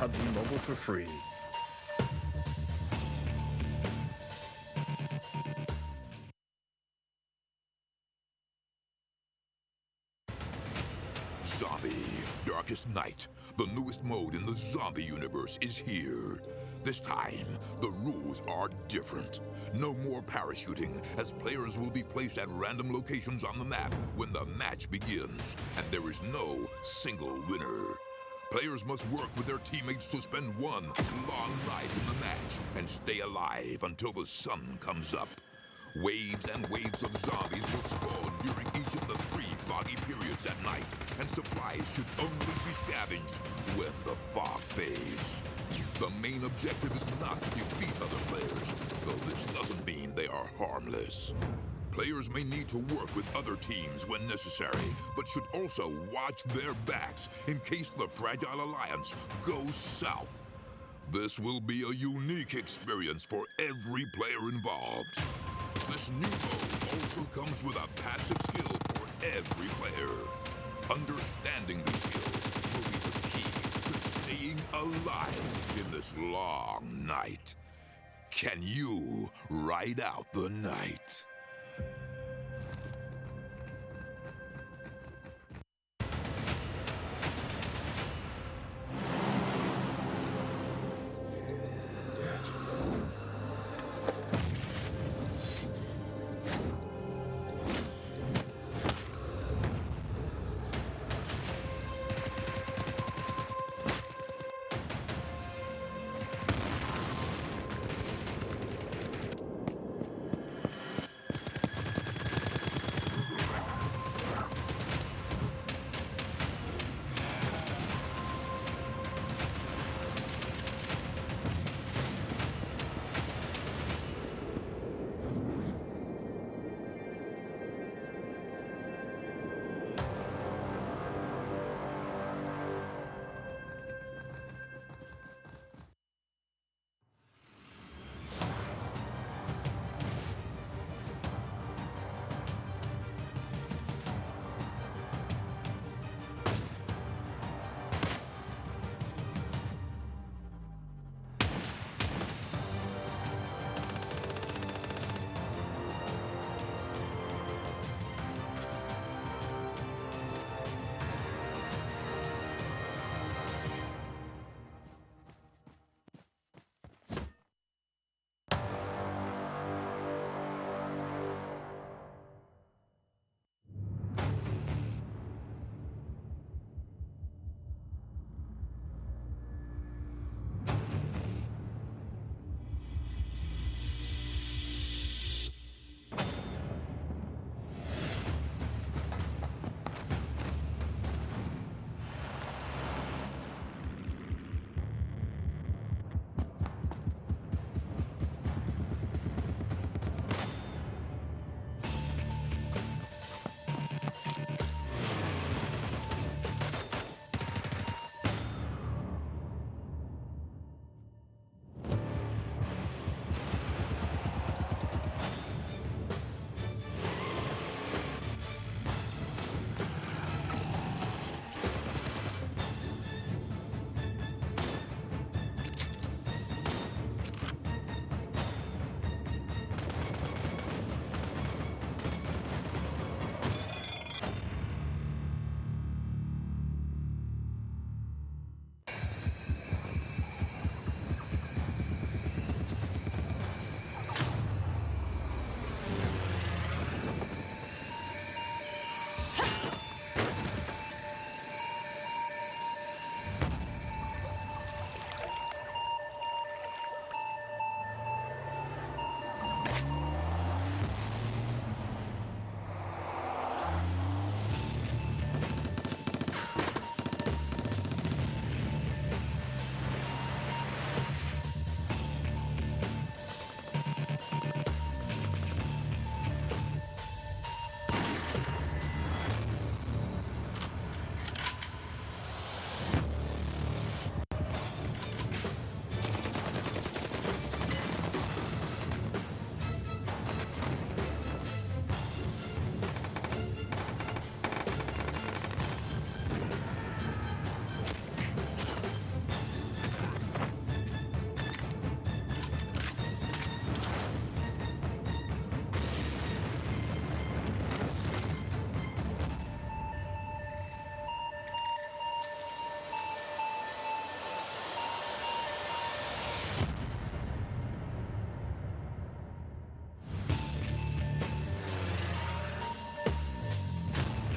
PUBG Mobile for free. Zombie, Darkest Night, the newest mode in the zombie universe, is here. This time, the rules are different. No more parachuting, as players will be placed at random locations on the map when the match begins, and there is no single winner. Players must work with their teammates to spend one long night in the match and stay alive until the sun comes up. Waves and waves of zombies will spawn during each of the 3 foggy periods at night, and supplies should only be scavenged when the fog fades. The main objective is not to defeat other players, though this doesn't mean they are harmless. Players may need to work with other teams when necessary, but should also watch their backs in case the Fragile Alliance goes south. This will be a unique experience for every player involved. This new mode also comes with a passive skill for every player. Understanding these skills will be the key to staying alive in this long night. Can you ride out the night?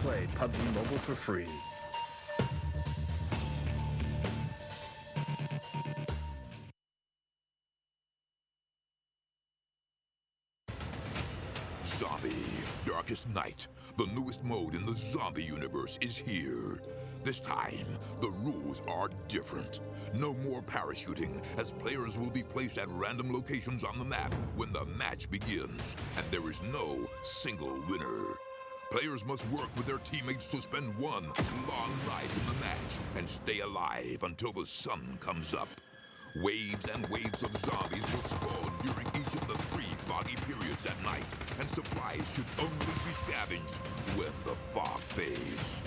play PUBG Mobile for free. Zombie, Darkest Night, the newest mode in the zombie universe, is here. This time, the rules are different. No more parachuting, as players will be placed at random locations on the map when the match begins, and there is no single winner. Players must work with their teammates to spend one long night in the match and stay alive until the sun comes up. Waves and waves of zombies will spawn during each of the 3 foggy periods at night, and supplies should only be scavenged when the fog fades.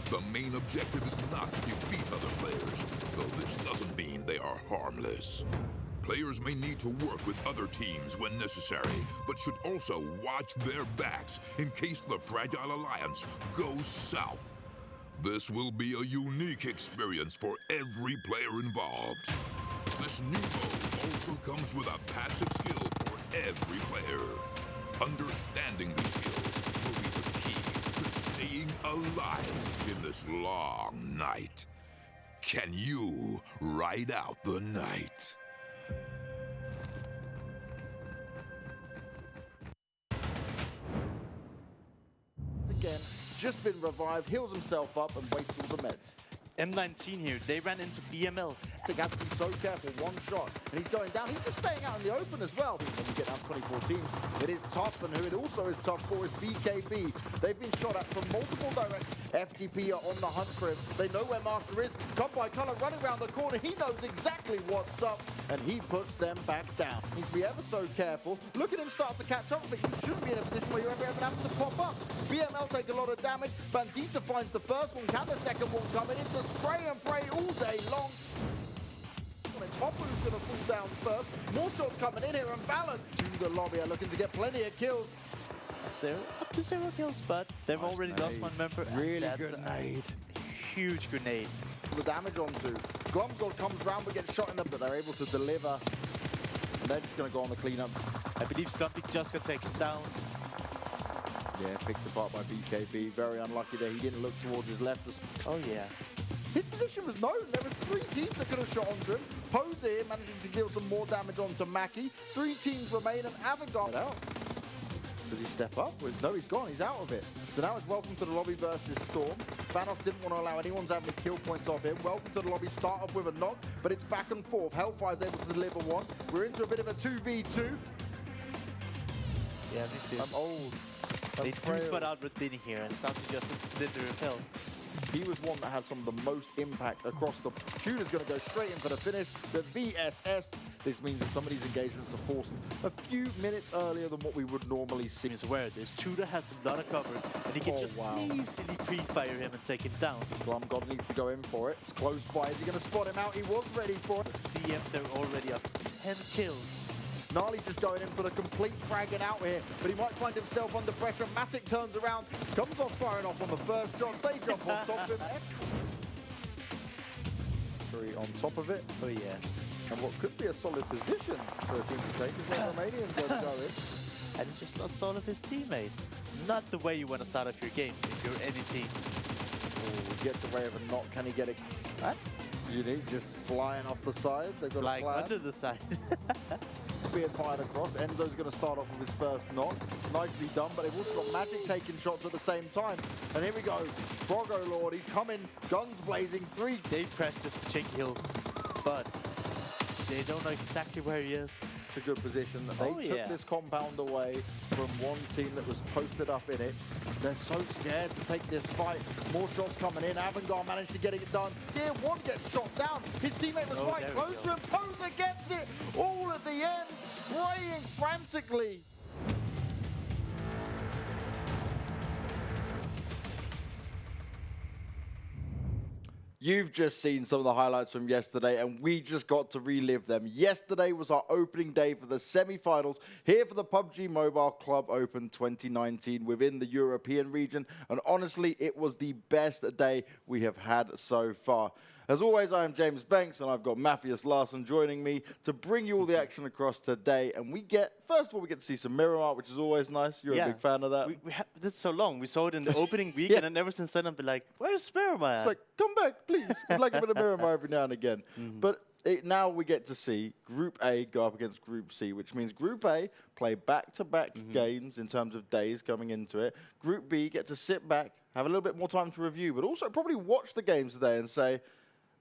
The main objective is not to defeat other players, though this doesn't mean they are harmless. Players may need to work with other teams when necessary, but should also watch their backs in case the Fragile Alliance goes south. This will be a unique experience for every player involved. This new mode also comes with a passive skill for every player. Understanding these skills will be the key to staying alive in this long night. Can you ride out the night? Again, just been revived, heals himself up and wastes all the meds. M19 here, they ran into BML. He has to be so careful, one shot, and he's going down. He's just staying out in the open as well. When you get down 24 teams, it is tough, and who it also is tough for is BKB. They've been shot at from multiple directions. FTP are on the hunt for him. They know where Master is. Come by Color running around the corner. He knows exactly what's up, and he puts them back down. Needs to be ever so careful. Look at him start to catch up, but you shouldn't be in a position where you're ever having to pop up. BML take a lot of damage. Bandita finds the first one. Can the second one come in? It's a spray and pray all day long. It's Hopper who's going to fall down first. More shots coming in here, and Valon to the lobby are looking to get plenty of kills. Up to 0 kills, but they've already lost one member. Really that's good nade. Huge grenade. The damage onto Glumgold comes round but gets shot in them, but they're able to deliver. And they're just going to go on the cleanup. I believe Scumpy just got taken down. Yeah, picked apart by BKB. Very unlucky there. He didn't look towards his left. Oh, yeah. His position was known. There were 3 teams that could have shot onto him. Pose here managing to deal some more damage onto Mackie. 3 teams remain, and Avangar out. Does he step up? No, he's gone. He's out of it. So now it's welcome to the lobby versus Storm. Thanos didn't want to allow anyone to have any kill points off him. Welcome to the lobby. Start off with a knock, but it's back and forth. Hellfire's able to deliver one. We're into a bit of a 2v2. Yeah, me too. I'm old. They do spot out Rodini here, and something just a slither of health. He was one that had some of the most impact across the... Shooter's going to go straight in for the finish. The VSS. This means that some of these engagements are forced a few minutes earlier than what we would normally see. He's aware of this. Shooter has a lot of cover, and he can easily pre-fire him and take him down. God needs to go in for it. It's close by. Is he going to spot him out? He was ready for it. DM, they're already up 10 kills. Gnarly's just going in for the complete fragging out here, but he might find himself under pressure. Matic turns around, comes off firing off on the first shot. They jump on top of him. On top of it. Oh, yeah. And what could be a solid position for a team to take is where Romanians are going. And just not all of his teammates. Not the way you want to start off your game if you're any team. Oh, gets away with a knock. Can he get it? Unique just flying off the side. They've got flying a plan. under the side. Being fired across. Enzo's going to start off with his first knock. Nicely done, but they've also got Magic taking shots at the same time. And here we go. Frogo Lord, he's coming. Guns blazing. 3. They pressed this for Chinky Hill, but they don't know exactly where he is. It's a good position. They took this compound away from one team that was posted up in it. They're so scared to take this fight. More shots coming in. Avangar managed to get it done. Deer 1 gets shot down. His teammate was right close to him. Poser gets it. All at the end, spraying frantically. You've just seen some of the highlights from yesterday, and we just got to relive them. Yesterday was our opening day for the semi-finals here for the PUBG Mobile Club Open 2019 within the European region, and honestly, it was the best day we have had so far. As always, I am James Banks, and I've got Matthias Larsson joining me to bring you all the action across today. And first of all, we get to see some Miramar, which is always nice. You're a big fan of that. We did so long. We saw it in the opening week, and then ever since then, I've been like, where's Miramar? It's like, come back, please. We'd like a bit of Miramar every now and again. But now we get to see Group A go up against Group C, which means Group A play back-to-back games in terms of days coming into it. Group B get to sit back, have a little bit more time to review, but also probably watch the games today and say,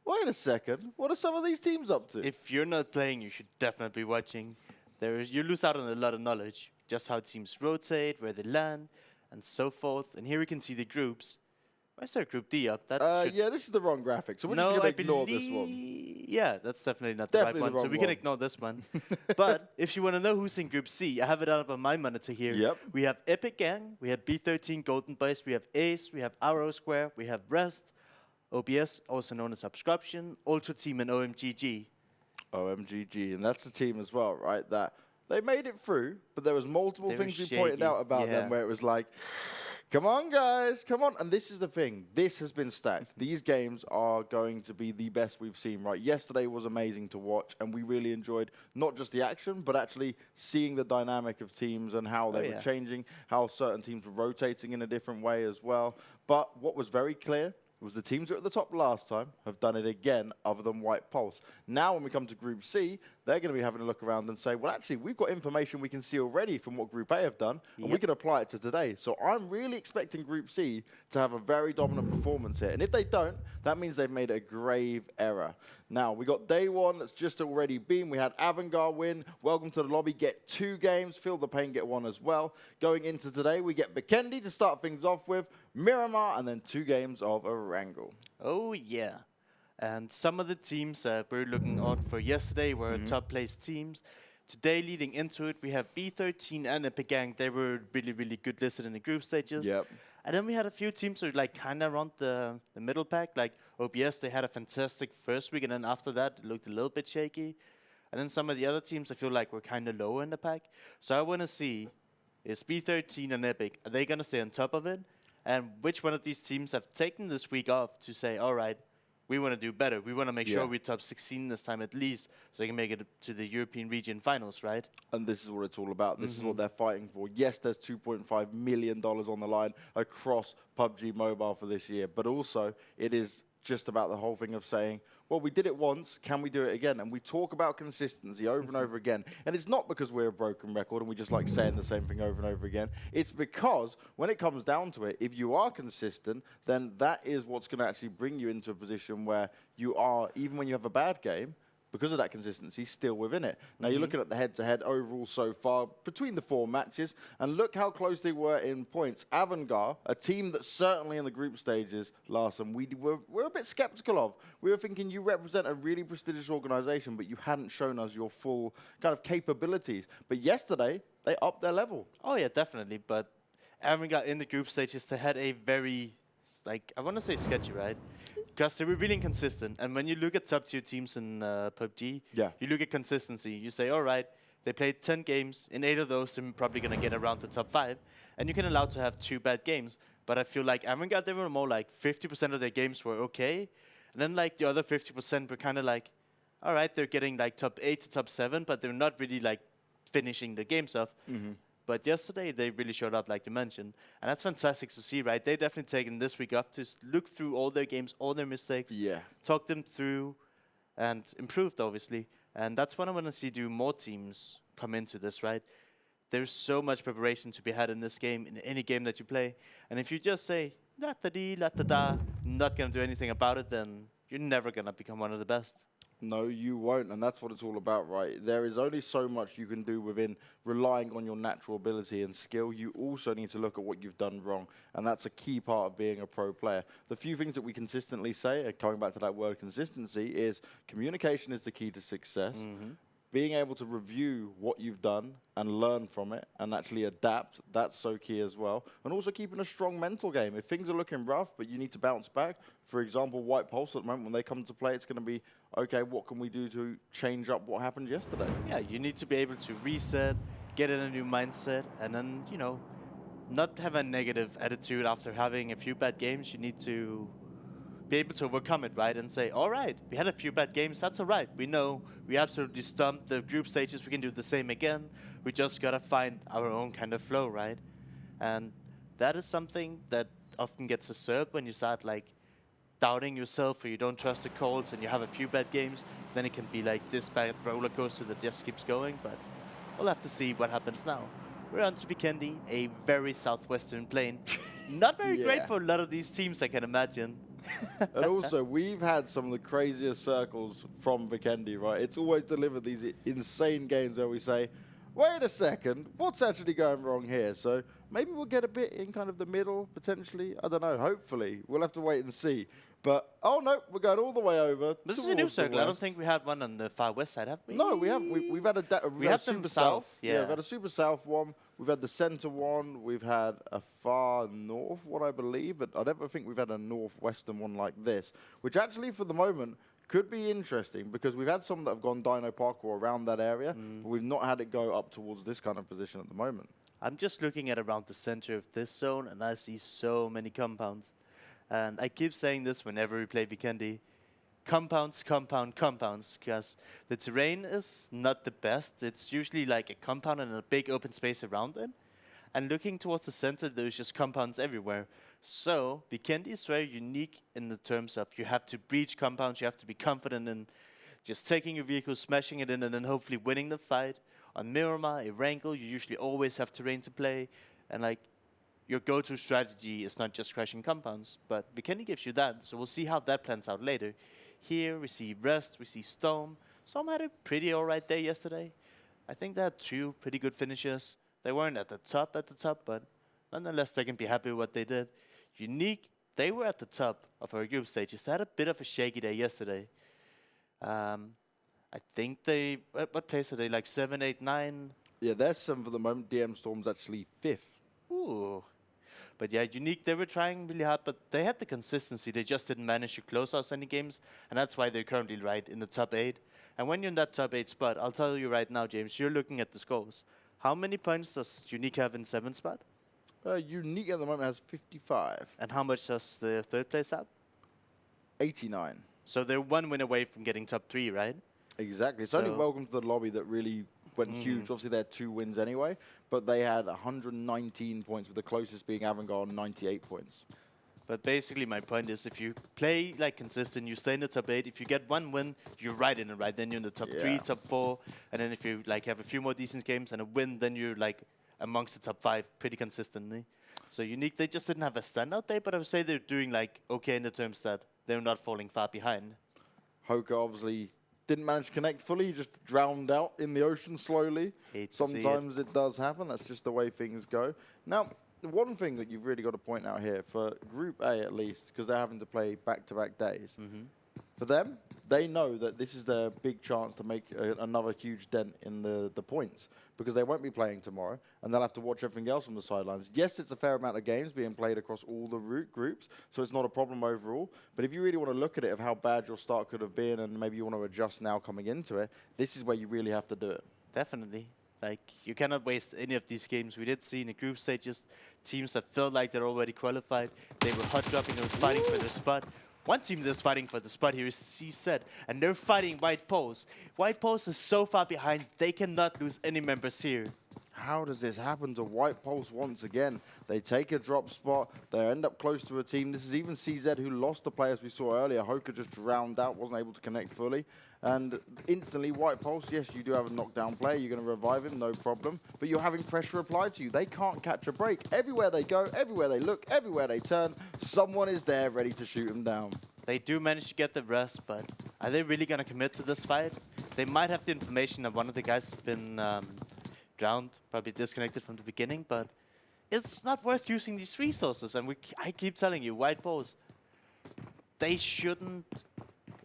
wait a second, what are some of these teams up to? If you're not playing, you should definitely be watching. You lose out on a lot of knowledge, just how teams rotate, where they land, and so forth. And here we can see the groups. Why is there Group D up? Yeah, this is the wrong graphic, so we're just going to ignore this one. Yeah, that's definitely not the right one, so we can ignore this one. But if you want to know who's in Group C, I have it up on my monitor here. Yep. We have EpicGang, we have B13 Golden Boyz, we have Ace, we have Rosq, we have Rosq, OBS, also known as Obstruction, Ultra Team, and OMGG. OMGG, and that's the team as well, right? That they made it through, but there was multiple things we pointed out about them where it was like, come on, guys, come on. And this is the thing. This has been stacked. These games are going to be the best we've seen, right? Yesterday was amazing to watch, and we really enjoyed not just the action, but actually seeing the dynamic of teams and how they were changing, how certain teams were rotating in a different way as well. But what was very clear was the teams that were at the top last time have done it again, other than White Pulse. Now, when we come to Group C, they're going to be having a look around and say, well, actually, we've got information we can see already from what Group A have done, and we can apply it to today. So I'm really expecting Group C to have a very dominant performance here. And if they don't, that means they've made a grave error. Now, we got day one that's just already been. We had Avangar win. Welcome to the lobby. Get 2 games. FeelThePain get 1 as well. Going into today, we get Vikendi to start things off with, Miramar, and then 2 games of Erangel. Oh, yeah. And some of the teams that we're looking out for yesterday were top-placed teams. Today, leading into it, we have B13 and EpicGang. They were really, really good listed in the group stages. Yep. And then we had a few teams who were like kind of around the middle pack. Like OBS, they had a fantastic first week, and then after that, it looked a little bit shaky. And then some of the other teams, I feel like, were kind of lower in the pack. So I want to see, is B13 and Epic, are they going to stay on top of it? And which one of these teams have taken this week off to say, all right, we want to do better. We want to make sure we're top 16 this time at least, so we can make it to the European region finals, right? And this is what it's all about. This is what they're fighting for. Yes, there's $2.5 million on the line across PUBG Mobile for this year, but also it is just about the whole thing of saying, well, we did it once, can we do it again? And we talk about consistency over and over again. And it's not because we're a broken record and we just like saying the same thing over and over again. It's because when it comes down to it, if you are consistent, then that is what's going to actually bring you into a position where you are, even when you have a bad game, because of that consistency, still within it. Now, you're looking at the head-to-head overall so far between the 4 matches, and look how close they were in points. Avangar, a team that certainly in the group stages, Larson, we're a bit skeptical of. We were thinking you represent a really prestigious organization, but you hadn't shown us your full kind of capabilities. But yesterday, they upped their level. Oh, yeah, definitely. But Avangar in the group stages, they had a very, like, I want to say sketchy, right? Because they were really inconsistent. And when you look at top-tier teams in PUBG, you look at consistency. You say, all right, they played 10 games. In 8 of those, they're probably going to get around the top 5. And you can allow to have 2 bad games. But I feel like Avangar, they were more like 50% of their games were okay. And then like the other 50% were kind of like, all right, they're getting like top 8 to top 7, but they're not really like finishing the games off. But yesterday, they really showed up, like you mentioned. And that's fantastic to see, right? They definitely taken this week off to look through all their games, all their mistakes, talk them through, and improved, obviously. And that's what I want to see do more teams come into this, right? There's so much preparation to be had in this game, in any game that you play. And if you just say, la-da-dee, la-da-da, not going to do anything about it, then you're never going to become one of the best. No, you won't, and that's what it's all about, right? There is only so much you can do within relying on your natural ability and skill. You also need to look at what you've done wrong, and that's a key part of being a pro player. The few things that we consistently say, coming back to that word consistency, is communication is the key to success. Being able to review what you've done and learn from it and actually adapt, that's so key as well. And also keeping a strong mental game. If things are looking rough, but you need to bounce back, for example, White Pulse at the moment, when they come to play, it's going to be, okay, what can we do to change up what happened yesterday? Yeah, you need to be able to reset, get in a new mindset, and then, you know, not have a negative attitude after having a few bad games. You need to be able to overcome it, right? And say, all right, we had a few bad games, that's all right. We know we absolutely stumped the group stages, we can do the same again. We just gotta find our own kind of flow, right? And that is something that often gets disturbed when you start like doubting yourself or you don't trust the calls and you have a few bad games. Then it can be like this bad roller coaster that just keeps going, but we'll have to see what happens now. We're on to Vikendi, a very southwestern plane. Not very great for a lot of these teams, I can imagine. And also, we've had some of the craziest circles from Vikendi, right? It's always delivered these insane games where we say, wait a second, what's actually going wrong here? So maybe we'll get a bit in kind of the middle, potentially. I don't know, hopefully. We'll have to wait and see. But, oh no, we're going all the way over. This is a new circle. I don't think we had one on the far west side, have we? No, we haven't. We've had a super south. Yeah, we've had a super south one. We've had the center one. We've had a far north one, I believe. But I never think we've had a northwestern one like this, which actually, for the moment, could be interesting because we've had some that have gone Dino Parkour around that area, but we've not had it go up towards this kind of position at the moment. I'm just looking at around the center of this zone, and I see so many compounds. And I keep saying this whenever we play Vikendi. Compounds, compounds, because the terrain is not the best. It's usually like a compound and a big open space around it. And looking towards the center, there's just compounds everywhere. So Vikendi is very unique in the terms of you have to breach compounds, you have to be confident in just taking your vehicle, smashing it in, and then hopefully winning the fight. On Miramar, Erangel, you usually always have terrain to play, and like your go-to strategy is not just crashing compounds, but Vikendi gives you that, so we'll see how that plans out later. Here we see Rosq, we see Storm. Storm had a pretty alright day yesterday. I think they had 2 pretty good finishes. They weren't at the top, but nonetheless they can be happy with what they did. Unique, they were at the top of our group stages. They had a bit of a shaky day yesterday. I think they, what place are they, like 7, 8, 9? Yeah, they're 7 for the moment. DMStorm's actually 5th. Ooh. But yeah, Unique, they were trying really hard, but they had the consistency. They just didn't manage to close out any games, and that's why they're currently right in the top 8. And when you're in that top 8 spot, I'll tell you right now, James, you're looking at the scores. How many points does Unique have in 7th spot? Unique at the moment has 55. And how much does the 3rd place have? 89. So they're 1 win away from getting top 3, right? Exactly. It's only Welcome to the Lobby that really went huge. Obviously, they had 2 wins anyway, but they had 119 points, with the closest being Avangar on 98 points. But basically, my point is, if you play like consistent, you stay in the top 8. If you get 1 win, you're right in it, right? Then you're in the top 3, top 4, and then if you like have a few more decent games and a win, then you're like amongst the top 5 pretty consistently. So Unique, they just didn't have a standout day, but I would say they're doing like okay in the terms that they're not falling far behind. Hoka obviously didn't manage to connect fully, just drowned out in the ocean slowly. Sometimes it does happen. That's just the way things go. Now, one thing that you've really got to point out here, for Group A at least, because they're having to play back-to-back days, for them, they know that this is their big chance to make another huge dent in the points, because they won't be playing tomorrow, and they'll have to watch everything else on the sidelines. Yes, it's a fair amount of games being played across all the groups, so it's not a problem overall. But if you really want to look at it, of how bad your start could have been, and maybe you want to adjust now coming into it, this is where you really have to do it. Definitely. Like, you cannot waste any of these games. We did see in the group stages teams that felt like they're already qualified. They were hot dropping, they were fighting for their spot. One team that's fighting for the spot here is CZ, and they're fighting White Pulse. White Pulse is so far behind, they cannot lose any members here. How does this happen to White Pulse once again? They take a drop spot, they end up close to a team. This is even CZ who lost the players we saw earlier. Hoka just drowned out, wasn't able to connect fully. And instantly, White Pulse, yes, you do have a knockdown player. You're going to revive him, no problem. But you're having pressure applied to you. They can't catch a break. Everywhere they go, everywhere they look, everywhere they turn, someone is there ready to shoot them down. They do manage to get the rest, but are they really going to commit to this fight? They might have the information that one of the guys has been drowned, probably disconnected from the beginning, but it's not worth using these resources. And I keep telling you, White Pulse, they shouldn't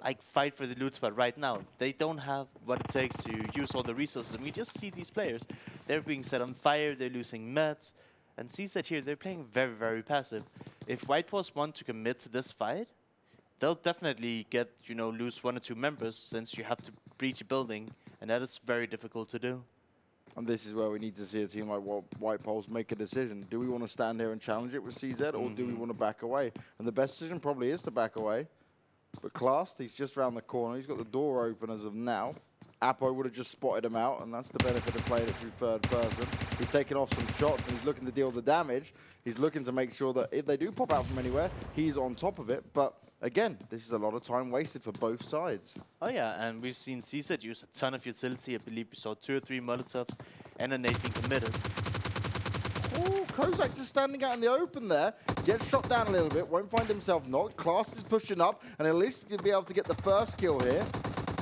like fight for the loot spot right now. They don't have what it takes to use all the resources. And we just see these players. They're being set on fire, they're losing meds. And CZ here, they're playing very, very passive. If White Pulse want to commit to this fight, they'll definitely get, you know, lose 1 or 2 members, since you have to breach a building, and that is very difficult to do. And this is where we need to see a team like White Pulse make a decision. Do we want to stand here and challenge it with CZ, or do we want to back away? And the best decision probably is to back away. But Class, he's just around the corner. He's got the door open as of now. Apo would have just spotted him out, and that's the benefit of playing it through third person. He's taking off some shots, and he's looking to deal the damage. He's looking to make sure that if they do pop out from anywhere, he's on top of it. But again, this is a lot of time wasted for both sides. Oh yeah, and we've seen CZ use a ton of utility. I believe we saw 2 or 3 Molotovs and a nade being committed. Oh, Kozak just standing out in the open there. Gets shot down a little bit, won't find himself knocked. Class is pushing up, and at least he'll be able to get the first kill here.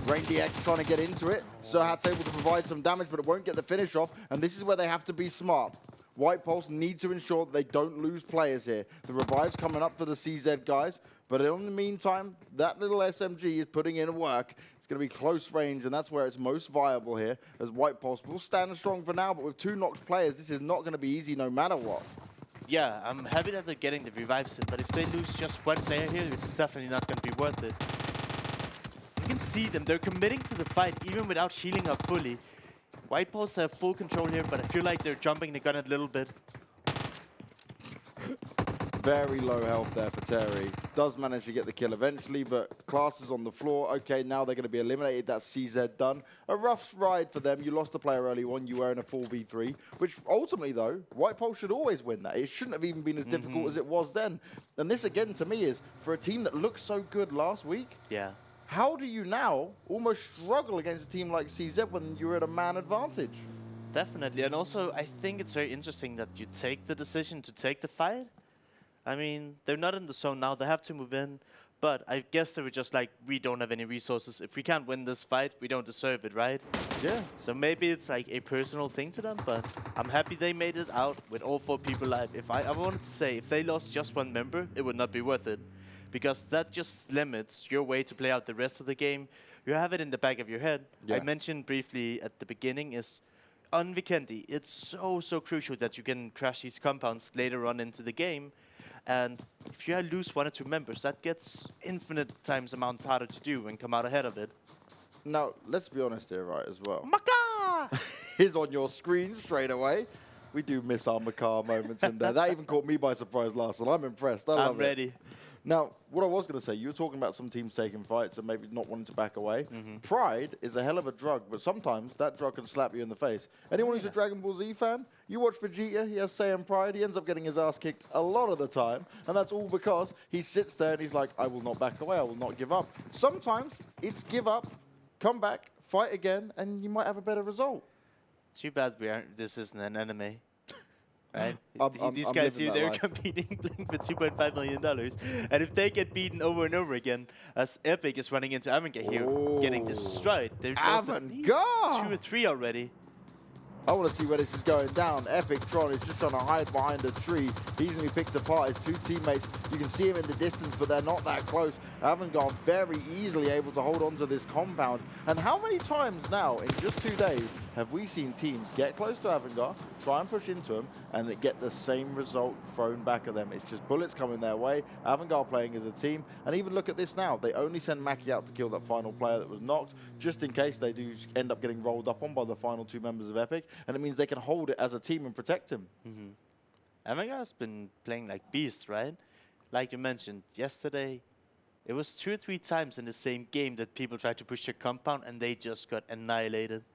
Rain DX trying to get into it. Serhat's able to provide some damage, but it won't get the finish off. And this is where they have to be smart. White Pulse need to ensure that they don't lose players here. The revive's coming up for the CZ guys. But in the meantime, that little SMG is putting in work. It's going to be close range, and that's where it's most viable here, as White Pulse will stand strong for now. But with 2 knocked players, this is not going to be easy no matter what. Yeah, I'm happy that they're getting the revives in, but if they lose just 1 player here, it's definitely not going to be worth it. You can see them, they're committing to the fight even without healing up fully. White Pulse have full control here, but I feel like they're jumping the gun a little bit. Very low health there for Terry. Does manage to get the kill eventually, but Class is on the floor. Okay, now they're going to be eliminated. That's CZ done. A rough ride for them. You lost a player early on. You were in a 4v3, which ultimately, though, White Pulse should always win that. It shouldn't have even been as difficult as it was then. And this, again, to me, is for a team that looked so good last week. Yeah. How do you now almost struggle against a team like CZ when you're at a man advantage? Definitely, and also I think it's very interesting that you take the decision to take the fight. I mean, they're not in the zone now, they have to move in, but I guess they were just like, we don't have any resources. If we can't win this fight, we don't deserve it, right? Yeah. So maybe it's like a personal thing to them, but I'm happy they made it out with all 4 people alive. If I wanted to say, if they lost just 1 member, it would not be worth it. Because that just limits your way to play out the rest of the game. You have it in the back of your head. Yeah. I mentioned briefly at the beginning is on Vikendi, it's so crucial that you can crash these compounds later on into the game. And if you lose 1 or 2 members, that gets infinite times amounts harder to do and come out ahead of it. Now, let's be honest here, right, as well. Maka! Is on your screen straight away. We do miss our Makar moments in there. That even caught me by surprise last, and I'm impressed. I'm ready. Now, what I was going to say, you were talking about some teams taking fights and maybe not wanting to back away. Pride is a hell of a drug, but sometimes that drug can slap you in the face. Anyone who's a Dragon Ball Z fan, you watch Vegeta, he has Saiyan Pride, he ends up getting his ass kicked a lot of the time, and that's all because he sits there and he's like, I will not back away, I will not give up. Sometimes it's give up, come back, fight again, and you might have a better result. Too bad this isn't an anime. Right? These I'm guys here, they're life. competing for $2.5 million. And if they get beaten over and over again, as Epic is running into Avangar here, getting destroyed, they're just at least 2 or 3 already. I want to see where this is going down. Epic Tron is just trying to hide behind a tree. He's going to be picked apart. His 2 teammates, you can see him in the distance, but they're not that close. Avangar very easily able to hold on to this compound. And how many times now, in just 2 days, have we seen teams get close to Avangar, try and push into him, and they get the same result thrown back at them? It's just bullets coming their way. Avangar playing as a team. And even look at this now. They only send Maki out to kill that final player that was knocked, just in case they do end up getting rolled up on by the final 2 members of Epic. And it means they can hold it as a team and protect him. Avangar's been playing like beasts, right? Like you mentioned, yesterday, it was 2 or 3 times in the same game that people tried to push their compound and they just got annihilated.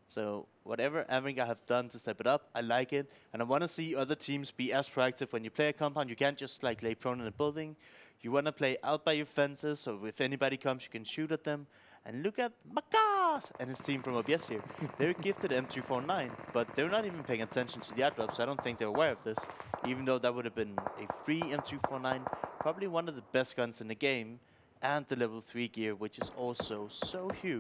So whatever Avangar have done to step it up, I like it. And I want to see other teams be as proactive. When you play a compound, you can't just like lay prone in a building. You want to play out by your fences, so if anybody comes, you can shoot at them. And look at Makas and his team from OBS here. They're gifted M249, but they're not even paying attention to the airdrop, so I don't think they're aware of this. Even though that would have been a free M249, probably one of the best guns in the game, and the level 3 gear, which is also so huge.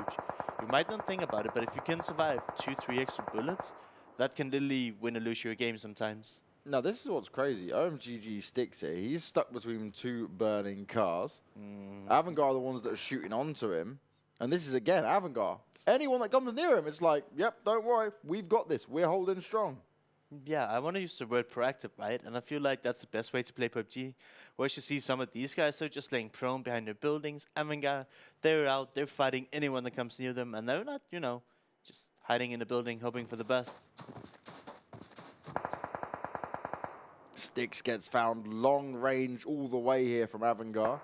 You might not think about it, but if you can survive 2-3 extra bullets, that can literally win or lose your game sometimes. Now, this is what's crazy. OMGG sticks here. He's stuck between 2 burning cars. Avangar are the ones that are shooting onto him. And this is, again, Avangar. Anyone that comes near him, it's like, yep, don't worry. We've got this. We're holding strong. Yeah, I want to use the word proactive, right? And I feel like that's the best way to play PUBG. Whereas you see some of these guys are just laying prone behind their buildings. Avangar, they're out, they're fighting anyone that comes near them. And they're not, you know, just hiding in the building, hoping for the best. Styx gets found long range all the way here from Avangar.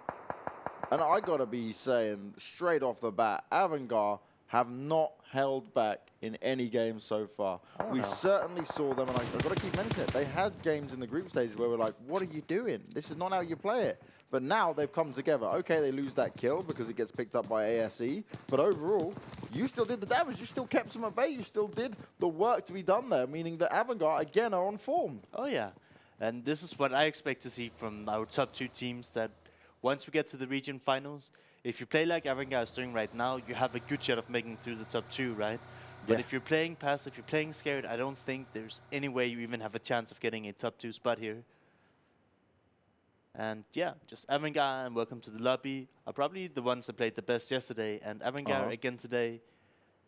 And I gotta be saying, straight off the bat, Avangar have not held back in any game so far. We certainly saw them, and I've got to keep mentioning it. They had games in the group stages where we're like, what are you doing? This is not how you play it. But now they've come together. Okay, they lose that kill because it gets picked up by ASE. But overall, you still did the damage. You still kept them at bay. You still did the work to be done there, meaning that Avangar, again, are on form. Oh, yeah. And this is what I expect to see from our top 2 teams, that once we get to the region finals, if you play like Avangar is doing right now, you have a good shot of making it through the top 2, right? But if you're playing passive, if you're playing scared, I don't think there's any way you even have a chance of getting a top 2 spot here. And yeah, just Avangar and welcome to the lobby are probably the ones that played the best yesterday. And Avangar again today,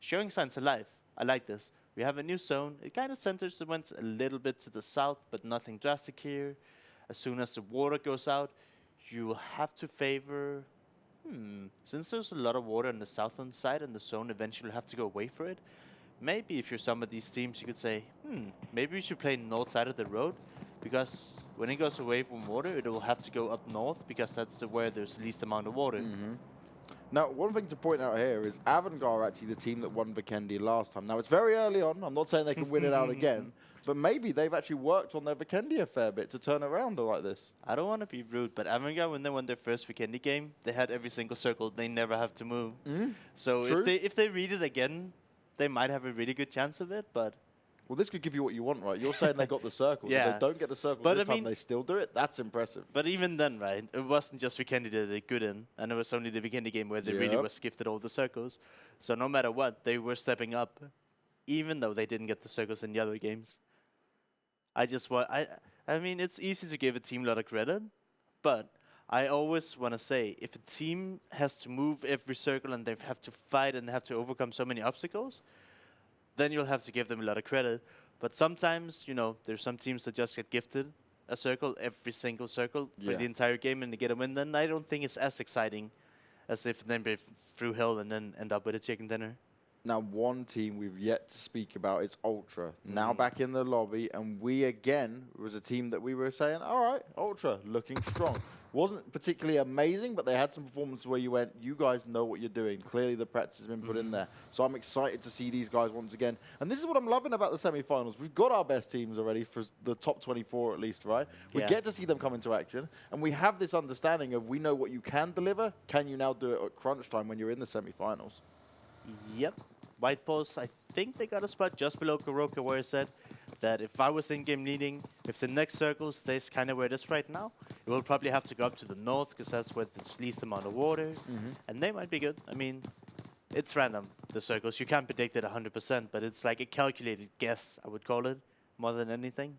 showing signs of life. I like this. We have a new zone. It kind of centers the ones a little bit to the south, but nothing drastic here. As soon as the water goes out, you will have to favor... Since there's a lot of water on the southern side and the zone eventually will have to go away for it, maybe if you're some of these teams, you could say, maybe we should play north side of the road, because when it goes away from water, it will have to go up north, because that's where there's the least amount of water. Now, one thing to point out here is Avangar are actually the team that won Vikendi last time. Now, it's very early on. I'm not saying they can win it out again, but maybe they've actually worked on their Vikendi a fair bit to turn around like this. I don't want to be rude, but Avangar, when they won their first Vikendi game, they had every single circle. They never have to move. So if they read it again, they might have a really good chance of it, but... Well, this could give you what you want, right? You're saying they got the circles. Yeah. If they don't get the circles this time, they still do it. That's impressive. But even then, right, it wasn't just Vikendi that they good in, and it was only the Vikendi game where they really was gifted all the circles. So no matter what, they were stepping up, even though they didn't get the circles in the other games. I mean, it's easy to give a team a lot of credit, but I always want to say, if a team has to move every circle and they have to fight and have to overcome so many obstacles, then you'll have to give them a lot of credit. But sometimes, you know, there's some teams that just get gifted a circle, every single circle, for the entire game, and they get a win. Then I don't think it's as exciting as if they break through hell and then end up with a chicken dinner. Now, one team we've yet to speak about is Ultra. Now back in the lobby, and we again was a team that we were saying, all right, Ultra, looking strong. Wasn't particularly amazing, but they had some performances where you went, you guys know what you're doing. Clearly the practice has been put in there. So I'm excited to see these guys once again. And this is what I'm loving about the semifinals. We've got our best teams already for the top 24 at least, right? We get to see them come into action, and we have this understanding of we know what you can deliver. Can you now do it at crunch time when you're in the semifinals? Yep. White Balls, I think they got a spot just below Kuroka, where it said that if I was in-game leading, if the next circle stays kind of where it is right now, it will probably have to go up to the north, because that's where there's least amount of water, and they might be good. I mean, it's random, the circles. You can't predict it 100%, but it's like a calculated guess, I would call it, more than anything.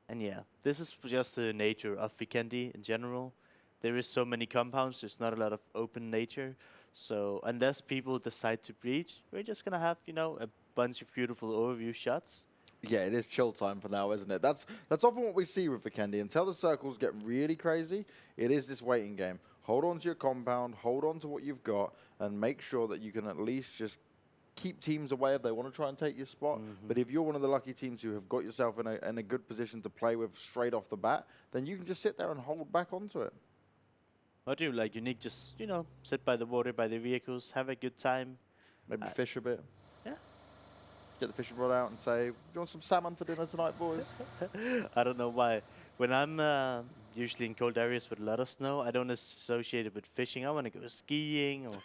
And yeah, this is just the nature of Vikendi in general. There is so many compounds, there's not a lot of open nature. So unless people decide to breach, we're just going to have, you know, a bunch of beautiful overview shots. Yeah, it is chill time for now, isn't it? That's often what we see with Vikendi. Until the circles get really crazy, it is this waiting game. Hold on to your compound, hold on to what you've got, and make sure that you can at least just keep teams away if they want to try and take your spot. But if you're one of the lucky teams who have got yourself in a good position to play with straight off the bat, then you can just sit there and hold back onto it. What do you like? Unique, just, you know, sit by the water, by the vehicles, have a good time. Maybe fish a bit. Yeah. Get the fishing rod out and say, do you want some salmon for dinner tonight, boys? I don't know why. When I'm usually in cold areas with a lot of snow, I don't associate it with fishing. I want to go skiing or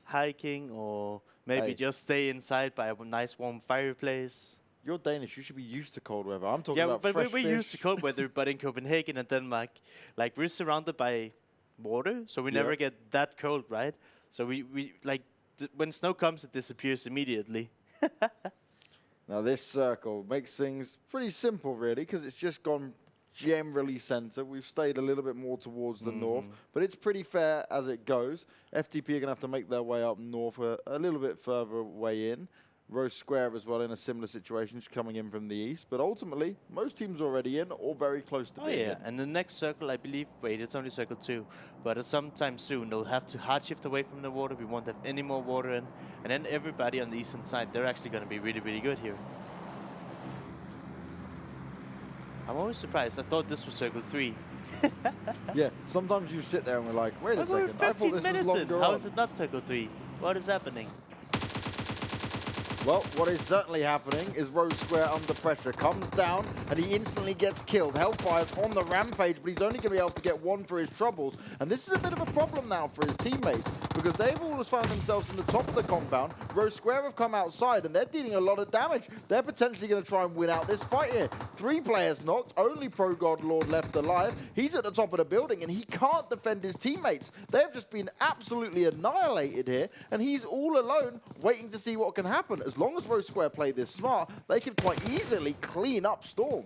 hiking, or maybe just stay inside by a nice warm fireplace. You're Danish. You should be used to cold weather. I'm talking about fresh fish. Yeah, but we're used to cold weather. But in Copenhagen and Denmark, like, we're surrounded by water, so we never get that cold, right? So we like, when snow comes, it disappears immediately. Now this circle makes things pretty simple, really, because it's just gone generally center. We've stayed a little bit more towards the north, but it's pretty fair as it goes. FTP are going to have to make their way up north a little bit further way in. Rosq as well in a similar situation, just coming in from the east. But ultimately, most teams are already in or very close to being in. And the next circle, I believe, wait, it's only circle 2. But sometime soon, they'll have to hard shift away from the water. We won't have any more water in. And then everybody on the eastern side, they're actually going to be really, really good here. I'm always surprised. I thought this was circle 3. Yeah, sometimes you sit there and we're like, wait a second, We're 15 I thought this minutes was in. longer How on. is it not circle 3? What is happening? Well, what is certainly happening is Rosq under pressure comes down and he instantly gets killed. Hellfire's on the rampage, but he's only going to be able to get one for his troubles. And this is a bit of a problem now for his teammates because they've always found themselves in the top of the compound. Rosq have come outside and they're dealing a lot of damage. They're potentially going to try and win out this fight here. 3 players knocked, only Pro God Lord left alive. He's at the top of the building and he can't defend his teammates. They've just been absolutely annihilated here and he's all alone waiting to see what can happen. As long as Rosq play this smart, they could quite easily clean up Storm.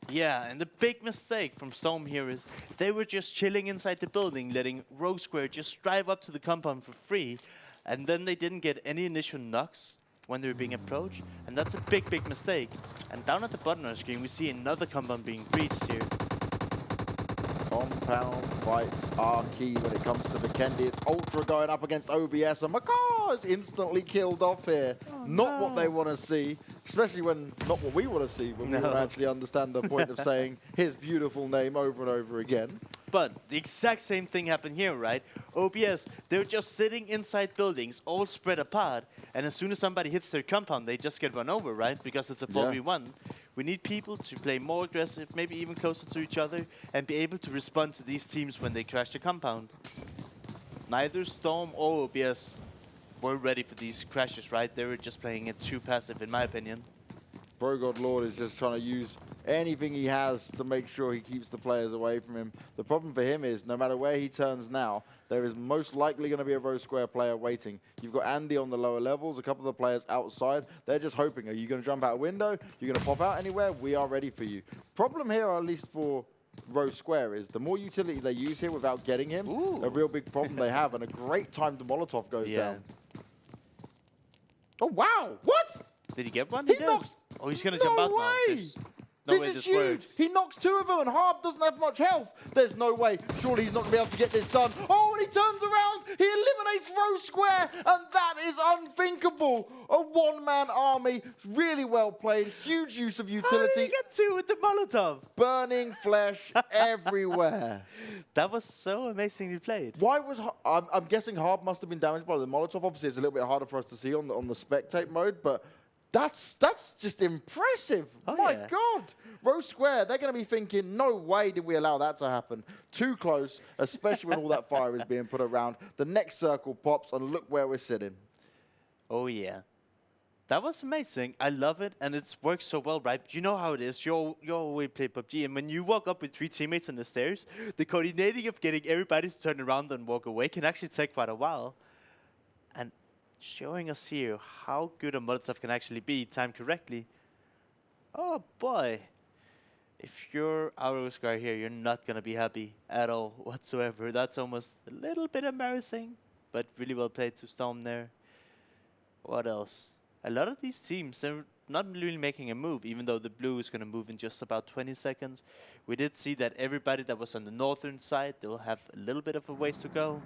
Yeah, and the big mistake from Storm here is they were just chilling inside the building, letting Rosq just drive up to the compound for free, and then they didn't get any initial knocks when they were being approached, and that's a big, big mistake. And down at the bottom of the screen, we see another compound being breached here. Compound fights are key when it comes to Vikendi. It's Ultra going up against OBS, and Macaw is instantly killed off here. Not what they want to see, especially when not what we want to see when we don't actually understand the point of saying his beautiful name over and over again. But the exact same thing happened here, right? OBS, they're just sitting inside buildings, all spread apart, and as soon as somebody hits their compound, they just get run over, right? Because it's a 4v1. We need people to play more aggressive, maybe even closer to each other, and be able to respond to these teams when they crash the compound. Neither Storm or OBS were ready for these crashes, right? They were just playing it too passive, in my opinion. Pro God Lord is just trying to use anything he has to make sure he keeps the players away from him. The problem for him is no matter where he turns now, there is most likely going to be a Rosq player waiting. You've got Andy on the lower levels, a couple of the players outside. They're just hoping, are you going to jump out a window? You're going to pop out anywhere? We are ready for you. Problem here, at least for Rosq, is the more utility they use here without getting him, a real big problem they have, and a great time the Molotov goes down. Oh, wow! What? Did he get one? He knocks... Oh, he's going to jump out now. There's no way this is this huge. works. He knocks 2 of them, and Harb doesn't have much health. There's no way. Surely he's not going to be able to get this done. Oh, and he turns around. He eliminates Rosq, and that is unthinkable. A one-man army. Really well played. Huge use of utility. How did he get 2 with the Molotov? Burning flesh everywhere. That was so amazingly played. Why was... I'm guessing Harb must have been damaged by the Molotov. Obviously, it's a little bit harder for us to see on the spectate mode, but... That's just impressive. My God. Rosq, they're going to be thinking, no way did we allow that to happen. Too close, especially when all that fire is being put around. The next circle pops, and look where we're sitting. Oh, yeah. That was amazing. I love it, and it's worked so well, right? You know how it is. You always play PUBG, and when you walk up with 3 teammates on the stairs, the coordinating of getting everybody to turn around and walk away can actually take quite a while. And showing us here how good a Molotov can actually be timed correctly. Oh boy. If you're our Rosq here, you're not going to be happy at all whatsoever. That's almost a little bit embarrassing, but really well played to Storm there. What else? A lot of these teams, they're not really making a move, even though the blue is going to move in just about 20 seconds. We did see that everybody that was on the northern side, they'll have a little bit of a ways to go.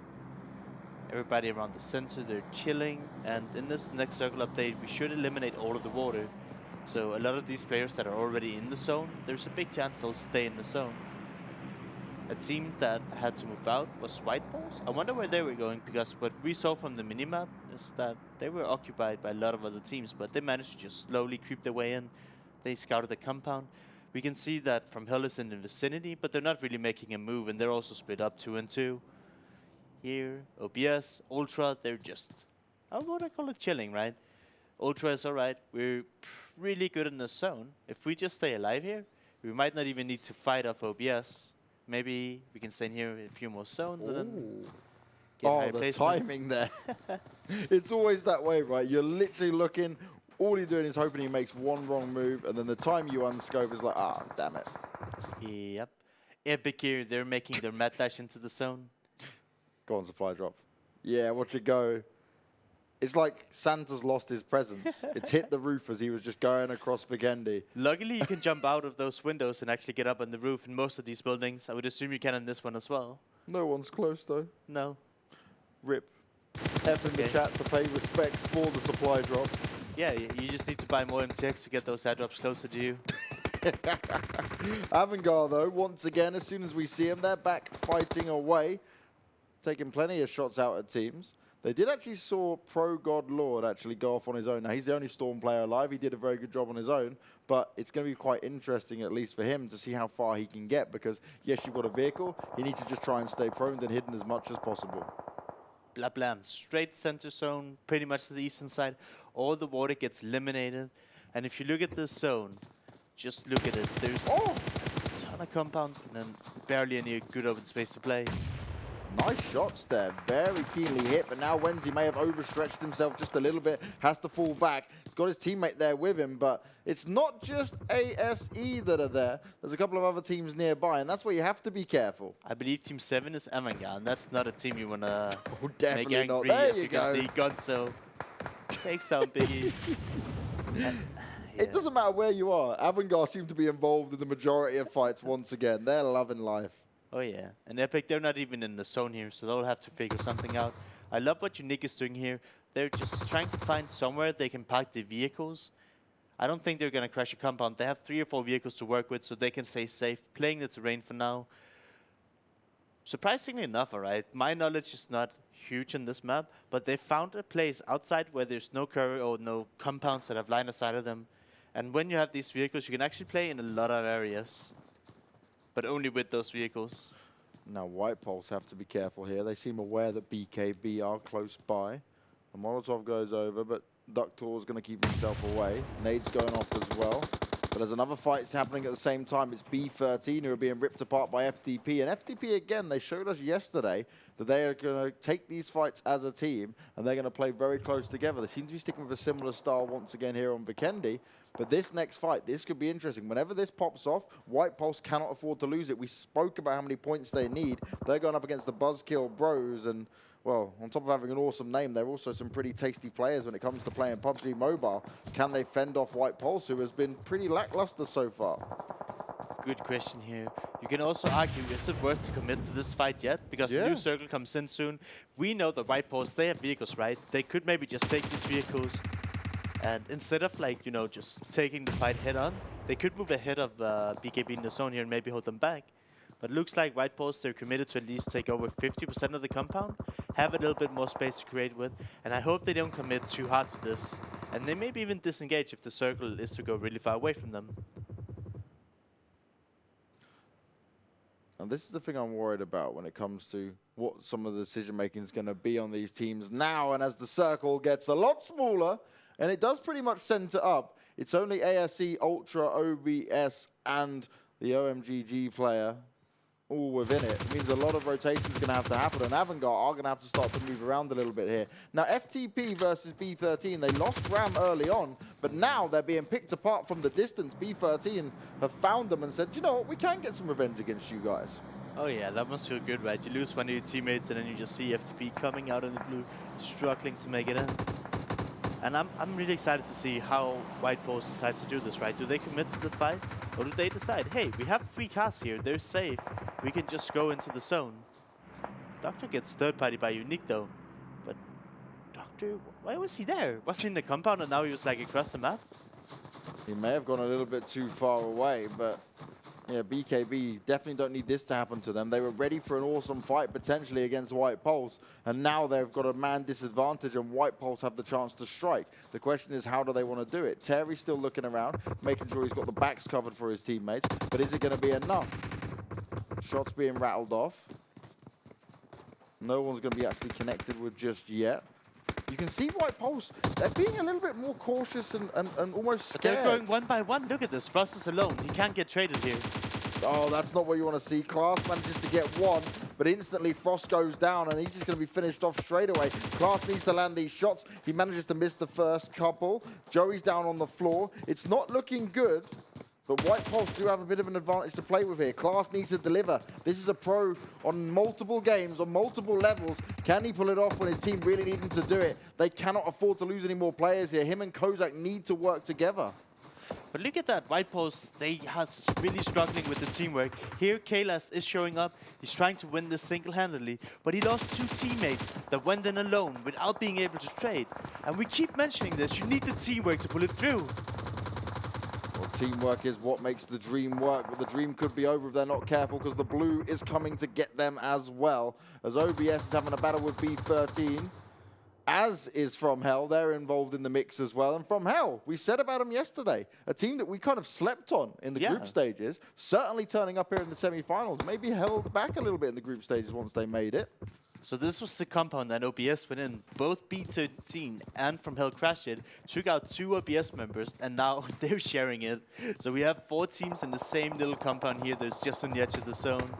Everybody around the center, they're chilling. And in this next circle update, we should eliminate all of the water. So a lot of these players that are already in the zone, there's a big chance they'll stay in the zone. A team that had to move out was White Balls. I wonder where they were going, because what we saw from the minimap is that they were occupied by a lot of other teams, but they managed to just slowly creep their way in. They scouted the compound. We can see that FromHell is in the vicinity, but they're not really making a move, and they're also split up 2 and 2. Here, OBS, Ultra, they're just, how would I call it, chilling, right? Ultra is alright, we're really good in the zone. If we just stay alive here, we might not even need to fight off OBS. Maybe we can stay in here in a few more zones and then get high placement. Timing there. It's always that way, right? You're literally looking, all you're doing is hoping he makes one wrong move, and then the time you unscope is like, ah, damn it. Yep. Epic here, they're making their mad dash into the zone. Go on, supply drop. Yeah, watch it go. It's like Santa's lost his presents. It's hit the roof as he was just going across Vikendi. Luckily, you can jump out of those windows and actually get up on the roof in most of these buildings. I would assume you can in this one as well. No one's close, though. No. Rip. F in the chat to pay respects for the supply drop. Yeah, you just need to buy more MTX to get those airdrops closer to you. Avangar, though, once again, as soon as we see him, they're back fighting away, taking plenty of shots out at teams. They did actually saw Pro God Lord actually go off on his own. Now, he's the only Storm player alive. He did a very good job on his own, but it's going to be quite interesting, at least for him, to see how far he can get, because, yes, you've got a vehicle. He needs to just try and stay prone and hidden as much as possible. Blah, blah. Straight center zone, pretty much to the eastern side. All the water gets eliminated. And if you look at this zone, just look at it. There's a ton of compounds and then barely any good open space to play. Nice shots there, very keenly hit, but now Wenzy may have overstretched himself just a little bit, has to fall back. He's got his teammate there with him, but it's not just ASE that are there. There's a couple of other teams nearby, and that's where you have to be careful. I believe Team 7 is Avangar, and that's not a team you want to make Definitely angry. not. There As you can see, Gonzo takes out biggies. It doesn't matter where you are. Avangar seem to be involved in the majority of fights once again. They're loving life. Oh yeah, and Epic, they're not even in the zone here, so they'll have to figure something out. I love what Unique is doing here. They're just trying to find somewhere they can park the vehicles. I don't think they're going to crash a compound. They have 3 or 4 vehicles to work with, so they can stay safe, playing the terrain for now. Surprisingly enough, alright, my knowledge is not huge in this map, but they found a place outside where there's no cover or no compounds that have line of sight of them. And when you have these vehicles, you can actually play in a lot of areas. But only with those vehicles. Now, White Pulse have to be careful here. They seem aware that BKB are close by. The Molotov goes over, but Ductor is going to keep himself away. Nade's going off as well. But there's another fight happening at the same time. It's B13 who are being ripped apart by FTP. And FTP, again, they showed us yesterday that they are going to take these fights as a team, and they're going to play very close together. They seem to be sticking with a similar style once again here on Vikendi. But this next fight, this could be interesting. Whenever this pops off, White Pulse cannot afford to lose it. We spoke about how many points they need. They're going up against the BuzzKillBros, and, well, on top of having an awesome name, they're also some pretty tasty players when it comes to playing PUBG Mobile. Can they fend off White Pulse, who has been pretty lackluster so far? Good question here. You can also argue, is it worth to commit to this fight yet? Because the new circle comes in soon. We know that White Pulse, they have vehicles, right? They could maybe just take these vehicles, and instead of, like, you know, just taking the fight head on, they could move ahead of BKB in the zone here and maybe hold them back. But it looks like White Pulse, they're committed to at least take over 50% of the compound, have a little bit more space to create with, and I hope they don't commit too hard to this. And they maybe even disengage if the circle is to go really far away from them. And this is the thing I'm worried about when it comes to what some of the decision-making is going to be on these teams now. And as the circle gets a lot smaller, and it does pretty much center up, it's only ASE, Ultra, OBS, and the OMGG player all within it. It means a lot of rotation is going to have to happen, and Avangar are going to have to start to move around a little bit here. Now, FTP versus B13, they lost Ram early on, but now they're being picked apart from the distance. B13 have found them and said, you know what, we can get some revenge against you guys. Oh yeah, that must feel good, right? You lose one of your teammates and then you just see FTP coming out in the blue, struggling to make it in. And I'm really excited to see how White Pulse decides to do this, right? Do they commit to the fight? Or do they decide, hey, we have 3 cars here, they're safe, we can just go into the zone? Doctor gets third party by Unique though. But Doctor, why was he there? Wasn't he in the compound and now he was like across the map? He may have gone a little bit too far away, but yeah, BKB definitely don't need this to happen to them. They were ready for an awesome fight potentially against White Pulse, and now they've got a man disadvantage and White Pulse have the chance to strike. The question is, how do they want to do it? Terry's still looking around, making sure he's got the backs covered for his teammates, but is it going to be enough? Shots being rattled off. No one's going to be actually connected with just yet. You can see White Pulse, they're being a little bit more cautious and almost scared. But they're going one by one. Look at this. Frost is alone. He can't get traded here. Oh, that's not what you want to see. Class manages to get one, but instantly Frost goes down, and he's just going to be finished off straight away. Class needs to land these shots. He manages to miss the first couple. Joey's down on the floor. It's not looking good. But White Pulse do have a bit of an advantage to play with here. Class needs to deliver. This is a pro on multiple games, on multiple levels. Can he pull it off when his team really need him to do it? They cannot afford to lose any more players here. Him and Kozak need to work together. But look at that, White Pulse, they are really struggling with the teamwork. Here, Kaylas is showing up. He's trying to win this single-handedly, but he lost 2 teammates that went in alone without being able to trade. And we keep mentioning this, you need the teamwork to pull it through. Well, teamwork is what makes the dream work, but the dream could be over if they're not careful, because the blue is coming to get them as well. As OBS is having a battle with B13. As is FromHell, they're involved in the mix as well. And FromHell, we said about them yesterday, a team that we kind of slept on in the group stages, certainly turning up here in the semifinals, maybe held back a little bit in the group stages once they made it. So this was the compound that OBS went in. Both B13 and FromHell crashed it, took out 2 OBS members, and now they're sharing it. So we have 4 teams in the same little compound here that's just on the edge of the zone.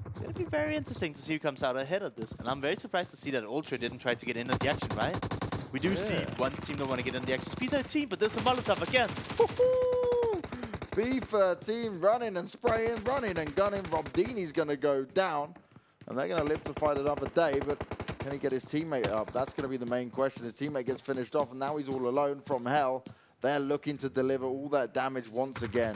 It's going to be very interesting to see who comes out ahead of this. And I'm very surprised to see that Ultra didn't try to get in on the action, right? We do see one team that want to get in the action. It's B13, but there's a Molotov again. B13 running and spraying, running and gunning. Robdini's going to go down. And they're going to live to fight another day, but can he get his teammate up? That's going to be the main question. His teammate gets finished off, and now he's all alone from hell. They're looking to deliver all that damage once again.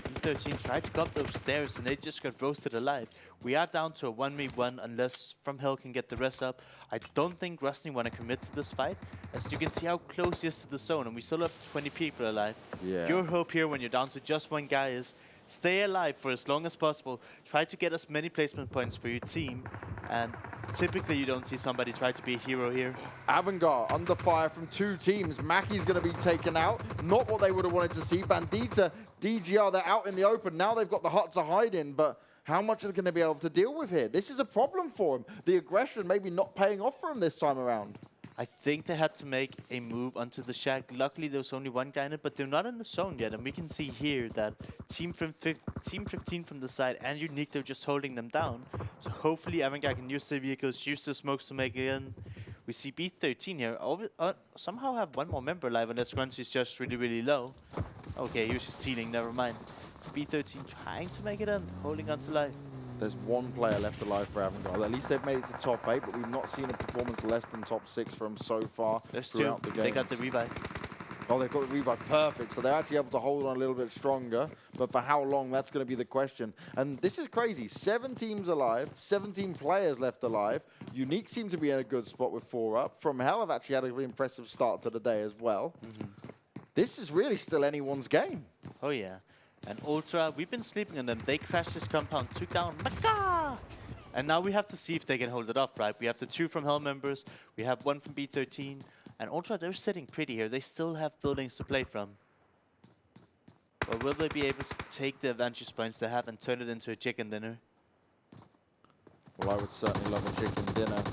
B13 tried to go up those stairs, and they just got roasted alive. We are down to a 1v1 unless FromHell can get the rest up. I don't think Rosq want to commit to this fight, as you can see how close he is to the zone, and we still have 20 people alive. Yeah. Your hope here when you're down to just 1 guy is stay alive for as long as possible. Try to get as many placement points for your team. And typically you don't see somebody try to be a hero here. Avangar under fire from 2 teams. Mackey's going to be taken out. Not what they would have wanted to see. Bandita, DGR, they're out in the open. Now they've got the hut to hide in, but how much are they going to be able to deal with here? This is a problem for them. The aggression maybe not paying off for them this time around. I think they had to make a move onto the shack. Luckily, there was only 1 guy in it, but they're not in the zone yet. And we can see here that Team 15 from the side and Unique, they're just holding them down. So hopefully, Avangar can use their vehicles, use the smokes to make it in. We see B13 here somehow have 1 more member alive, unless Grunts is just really, really low. Okay, he was just healing, never mind. So B13 trying to make it in, holding on to life. There's 1 player left alive for Avangar. At least they've made it to top 8, but we've not seen a performance less than top 6 from so far. There's 2. They got the revive. Oh, they've got the revive. Perfect. So they're actually able to hold on a little bit stronger. But for how long, that's going to be the question. And this is crazy. 7 teams alive, 17 players left alive. Unique seem to be in a good spot with 4 up. FromHell have actually had a really impressive start to the day as well. This is really still anyone's game. Oh, yeah. And Ultra, we've been sleeping on them. They crashed this compound, took down Maka! And now we have to see if they can hold it off, right? We have the 2 FromHell members. We have 1 from B13. And Ultra, they're sitting pretty here. They still have buildings to play from. But will they be able to take the advantage points they have and turn it into a chicken dinner? Well, I would certainly love a chicken dinner.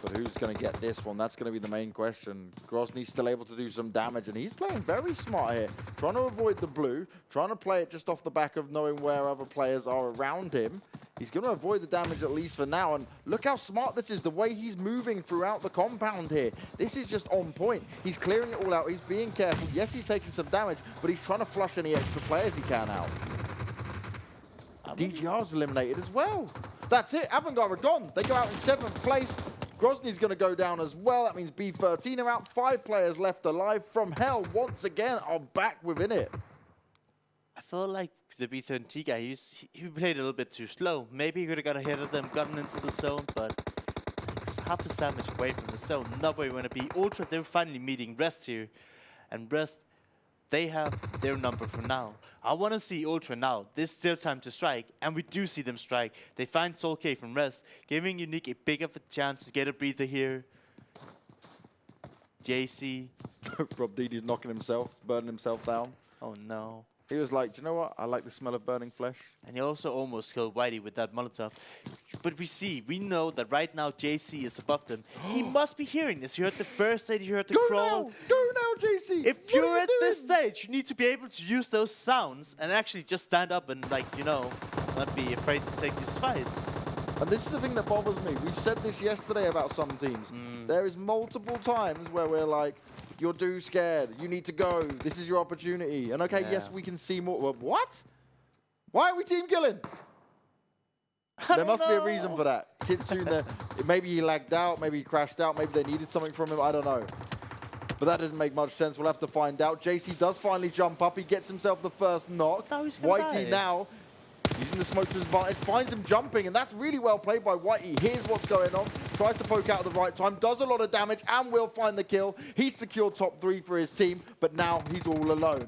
But who's going to get this one? That's going to be the main question. Grozny's still able to do some damage, and he's playing very smart here. Trying to avoid the blue, trying to play it just off the back of knowing where other players are around him. He's going to avoid the damage at least for now, and look how smart this is, the way he's moving throughout the compound here. This is just on point. He's clearing it all out. He's being careful. Yes, he's taking some damage, but he's trying to flush any extra players he can out. DGR's eliminated as well. That's it. Avangar are gone. They go out in 7th place. Grozny's going to go down as well. That means B13 are out. 5 players left alive. FromHell, once again, are back within it. I feel like the B13 guy, he played a little bit too slow. Maybe he could have got ahead of them, gotten into the zone, but it's half his damage away from the zone. Not where you want to be. Ultra, they're finally meeting Rosq here. And Rosq, they have their number for now. I want to see Ultra now. There's still time to strike, and we do see them strike. They find Soul K from Rosq, giving Unique a big of a chance to get a breather here. JC. Rob Dini's knocking himself, burning himself down. Oh no. He was like, do you know what? I like the smell of burning flesh. And he also almost killed Whitey with that Molotov. But we know that right now JC is above them. He must be hearing this. He heard the first aid, he heard the crawl. Go now, JC! If you're at this stage, you need to be able to use those sounds and actually just stand up and, like, you know, not be afraid to take these fights. And this is the thing that bothers me. We've said this yesterday about some teams. There is multiple times where we're like, You're too scared. You need to go. This is your opportunity. And okay, yes, we can see more. Well, what? Why are we team killing? There must be a reason for that. Kitsune, maybe he lagged out, maybe he crashed out, maybe they needed something from him, I don't know. But that doesn't make much sense. We'll have to find out. JC does finally jump up. He gets himself the first knock. Whitey now, using the smoke to his advantage, finds him jumping, and that's really well played by Whitey. Here's what's going on. Tries to poke out at the right time, does a lot of damage, and will find the kill. He's secured top 3 for his team, but now he's all alone.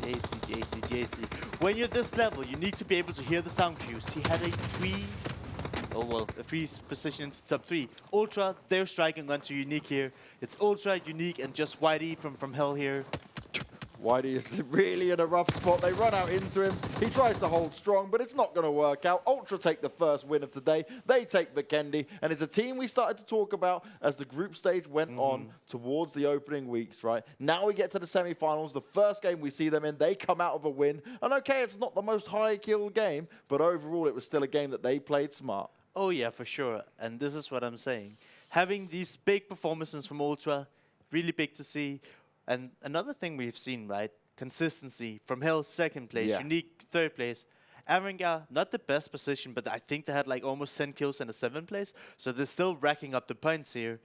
JC. When you're this level, you need to be able to hear the sound cues. He had a 3 position into top 3. Ultra, they're striking onto Unique here. It's Ultra, Unique, and just Whitey from FromHell here. Whitey is really in a rough spot. They run out into him. He tries to hold strong, but it's not going to work out. Ultra take the first win of today. They take Vikendi, and it's a team we started to talk about as the group stage went on towards the opening weeks, right? Now we get to the semifinals. The first game we see them in, they come out of a win. And okay, it's not the most high-kill game, but overall it was still a game that they played smart. Oh yeah, for sure. And this is what I'm saying. Having these big performances from Ultra, really big to see. And another thing we've seen, right? Consistency. FromHell, 2nd place. Unique, 3rd place. Avangar, not the best position, but I think they had like almost 10 kills in the 7th place. So they're still racking up the points here.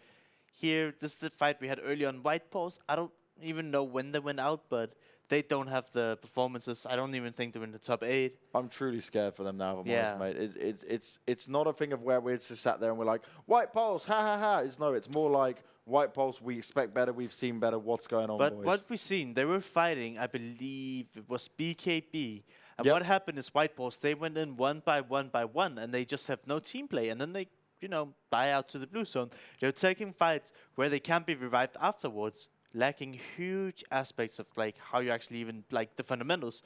Here, this is the fight we had early on White Pulse. I don't even know when they went out, but they don't have the performances. I don't even think they're in the top 8. I'm truly scared for them now, if I'm honest, mate. It's not a thing of where we just sat there and we're like, White Pulse, ha ha ha. It's more like, White Pulse, we expect better, we've seen better, what's going on, but boys? What we've seen, they were fighting, I believe it was BKB. And what happened is White Pulse, they went in one by one, and they just have no team play. And then they, buy out to the blue zone. They're taking fights where they can't be revived afterwards, lacking huge aspects of like how you actually even, like the fundamentals.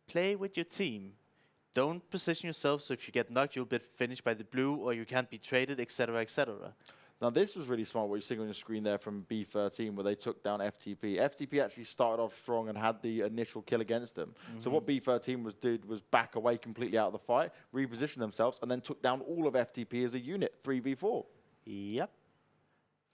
Play with your team. Don't position yourself so if you get knocked, you'll be finished by the blue, or you can't be traded, etc., etc. Now, this was really smart, what you're seeing on your screen there from B13, where they took down FTP. FTP actually started off strong and had the initial kill against them. So what B13 did was back away completely out of the fight, reposition themselves, and then took down all of FTP as a unit, 3v4. Yep.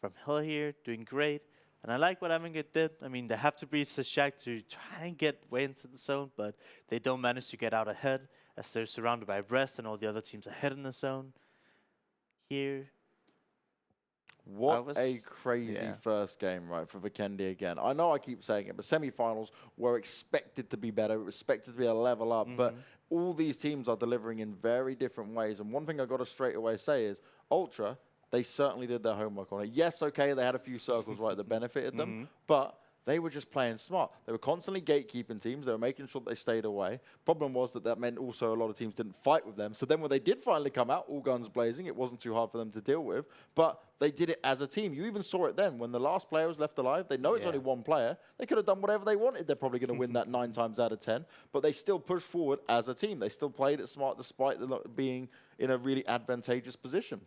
FromHell here, doing great. And I like what Avangar did. I mean, they have to breach the shack to try and get way into the zone, but they don't manage to get out ahead as they're surrounded by Rest and all the other teams ahead in the zone. Here. What a crazy first game, right, for Vikendi again. I know I keep saying it, but semifinals were expected to be better. It was expected to be a level up, but all these teams are delivering in very different ways. And one thing I got to straight away say is, Ultra, they certainly did their homework on it. Yes, okay, they had a few circles, right, that benefited them, but they were just playing smart. They were constantly gatekeeping teams. They were making sure that they stayed away. Problem was that meant also a lot of teams didn't fight with them. So then when they did finally come out, all guns blazing, it wasn't too hard for them to deal with. But they did it as a team. You even saw it then. When the last player was left alive, they know it's only one player. They could have done whatever they wanted. They're probably going to win that 9 times out of 10. But they still pushed forward as a team. They still played it smart despite being in a really advantageous position.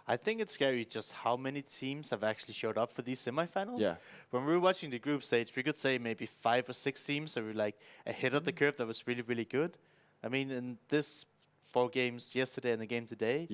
I think it's scary just how many teams have actually showed up for these semifinals. Yeah. When we were watching the group stage, we could say maybe 5 or 6 teams that were like ahead of the curve that was really, really good. I mean, in this 4 games yesterday and the game today,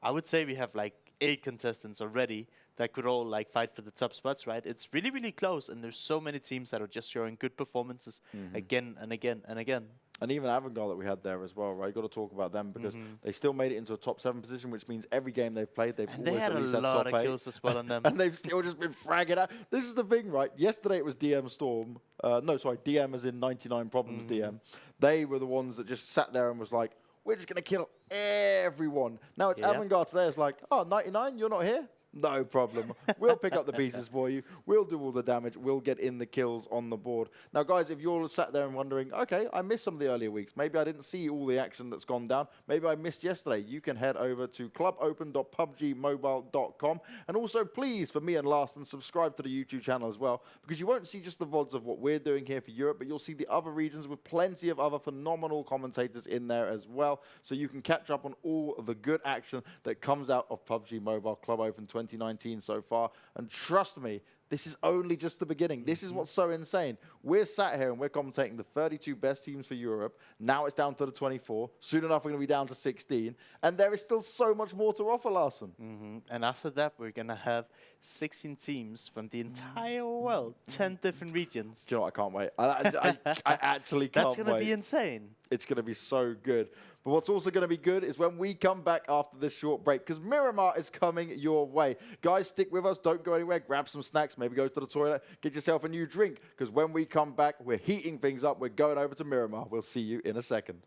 I would say we have like 8 contestants already that could all like fight for the top spots, right? It's really, really close, and there's so many teams that are just showing good performances again and again and again. And even Avangar that we had there as well, right? You've got to talk about them because they still made it into a top 7 position, which means every game they've played, they've and always they had at least a lot had top of 8. kills as well on them. And they've still just been fragging out. This is the thing, right? Yesterday it was DMStorm. DM as in 99 Problems DM. They were the ones that just sat there and was like, we're just going to kill everyone. Now it's Avangar today. It's like, oh, 99, you're not here? No problem. We'll pick up the pieces for you. We'll do all the damage. We'll get in the kills on the board. Now, guys, if you're sat there and wondering, okay, I missed some of the earlier weeks. Maybe I didn't see all the action that's gone down. Maybe I missed yesterday. You can head over to clubopen.pubgmobile.com. And also, please, for me and Larson, subscribe to the YouTube channel as well, because you won't see just the VODs of what we're doing here for Europe, but you'll see the other regions with plenty of other phenomenal commentators in there as well. So you can catch up on all of the good action that comes out of PUBG Mobile Club Open 2019 so far. And trust me, This is only just the beginning. This is what's so insane. We're sat here and we're commentating the 32 best teams for Europe. Now it's down to the 24. Soon enough, we're going to be down to 16. And there is still so much more to offer, Larson. And after that, we're going to have 16 teams from the entire world, 10 different regions. Do you know what? I can't wait. I actually can't wait. That's going to be insane. It's going to be so good. But what's also going to be good is when we come back after this short break, because Miramar is coming your way. Guys, stick with us. Don't go anywhere. Grab some snacks. Maybe go to the toilet. Get yourself a new drink. Because when we come back, we're heating things up. We're going over to Miramar. We'll see you in a second.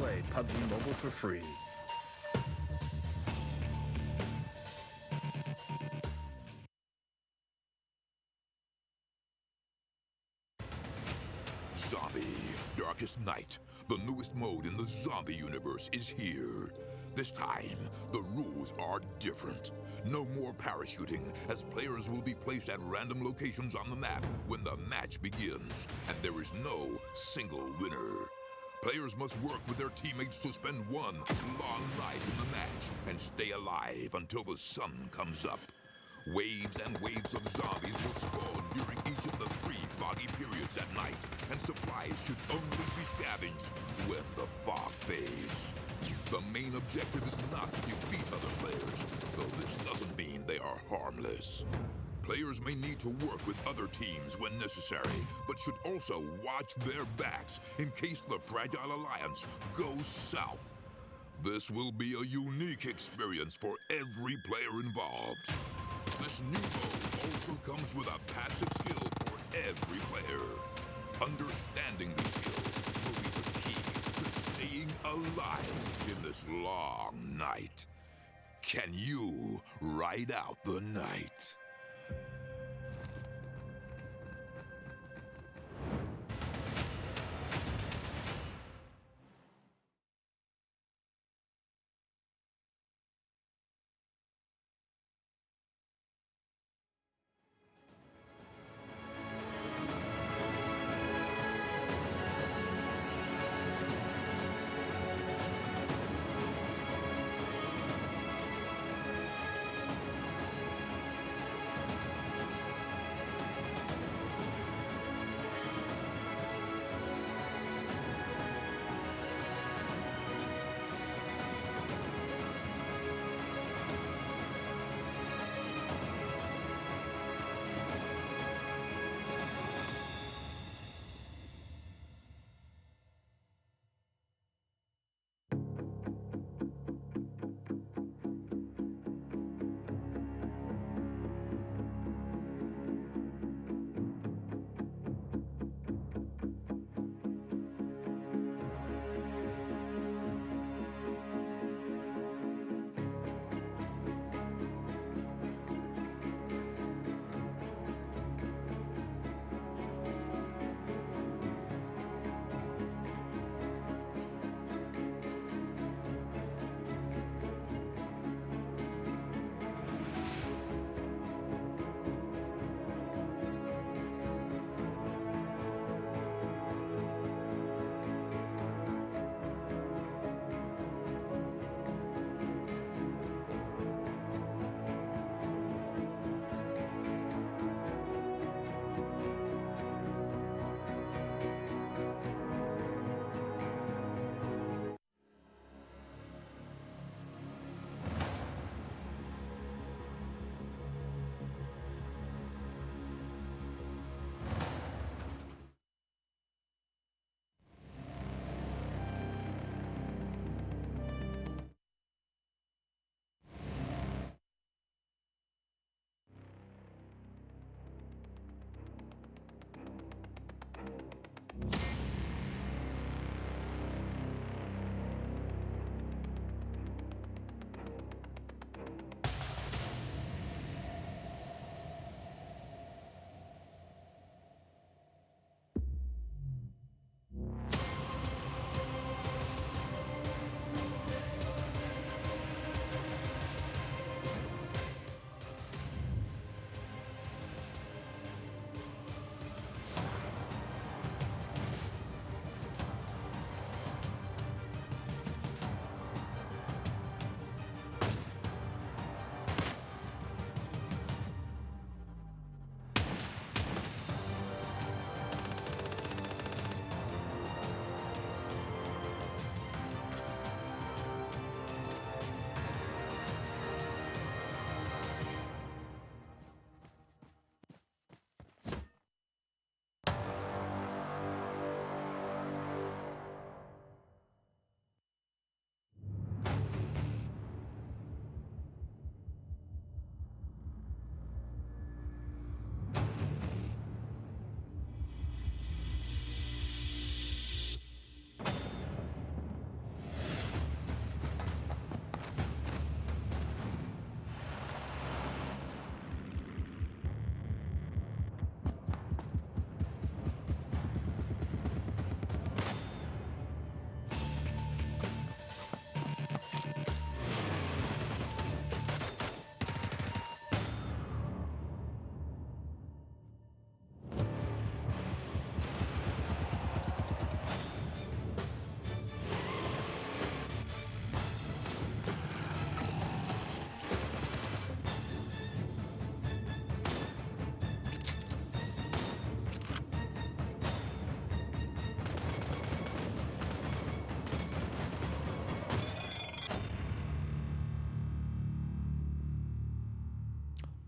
Play PUBG Mobile for free. Zombie, Darkest Night, the newest mode in the zombie universe, is here. This time, the rules are different. No more parachuting, as players will be placed at random locations on the map when the match begins, and there is no single winner. Players must work with their teammates to spend one long night in the match and stay alive until the sun comes up. Waves and waves of zombies will spawn during each of the 3 foggy periods at night, and supplies should only be scavenged when the fog fades. The main objective is not to defeat other players, though this doesn't mean they are harmless. Players may need to work with other teams when necessary, but should also watch their backs in case the Fragile Alliance goes south. This will be a unique experience for every player involved. This new mode also comes with a passive skill for every player. Understanding the skills will be the key to staying alive in this long night. Can you ride out the night?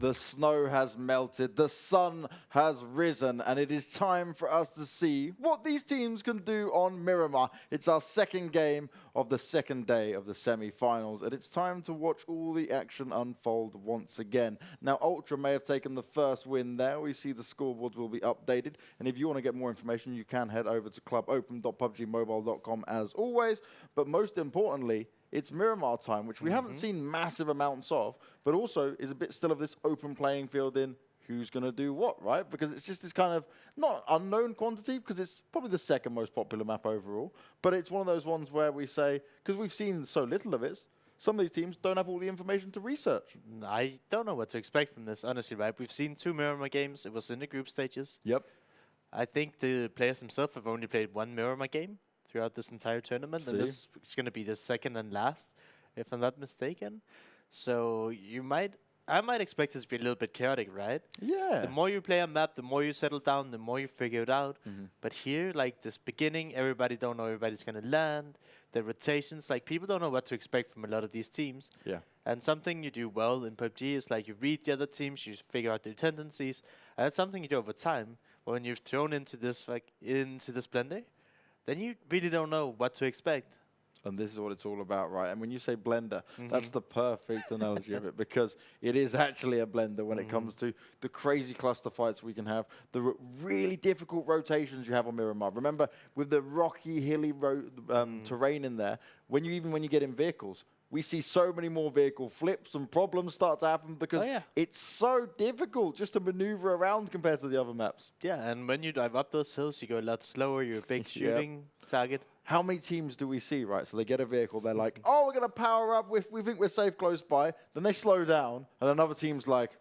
The snow has melted, the sun has risen, and it is time for us to see what these teams can do on Miramar. It's our second game of the second day of the semi-finals, and it's time to watch all the action unfold once again. Now, Ultra may have taken the first win there. We see the scoreboards will be updated, and if you want to get more information, you can head over to clubopen.pubgmobile.com as always. But most importantly, it's Miramar time, which we haven't seen massive amounts of, but also is a bit still of this open playing field in who's going to do what, right? Because it's just this kind of, not unknown quantity, because it's probably the second most popular map overall, but it's one of those ones where we say, because we've seen so little of it, some of these teams don't have all the information to research. I don't know what to expect from this, honestly, right? We've seen 2 Miramar games. It was in the group stages. Yep. I think the players themselves have only played 1 Miramar game throughout this entire tournament, and this is going to be the second and last, if I'm not mistaken. So I might expect this to be a little bit chaotic, right? Yeah. The more you play a map, the more you settle down, the more you figure it out. But here, like this beginning, everybody don't know everybody's going to land. The rotations, like people don't know what to expect from a lot of these teams. Yeah. And something you do well in PUBG is like you read the other teams, you figure out their tendencies, and that's something you do over time. But when you're thrown into this blender, then you really don't know what to expect. And this is what it's all about, right? And when you say blender, that's the perfect analogy of it, because it is actually a blender when it comes to the crazy cluster fights we can have, the really difficult rotations you have on Miramar. Remember, with the rocky, hilly terrain in there, when you get in vehicles, we see so many more vehicle flips and problems start to happen because it's so difficult just to maneuver around compared to the other maps. Yeah, and when you drive up those hills, you go a lot slower. You're a big shooting target. How many teams do we see, right? So they get a vehicle, they're like, oh, we're going to power up, we think we're safe close by. Then they slow down, and another team's like,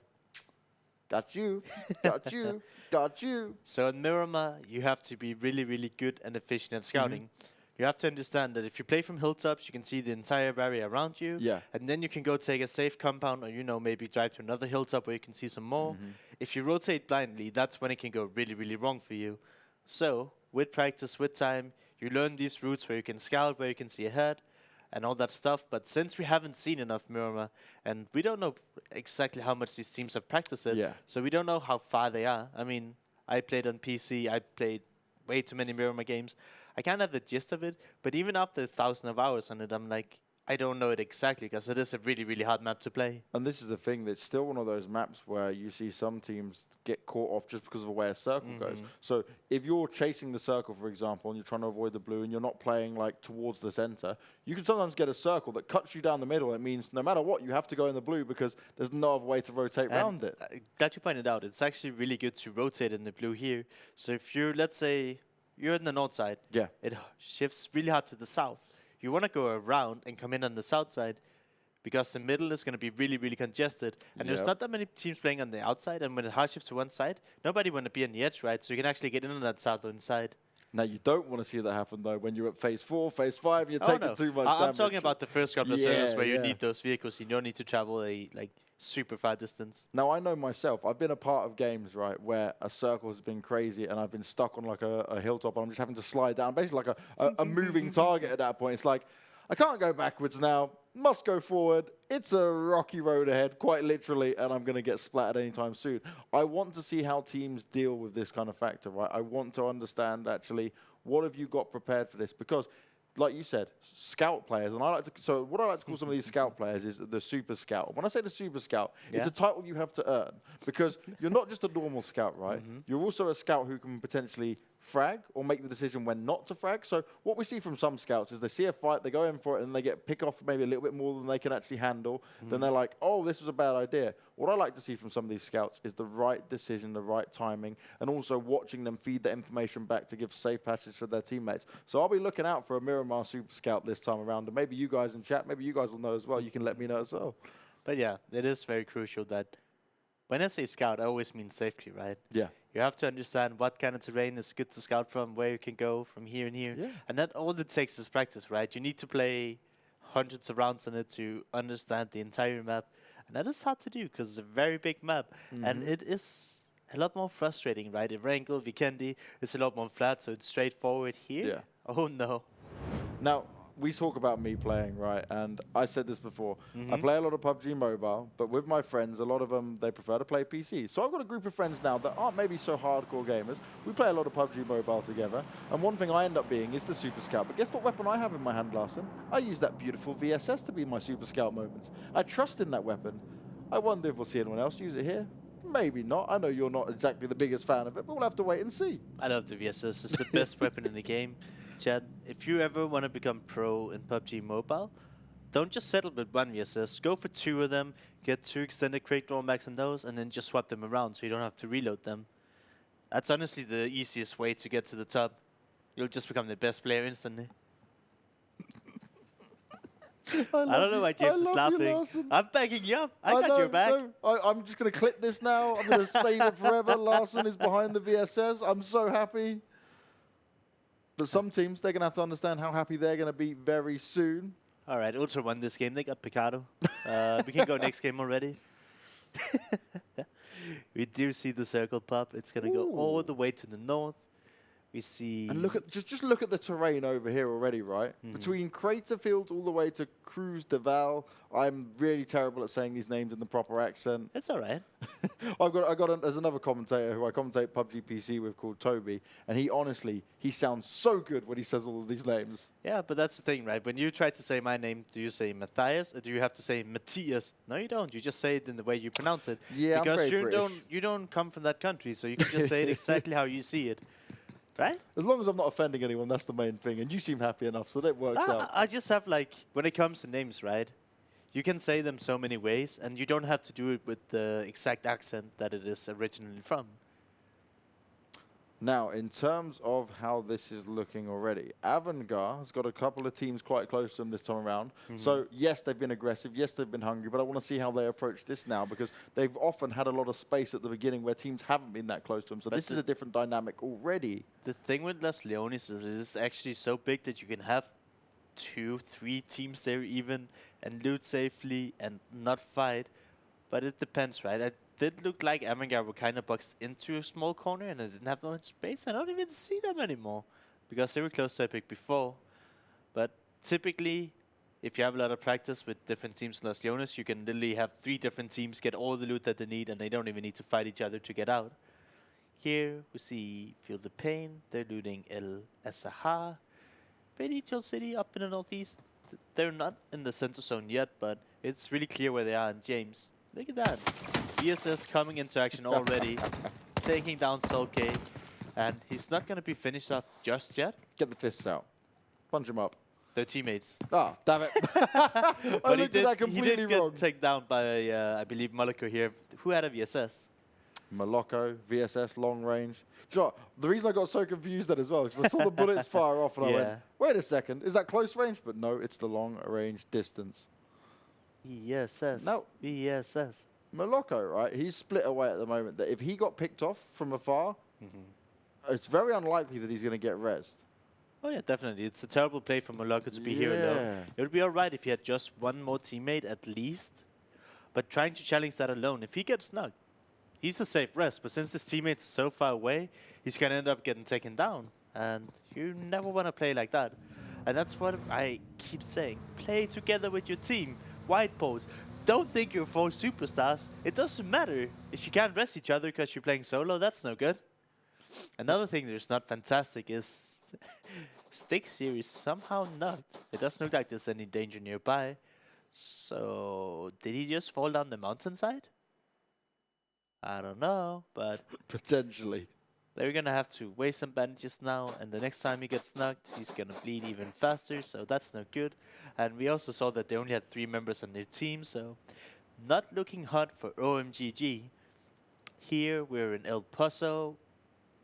got you, got you, got you. So in Miramar, you have to be really, really good and efficient at scouting. You have to understand that if you play from hilltops, you can see the entire area around you. Yeah. And then you can go take a safe compound, or, maybe drive to another hilltop where you can see some more. If you rotate blindly, that's when it can go really, really wrong for you. So with practice, with time, you learn these routes where you can scout, where you can see ahead, and all that stuff. But since we haven't seen enough Miramar, and we don't know exactly how much these teams have practiced it, so we don't know how far they are. I mean, I played on PC, I played way too many Miramar games. I kind of have the gist of it, but even after 1,000 of hours on it, I'm like, I don't know it exactly, because it is a really, really hard map to play. And this is the thing, that's still one of those maps where you see some teams get caught off just because of the way a circle goes. So if you're chasing the circle, for example, and you're trying to avoid the blue, and you're not playing like towards the center, you can sometimes get a circle that cuts you down the middle. It means no matter what, you have to go in the blue because there's no other way to rotate around it. Glad you pointed out, it's actually really good to rotate in the blue here. So if you're, let's say, you're in the north side, it shifts really hard to the south. You want to go around and come in on the south side because the middle is going to be really, really congested. And there's not that many teams playing on the outside. And when it hard shifts to one side, nobody want to be on the edge, right? So you can actually get in on that southern side. Now, you don't want to see that happen, though, when you're at phase 4, phase 5, you're taking too much damage. I'm talking about the first couple of servers where you need those vehicles. You don't need to travel a super far distance. Now, I know myself. I've been a part of games, right, where a circle has been crazy and I've been stuck on like a hilltop and I'm just having to slide down, basically like a moving target at that point. It's like, I can't go backwards now, must go forward. It's a rocky road ahead, quite literally, and I'm going to get splattered anytime soon. I want to see how teams deal with this kind of factor, right? I want to understand, actually, what have you got prepared for this? Because, like you said, scout players, and so what I like to call some of these scout players is the super scout. When I say the super scout, it's a title you have to earn, because you're not just a normal scout, right? You're also a scout who can potentially frag or make the decision when not to frag. So what we see from some scouts is they see a fight, they go in for it, and they get pick off maybe a little bit more than they can actually handle. Then they're like, oh, this was a bad idea. What I like to see from some of these scouts is the right decision, the right timing, and also watching them feed the information back to give safe passage for their teammates. So I'll be looking out for a Miramar Super Scout this time around, and maybe you guys in chat, maybe you guys will know as well. You can let me know as well. But yeah, it is very crucial that when I say scout, I always mean safety, right? Yeah. You have to understand what kind of terrain is good to scout from, where you can go from here and here. And that all it takes is practice, right? You need to play hundreds of rounds on it to understand the entire map. And that is hard to do because it's a very big map. And it is a lot more frustrating, right? Erangel, Vikendi, it's a lot more flat, so it's straightforward here. Oh, no. Now, we talk about me playing, right? And I said this before. I play a lot of PUBG Mobile, but with my friends, a lot of them, they prefer to play PC. So I've got a group of friends now that aren't maybe so hardcore gamers. We play a lot of PUBG Mobile together. And one thing I end up being is the Super Scout. But guess what weapon I have in my hand, Larson? I use that beautiful VSS to be my Super Scout moments. I trust in that weapon. I wonder if we'll see anyone else use it here. Maybe not. I know you're not exactly the biggest fan of it, but we'll have to wait and see. I love the VSS. It's the best weapon in the game. Chad, if you ever want to become pro in PUBG Mobile, don't just settle with one VSS. Go for 2 of them, get 2 extended crate drawbacks on those, and then just swap them around so you don't have to reload them. That's honestly the easiest way to get to the top. You'll just become the best player instantly. I don't know why James is laughing. I'm backing you up. I got your back. No, I'm just going to clip this now. I'm going to save it forever. Larson is behind the VSS. I'm so happy. But some teams, they're going to have to understand how happy they're going to be very soon. All right, Ultra won this game. They got Picado. We can go next game already. We do see the circle pop. It's going to go all the way to the north. We see... And look at just look at the terrain over here already, right? Between Crater Field all the way to Cruz de Val. I'm really terrible at saying these names in the proper accent. It's all right. There's another commentator who I commentate PUBG PC with called Toby, and he sounds so good when he says all of these names. Yeah, but that's the thing, right? When you try to say my name, do you say Matthias or do you have to say Matthias? No, you don't. You just say it in the way you pronounce it. Yeah, because I'm very British. You don't come from that country, so you can just say it exactly how you see it. Right? As long as I'm not offending anyone, that's the main thing. And you seem happy enough, so that works out. I just have, like, when it comes to names, right? You can say them so many ways, and you don't have to do it with the exact accent that it is originally from. Now, in terms of how this is looking already, Avangar has got a couple of teams quite close to them this time around. So, yes, they've been aggressive. Yes, they've been hungry. But I want to see how they approach this now because they've often had a lot of space at the beginning where teams haven't been that close to them. So, this is a different dynamic already. The thing with Los Leones is it's actually so big that you can have 2, 3 teams there even and loot safely and not fight. But it depends, right? It did look like Avangar were kind of boxed into a small corner and they didn't have much space. I don't even see them anymore because they were close to Epic before. But typically, if you have a lot of practice with different teams in Los Leones, you can literally have 3 different teams get all the loot that they need and they don't even need to fight each other to get out. Here we see FeelThePain. They're looting El Asaha. Pretty chill city up in the northeast. They're not in the center zone yet, but it's really clear where they are in James. Look at that. VSS coming into action already, taking down Solkay, and he's not going to be finished off just yet. Get the fists out. Punch him up. They're teammates. Ah, damn it. I looked at that completely wrong. He did get taken down by, I believe, Moloko here. Who had a VSS? Moloko, VSS, long range. Sure, the reason I got so confused then as well, because I saw the bullets fire off and I went, wait a second, is that close range? But no, it's the long range distance. VSS. No. VSS. Moloko, right, he's split away at the moment. That if he got picked off from afar, it's very unlikely that he's going to get rezzed. Oh yeah, definitely. It's a terrible play for Moloko to be here alone. It would be alright if he had just one more teammate at least. But trying to challenge that alone, if he gets knocked, he's a safe rest. But since his teammates are so far away, he's going to end up getting taken down. And you never want to play like that. And that's what I keep saying. Play together with your team. White pose. Don't think you're 4 superstars. It doesn't matter. If you can't rest each other because you're playing solo, that's no good. Another thing that's not fantastic is Styx here is somehow knocked. It doesn't look like there's any danger nearby. So, did he just fall down the mountainside? I don't know, but... Potentially. They're going to have to waste some bandages now, and the next time he gets knocked, he's going to bleed even faster, so that's no good. And we also saw that they only had 3 members on their team, so not looking hot for OMGG. Here, we're in El Paso,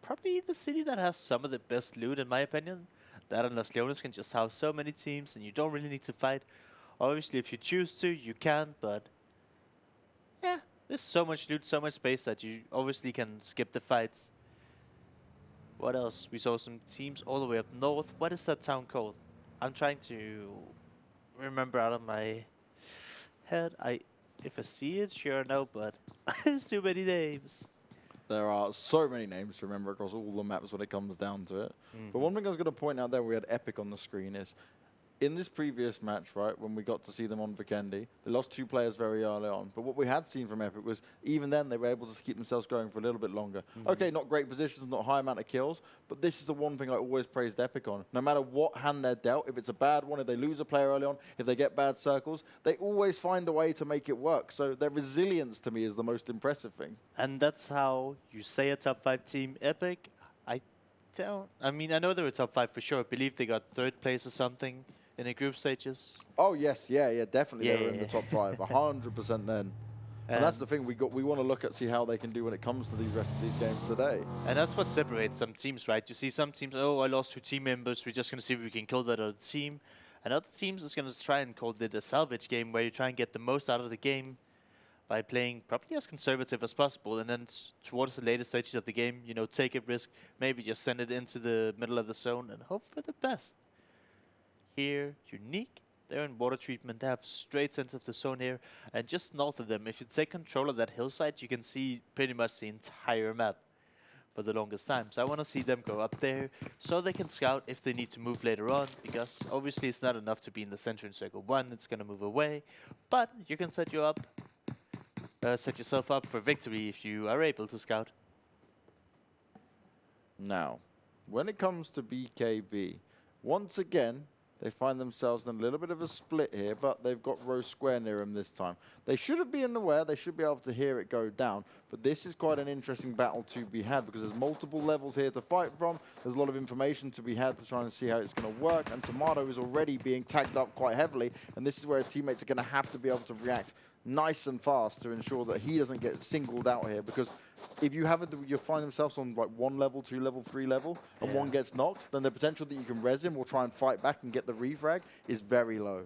probably the city that has some of the best loot, in my opinion. That and Los Leones can just house so many teams, and you don't really need to fight. Obviously, if you choose to, you can, but yeah, there's so much loot, so much space that you obviously can skip the fights. What else? We saw some teams all the way up north. What is that town called? I'm trying to remember out of my head. If I see it, sure, no, but there's too many names. There are so many names to remember across all the maps when it comes down to it. But one thing I was going to point out there, we had Epic on the screen, is in this previous match, right, when we got to see them on Vikendi, they lost 2 players very early on. But what we had seen from Epic was even then they were able to keep themselves going for a little bit longer. Okay, not great positions, not high amount of kills, but this is the one thing I always praised Epic on. No matter what hand they're dealt, if it's a bad one, if they lose a player early on, if they get bad circles, they always find a way to make it work. So their resilience to me is the most impressive thing. And that's how you say a top 5 team. Epic, I mean, I know they're a top 5 for sure. I believe they got 3rd place or something in the group stages. Oh yes, yeah, definitely they were in the top 5, 100% then. And that's the thing we want to look at, see how they can do when it comes to these rest of these games today. And that's what separates some teams, right? You see some teams, oh, I lost 2 team members, we're just going to see if we can kill that other team. And other teams is going to try and call it a salvage game, where you try and get the most out of the game by playing probably as conservative as possible, and then towards the later stages of the game, you know, take a risk, maybe just send it into the middle of the zone and hope for the best. Here, Unique, they're in water treatment, they have straight sense of the zone here, and just north of them, if you take control of that hillside, you can see pretty much the entire map for the longest time. So I want to see them go up there, so they can scout if they need to move later on, because obviously it's not enough to be in the center in circle 1, it's going to move away, but you can set yourself up for victory if you are able to scout. Now, when it comes to BKB, once again, they find themselves in a little bit of a split here, but they've got Rosq near them this time. They should have been aware, they should be able to hear it go down, but this is quite an interesting battle to be had because there's multiple levels here to fight from. There's a lot of information to be had to try and see how it's going to work, and Tomato is already being tagged up quite heavily, and this is where his teammates are going to have to be able to react nice and fast to ensure that he doesn't get singled out here, because if you find themselves on like 1 level, 2 level, 3 level, and one gets knocked, then the potential that you can res him or try and fight back and get the refrag is very low.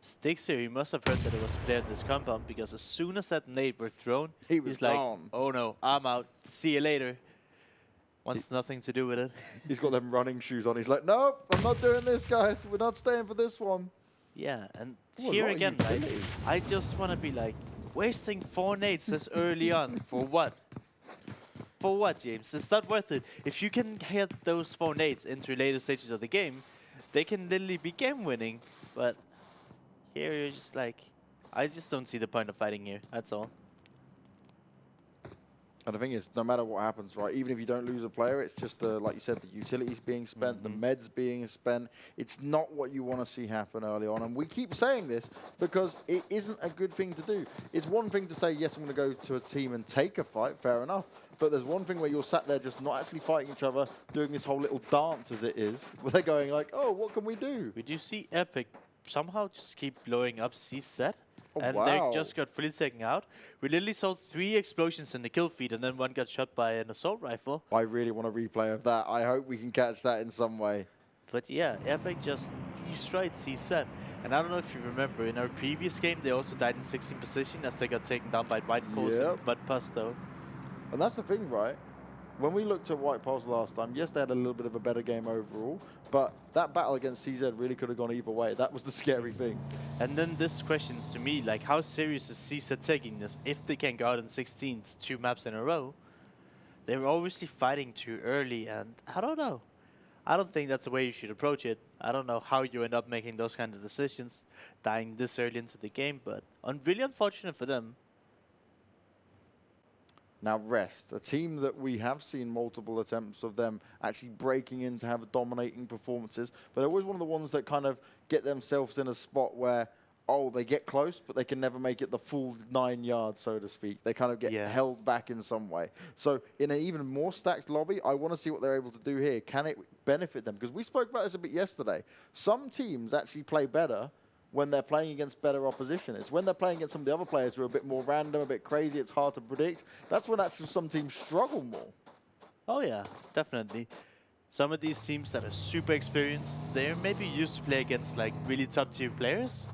Sticks here, he must have heard that it was a player in this compound, because as soon as that nade were thrown, he's gone. Like, oh no, I'm out, see you later. Wants nothing to do with it. He's got them running shoes on, he's like, nope, I'm not doing this, guys, we're not staying for this one. Yeah, and here again, right, I just want to be like, wasting 4 nades this early on, for what? For what, James? It's not worth it. If you can hit those 4 nades into later stages of the game, they can literally be game winning. But here you're just like, I just don't see the point of fighting here, that's all. And the thing is, no matter what happens, right, even if you don't lose a player, it's just, like you said, the utilities being spent, the meds being spent. It's not what you want to see happen early on. And we keep saying this because it isn't a good thing to do. It's one thing to say, yes, I'm going to go to a team and take a fight, fair enough. But there's one thing where you're sat there just not actually fighting each other, doing this whole little dance as it is, where they're going like, oh, what can we do? Did you see Epic somehow just keep blowing up CZ? Oh, and wow. they just got fully taken out. We literally saw 3 explosions in the kill feed, and then 1 got shot by an assault rifle. I really want a replay of that. I hope we can catch that in some way. But yeah, Epic just destroyed CZ. And I don't know if you remember, in our previous game, they also died in 16th position as they got taken down by White Pulse and Bud Pusto. And that's the thing, right? When we looked at White Pulse last time, yes, they had a little bit of a better game overall, but that battle against CZ really could have gone either way. That was the scary thing. And then this questions to me, like, how serious is CZ taking this if they can go out in 16s 2 maps in a row? They were obviously fighting too early, and I don't know. I don't think that's the way you should approach it. I don't know how you end up making those kind of decisions, dying this early into the game, but really unfortunate for them. Now Rest, a team that we have seen multiple attempts of them actually breaking in to have dominating performances, but they're always one of the ones that kind of get themselves in a spot where, oh, they get close, but they can never make it the full 9 yards, so to speak. They kind of get held back in some way. So in an even more stacked lobby, I want to see what they're able to do here. Can it benefit them? Because we spoke about this a bit yesterday. Some teams actually play better when they're playing against better opposition. It's when they're playing against some of the other players who are a bit more random, a bit crazy, it's hard to predict. That's when actually some teams struggle more. Oh yeah, definitely. Some of these teams that are super experienced, they're maybe used to play against like really top tier players.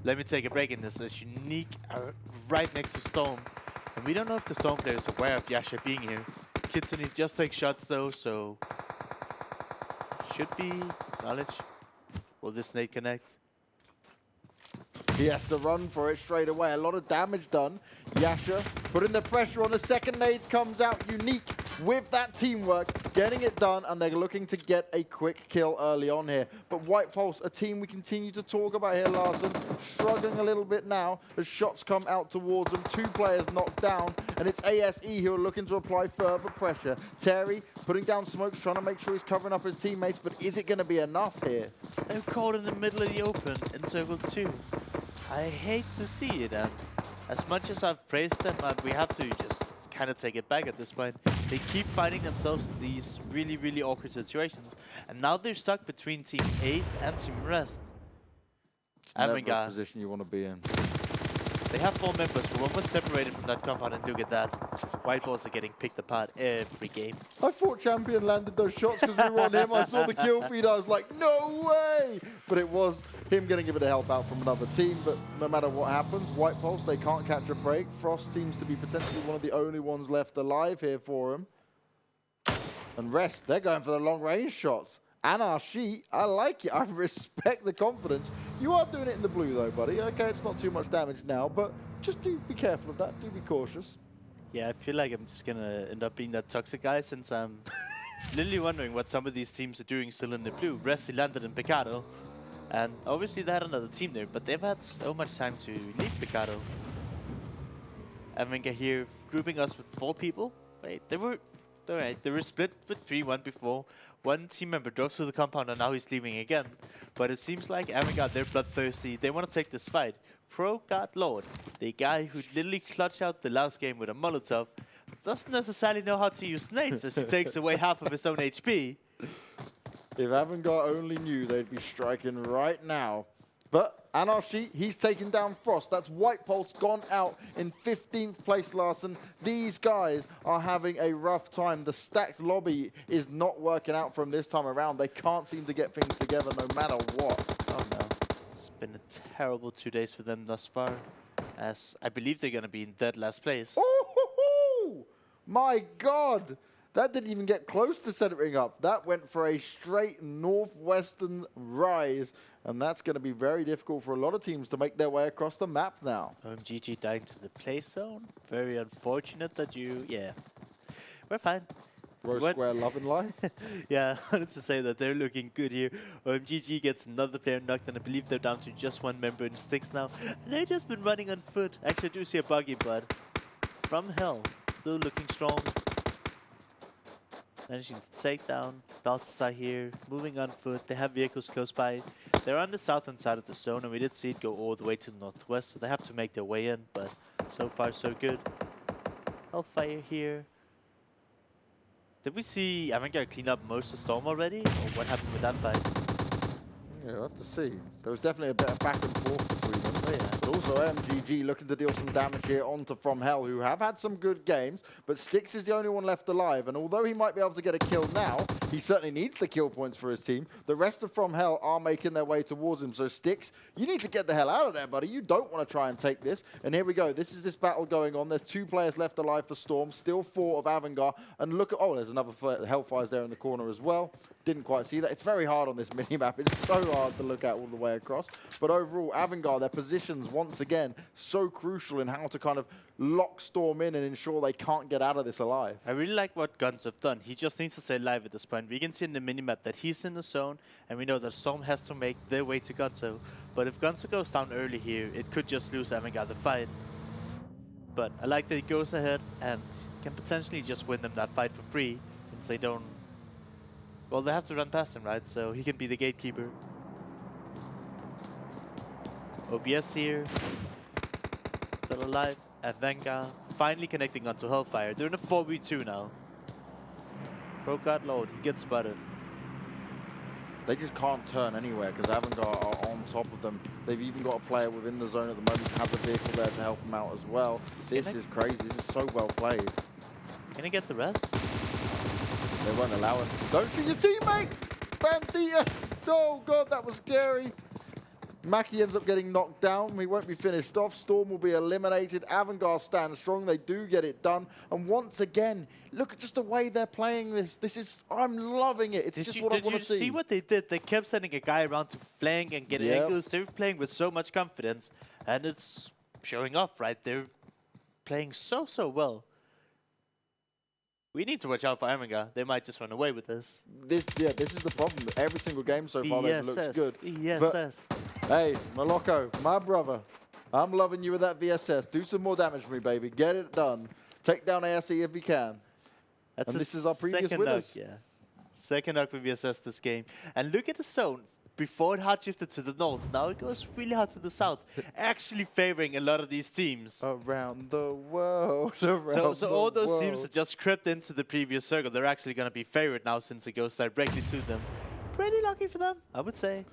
Let me take a break in this. As Unique are right next to Storm. And we don't know if the Storm player is aware of Yasha being here. Kitsune just takes shots though, so should be knowledge. Will this nade connect? He has to run for it straight away. A lot of damage done. Yasha putting the pressure on. The second nade comes out. Unique with that teamwork, getting it done, and they're looking to get a quick kill early on here. But White Pulse, a team we continue to talk about here, Larson, struggling a little bit now as shots come out towards them. 2 players knocked down, and it's ASE who are looking to apply further pressure. Terry putting down smokes, trying to make sure he's covering up his teammates, but is it going to be enough here? They're caught in the middle of the open in Circle 2. I hate to see it, and as much as I've praised them, we have to just kind of take it back at this point. They keep finding themselves in these really, really awkward situations, and now they're stuck between Team Ace and Team Rest. It's never a position you want to be in. They have 4 members, but one was separated from that compound, and look at that. White Balls are getting picked apart every game. I thought Champion landed those shots because we were on him. I saw the kill feed, I was like, no way! But it was him getting a bit of help out from another team. But no matter what happens, White Pulse, they can't catch a break. Frost seems to be potentially one of the only ones left alive here for him. And Rest, they're going for the long-range shots. Anarchy, I like it. I respect the confidence. You are doing it in the blue, though, buddy. Okay, it's not too much damage now, but just do be careful of that. Do be cautious. Yeah, I feel like I'm just going to end up being that toxic guy since I'm literally wondering what some of these teams are doing still in the blue. Resi landed in Picado, and obviously they had another team there, but they've had so much time to leave Picado. Avangar here grouping us with 4 people. Wait, they were split with 3-1 before. One team member drove through the compound and now he's leaving again. But it seems like Avangar, they're bloodthirsty. They want to take this fight. Pro God Lord, the guy who literally clutched out the last game with a Molotov, doesn't necessarily know how to use nades as he takes away half of his own HP. If Avangar only knew, they'd be striking right now. But Anarchy, he's taken down Frost. That's White Pulse gone out in 15th place, Larson. These guys are having a rough time. The stacked lobby is not working out for them this time around. They can't seem to get things together no matter what. Oh no. It's been a terrible 2 days for them thus far, as I believe they're going to be in dead last place. Oh, my God. That didn't even get close to centering up. That went for a straight northwestern rise, and that's going to be very difficult for a lot of teams to make their way across the map now. OMGG dying to the play zone. Very unfortunate that yeah. We're fine. Rosq Square love and life. Yeah, I wanted to say that they're looking good here. OMGG gets another player knocked, and I believe they're down to just 1 member in sticks now. And they've just been running on foot. Actually, I do see a buggy, but FromHell still looking strong. Managing to take down Balthasar here, moving on foot. They have vehicles close by. They're on the southern side of the zone, and we did see it go all the way to the northwest, so they have to make their way in, but so far so good. Hellfire here. Did we see Avangar clean up most of Storm already, or what happened with that fight? Yeah, we'll have to see. There was definitely a bit of back and forth between them. Oh, yeah. But also OMGG looking to deal some damage here onto FromHell, who have had some good games, but Styx is the only one left alive. And although he might be able to get a kill now, he certainly needs the kill points for his team. The rest of FromHell are making their way towards him. So Styx, you need to get the hell out of there, buddy. You don't want to try and take this. And here we go. This is this battle going on. There's 2 players left alive for Storm, still 4 of Avangar. And look at, oh, there's another Hellfire's there in the corner as well. Didn't quite see that. It's very hard on this mini-map. It's so hard to look at all the way across. But overall, Avangar, their positions, once again, so crucial in how to kind of lock Storm in and ensure they can't get out of this alive. I really like what Guns have done. He just needs to stay alive at this point. We can see in the minimap that he's in the zone, and we know that Storm has to make their way to Gunso. But if Gunso goes down early here, it could just lose Avangar the fight. But I like that he goes ahead and can potentially just win them that fight for free, since they don't... Well, they have to run past him, right? So he can be the gatekeeper. OBS here. Still alive. Avangar finally connecting onto Hellfire. They're in a 4v2 now. Pro God Lord, he gets spotted. They just can't turn anywhere because Avangar are on top of them. They've even got a player within the zone at the moment who has a vehicle there to help them out as well. This is crazy. This is so well played. Can he get the rest? They won't allow it. Don't shoot your teammate! Bandita! Oh god, that was scary. Mackie ends up getting knocked down. He won't be finished off. Storm will be eliminated. Avangar stand strong. They do get it done. And once again, look at just the way they're playing this. This is, I'm loving it. It's just what I want to see. Did you see what they did? They kept sending a guy around to flank and get angles. They were playing with so much confidence. And it's showing off, right? They're playing so well. We need to watch out for Avangar. They might just run away with this. This is the problem. Every single game so far that looks good. VSS. But, hey, Moloko, my brother, I'm loving you with that VSS. Do some more damage for me, baby. Get it done. Take down ASE if you can. That's and this is our previous winners. Second knock for VSS this game. And look at the zone. Before it hard shifted to the north, now it goes really hard to the south, actually favoring a lot of these teams. Around the world, So all those teams that just crept into the previous circle, they're actually going to be favored now since it goes directly to them. Pretty lucky for them, I would say.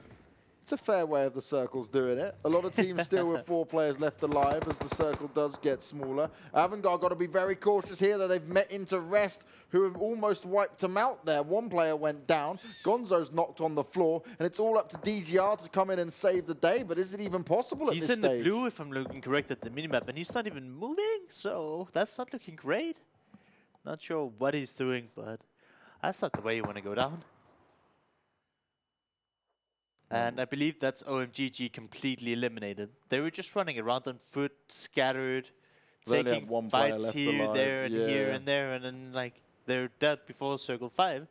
It's a fair way of the circles doing it. A lot of teams still with 4 players left alive as the circle does get smaller. Avangar got to be very cautious here, though. They've met into Rest, who have almost wiped them out there. One player went down. Gonzo's knocked on the floor, and it's all up to DGR to come in and save the day. But is it even possible at this stage? He's in the blue, if I'm looking correct, at the minimap, and he's not even moving, so that's not looking great. Not sure what he's doing, but that's not the way you want to go down. And I believe that's OMGG completely eliminated. They were just running around on foot, scattered, taking fights here, there, and here and there, and then like they're dead before Circle 5.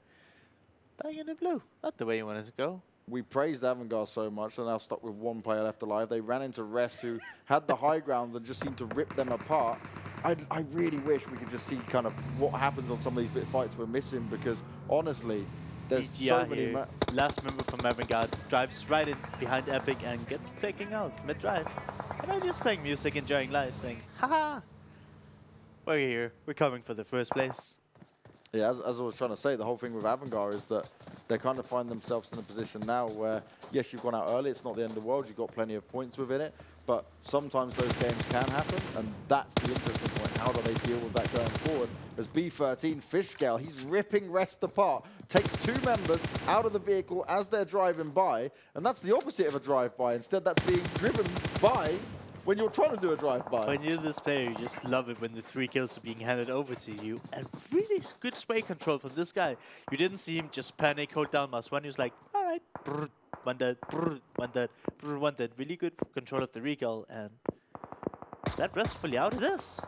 Dying in the blue. Not the way you want it to go. We praised Avangar so much, they're now stuck with 1 player left alive. They ran into Rest, who had the high ground and just seemed to rip them apart. I really wish we could just see kind of what happens on some of these bit fights we're missing, because honestly, there's so many. Last member from Avangar drives right in behind Epic and gets taken out mid-drive. And I'm just playing music, enjoying life, saying, haha, we're here, we're coming for the first place. Yeah, as I was trying to say, the whole thing with Avangar is that they kind of find themselves in a position now where, yes, you've gone out early, it's not the end of the world, you've got plenty of points within it, but sometimes those games can happen, and that's the interesting point. How do they deal with that going forward? As B13, Fishscale, he's ripping Rest apart, takes 2 members out of the vehicle as they're driving by, and that's the opposite of a drive-by. Instead, that's being driven by when you're trying to do a drive-by. When you're this player, you just love it when the 3 kills are being handed over to you. And really good spray control from this guy. You didn't see him just panic, hold down mouse 1. He was like, all right, brr, one dead, brr, one dead, brr, one dead. Really good control of the recall, and that Rest fully out of this.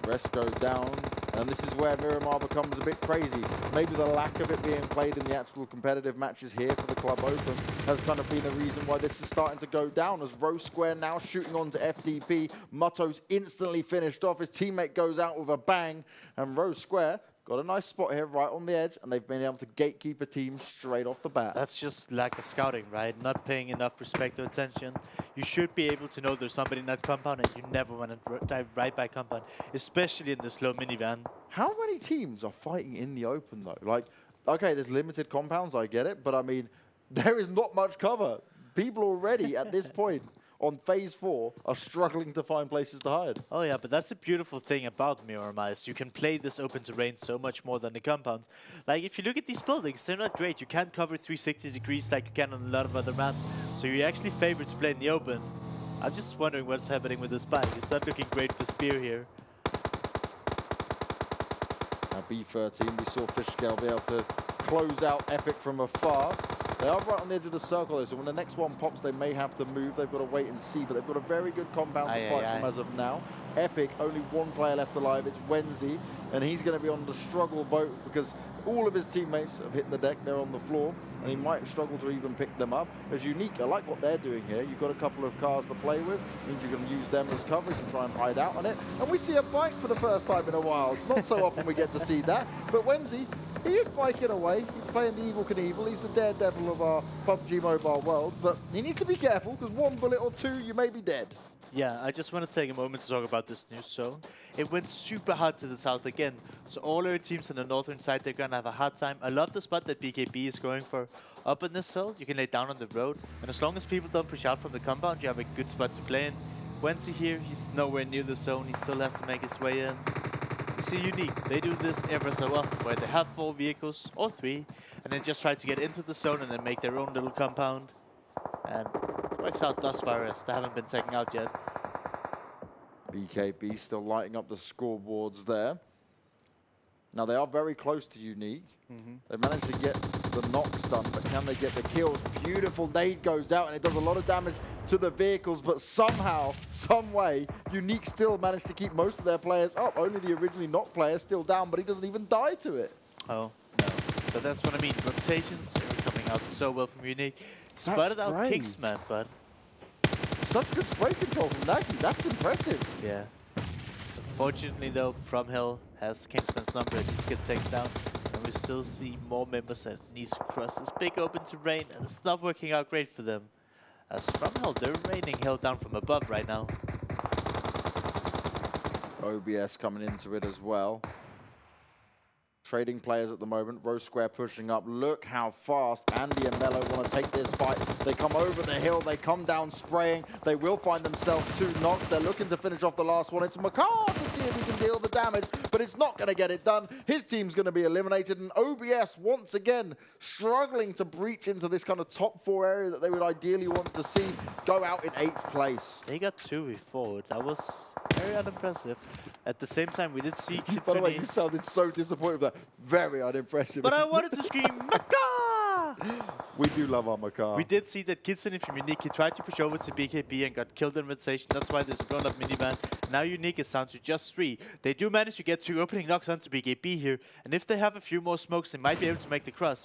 Rest goes down, and this is where Miramar becomes a bit crazy. Maybe the lack of it being played in the actual competitive matches here for the Club Open has kind of been a reason why this is starting to go down, as Rosq now shooting onto FDP. Mutto's instantly finished off. His teammate goes out with a bang, and Rosq got a nice spot here right on the edge, and they've been able to gatekeep a team straight off the bat. That's just lack of scouting, right? Not paying enough respect or attention. You should be able to know there's somebody in that compound, and you never want to dive right by compound, especially in this low minivan. How many teams are fighting in the open, though? Like, okay, there's limited compounds, I get it, but I mean, there is not much cover. People already, at this point, on phase 4, are struggling to find places to hide. Oh yeah, but that's a beautiful thing about Miramar, is you can play this open terrain so much more than the compounds. Like, if you look at these buildings, they're not great. You can't cover 360 degrees like you can on a lot of other maps, so you're actually favored to play in the open. I'm just wondering what's happening with this bike. It's not looking great for Spear here. Now B13, we saw Fishscale be able to close out Epic from afar. They are right on the edge of the circle, though, so when the next one pops, they may have to move. They've got to wait and see, but they've got a very good compound to fight from as of now. Epic, only 1 player left alive. It's Wenzy, and he's going to be on the struggle boat because all of his teammates have hit the deck. They're on the floor, and he might struggle to even pick them up. As Unique, I like what they're doing here. You've got a couple of cars to play with. Means you can use them as coverage and try and hide out on it. And we see a bike for the first time in a while. It's not so often we get to see that. But Wenzy, he is biking away. He's playing the Evil Knievel. He's the daredevil of our PUBG Mobile world. But he needs to be careful, because 1 bullet or 2, you may be dead. Yeah, I just want to take a moment to talk about this new zone. It went super hard to the south again, so all our teams on the northern side, they're going to have a hard time. I love the spot that BKB is going for. Up in this hill, you can lay down on the road, and as long as people don't push out from the compound, you have a good spot to play in. Wenzy here, he's nowhere near the zone, he still has to make his way in. You see Unique, they do this ever so often, where they have 4 vehicles, or 3, and then just try to get into the zone and then make their own little compound. And it works out thus far, as they haven't been taken out yet. BKB still lighting up the scoreboards there. Now, they are very close to Unique. They managed to get the knocks done, but can they get the kills? Beautiful nade goes out, and it does a lot of damage to the vehicles, but somehow, some way, Unique still managed to keep most of their players up. Only the originally knocked player still down, but he doesn't even die to it. Oh, no. But that's what I mean. Rotations are coming out so well from Unique. Spotted out Kingsman, but... Such good spray control from Nagi. That's impressive. Yeah. Fortunately, though, FromHell has Kingsman's number and he's get taken down. And we still see more members that needs to cross this big open terrain, and it's not working out great for them. As FromHell, they're raining hell down from above right now. OBS coming into it as well. Trading players at the moment. Rosq pushing up. Look how fast Andy and Mello want to take this fight. They come over the hill. They come down spraying. They will find themselves 2 knocks. They're looking to finish off the last one. It's Makar to see if he can deal the damage, but it's not going to get it done. His team's going to be eliminated, and OBS once again struggling to breach into this kind of top 4 area that they would ideally want to see go out in 8th place. They got 2v4. That was very unimpressive. At the same time, we did see Kitsune. By the way, you sounded so disappointed with that. Very unimpressive. But I wanted to scream, Makar! We do love our Makar. We did see that Kitsune from Unique, he tried to push over to BKB and got killed in rotation. That's why there's a blown up minivan. Now Unique is down to just 3. They do manage to get 2 opening knocks onto BKB here. And if they have a few more smokes, they might be able to make the cross.